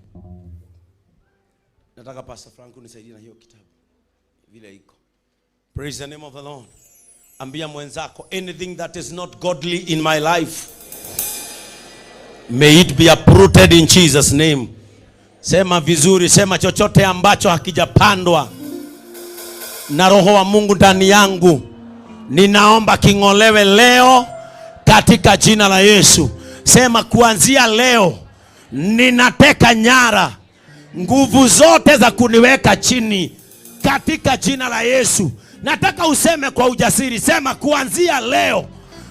Nataka Pastor Frank unisaidie na hiyo kitabu vile iko. Praise the name of the Lord. Ambia mwenzako, anything that is not godly in my life, may it be uprooted in Jesus' name. Sema vizuri, sema chochote ambacho hakijapandwa na Roho wa Mungu ndani yangu, ninaomba kingolewe leo katika jina la Yesu. Sema kuanzia leo ninateka nyara nguvu zote za kuniweka chini katika jina la Yesu. Nataka useme kwa ujasiri, sema kuanzia leo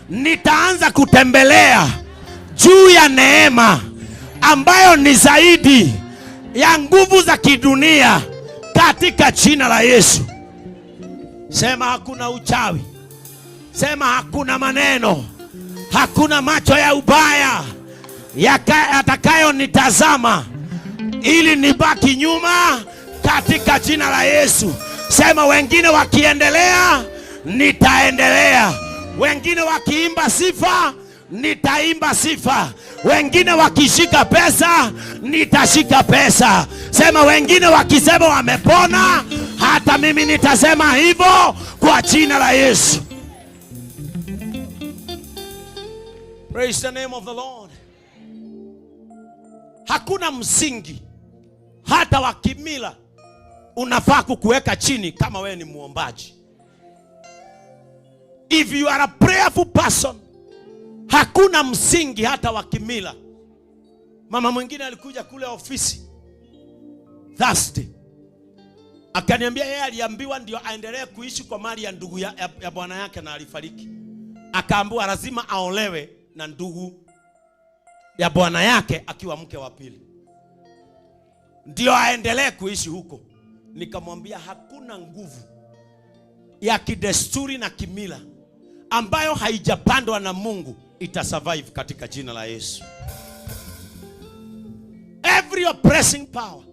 nitaanza kutembelea juu ya neema ambayo ni zaidi ya nguvu za kidunia katika jina la Yesu. Sema hakuna uchawi. Sema hakuna maneno, hakuna macho ya ubaya yatakayo nitazama ili nibaki nyuma katika jina la Yesu. Sema wengine wakiendelea, nitaendelea. Wengine wakiimba sifa, nitaimba sifa. Wengine wakishika pesa, nitashika pesa. Sema wengine wakisema wamepona, hata mimi nitasema hivyo kwa jina la Yesu. Praise the name of the Lord. Hakuna msingi hata wa kimila unafaa kukuweka chini kama wewe ni muombaji. If you are a prayerful person, hakuna msingi hata wa kimila. Mama mwingine alikuja kule ofisi Thursday, akaniambia yeye aliambiwa ndio aendelee kuishi kwa mali ya ndugu ya bwana yake na alifariki. Akaambiwa lazima aolewe na ndugu ya bwana yake akiwa mke wa pili ndio aendelee kuishi huko. Nikamwambia hakuna nguvu ya kidesturi na kimila ambayo haijapandwa na Mungu itasurvive katika jina la Yesu. Every oppressing power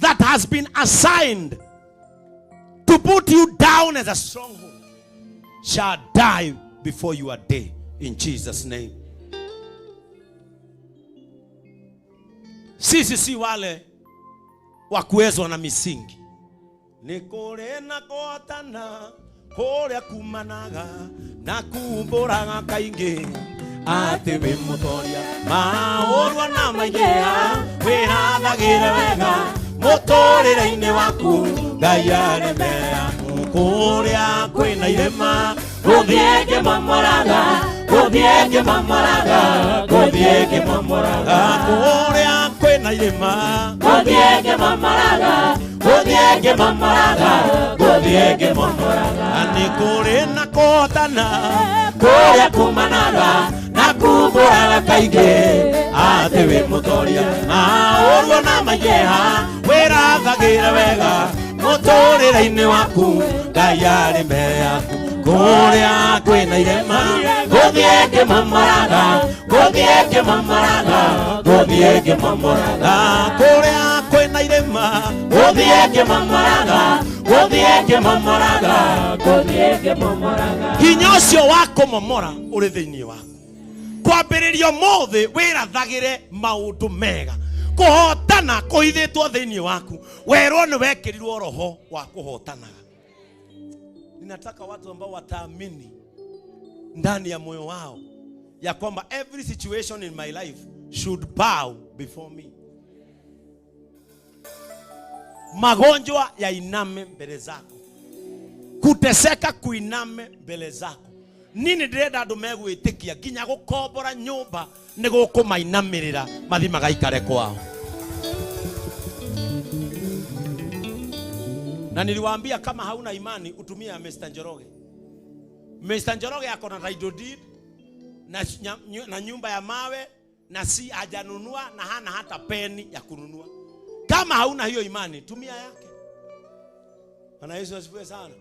that has been assigned to put you down as a stronghold shall die before your day in Jesus' name. Sisi si wale wa kuwezwa na misingi. Nikore na kotana kore kumanaga na kumburaga kaingi ate mutoria maorwa na maigea wirathagira wega mutorire-ini waku Ngai aremea kuria kwina irema guthienge mamoraga guthienge mamoraga guthienge mamoraga kuria kwina irema guthienge mamoraga guthienge mamoraga guthienge mamoraga ani kuri na kotana kuria kumanaga na makumburaga kaingĩ atĩ wĩ mũtoria ũguo na maingĩha wĩrathagĩra wega mũtũrĩre-inĩ waku Ngai arĩ mbere yaku kũrĩa kwĩna irema gũthiĩ ngĩmomoraga kũrĩa kwĩna irema gũthiĩ ngĩmomoraga hinya ũcio wa kũmomora ũrĩ thĩinĩ waku kwambĩrĩria ũmũthĩ wĩrathagĩre maũndũ mega kũhotana kũhithĩtwo thĩinĩ waku werwo nĩ wekĩrirwo roho wa kũhotanaga. Ninataka watu ambao wataamini ndani ya moyo wao ya kwamba every situation in my life should bow before me. Magonjwa ya iname mbele zako, kuteseka kuiname mbele zako. Nini ndĩrenda andũ megwĩtĩkia nginya gũkombora nyũmba nĩ gũkũmainamirĩra mathi magaikare kwao. Na niliwaambia kama hauna imani utumie Mr. Njoroge. Mr. Njoroge ako na title deed na nyumba ya mawe na si hajanunua na hana hata peni ya kununua. Kama hauna hiyo imani tumia yake. Bwana Yesu asifiwe sana.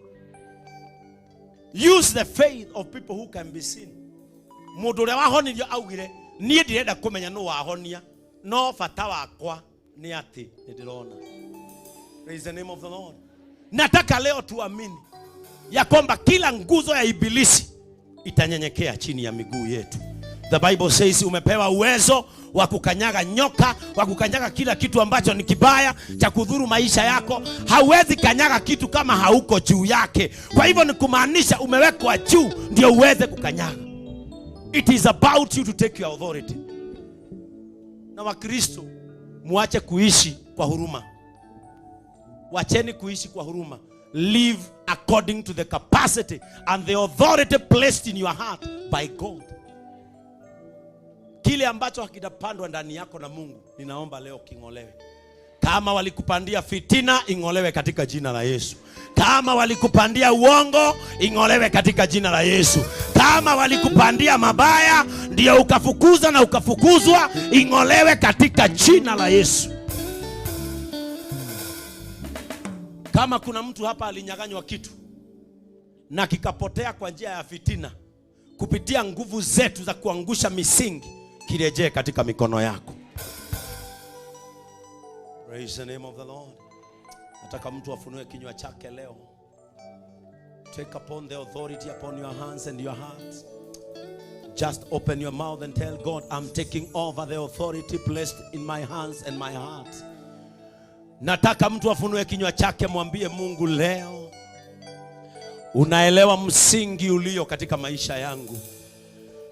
Use the faith of people who can be seen. Mũndũ ũrĩa wahonirio augire niĩ ndirenda kũmenya nũ wahonia no bata wakwa nĩ atĩ nĩndĩrona. Praise the name of the Lord. Nataka leo tuamini ya kwamba kila nguzo ya ibilisi itanyenyekea chini ya miguu yetu. The Bible says umepewa uwezo wa kukanyaga nyoka, wa kukanyaga kila kitu ambacho ni kibaya cha kudhuru maisha yako. Hauwezi kanyaga kitu kama hauko juu yake. Kwa hivyo ni kumaanisha umewekwa juu ndio uweze kukanyaga. It is about you to take your authority. Na Wakristo muache kuishi kwa huruma. Wacheni kuishi kwa huruma. Live according to the capacity and the authority placed in your heart by God. Kile ambacho hakitapandwa ndani yako na Mungu, ninaomba leo king'olewe. Kama walikupandia fitina, ing'olewe katika jina la Yesu. Kama walikupandia uongo, ing'olewe katika jina la Yesu. Kama walikupandia mabaya, ndio ukafukuza na ukafukuzwa, ing'olewe katika jina la Yesu. Kama kuna mtu hapa alinyaganywa kitu na kikapotea kwa njia ya fitina, kupitia nguvu zetu za kuangusha misingi, kirejee katika mikono yako. Praise the name of the Lord. Nataka mtu afunue kinywa chake leo. Take upon the authority upon your hands and your hearts. Just open your mouth and tell God, I'm taking over the authority placed in my hands and my heart. Nataka mtu afunue kinywa chake, mwambie Mungu leo, unaelewa msingi ulio katika maisha yangu.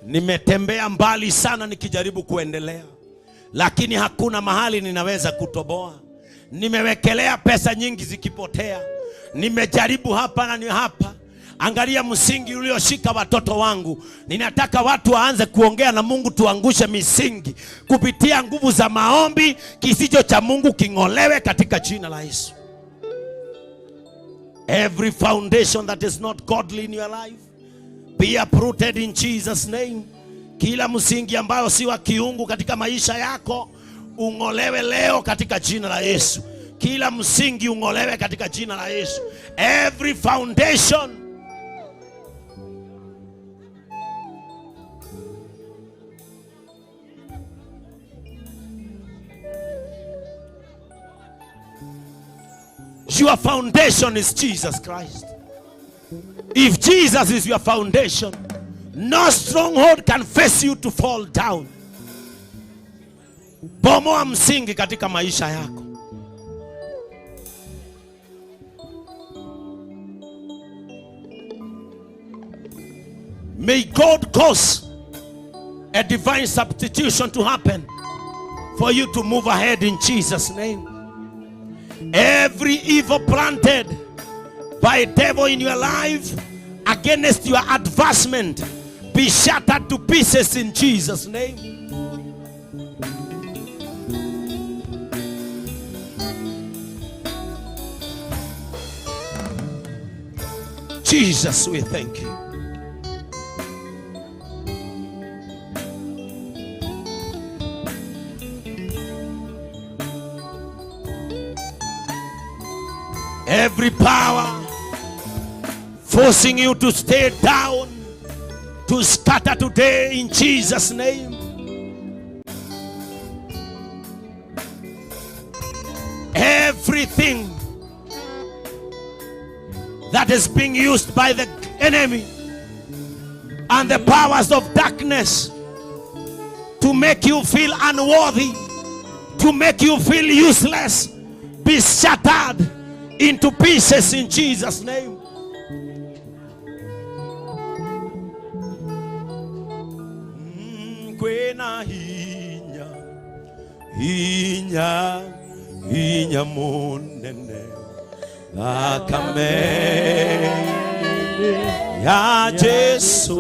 Nimetembea mbali sana nikijaribu kuendelea, lakini hakuna mahali ninaweza kutoboa. Nimewekelea pesa nyingi zikipotea. Nimejaribu hapa na ni hapa. Angalia msingi ulioshika watoto wangu. Ninataka watu waanze kuongea na Mungu, tuangushe misingi kupitia nguvu za maombi. Kisicho cha Mungu king'olewe katika jina la Yesu. Every foundation that is not godly in your life be uprooted in Jesus name. Kila msingi ambayo si wa kiungu katika maisha yako ung'olewe leo katika jina la Yesu. Kila msingi ung'olewe katika jina la Yesu. Every foundation your foundation is Jesus Christ. If Jesus is your foundation, no stronghold can face you to fall down. Bomoa msingi katika maisha yako. May God cause a divine substitution to happen for you to move ahead in Jesus' name. Every evil planted by a devil in your life against your advancement be shattered to pieces in Jesus' name. Jesus, we thank you. Every power forcing you to stay down, to scatter today in Jesus' name. Everything that is being used by the enemy and the powers of darkness to make you feel unworthy, to make you feel useless, be shattered into pieces in Jesus' name. Kwena hinya, hinya, hinya munene akame ya Jesu.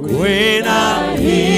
Kwena hinya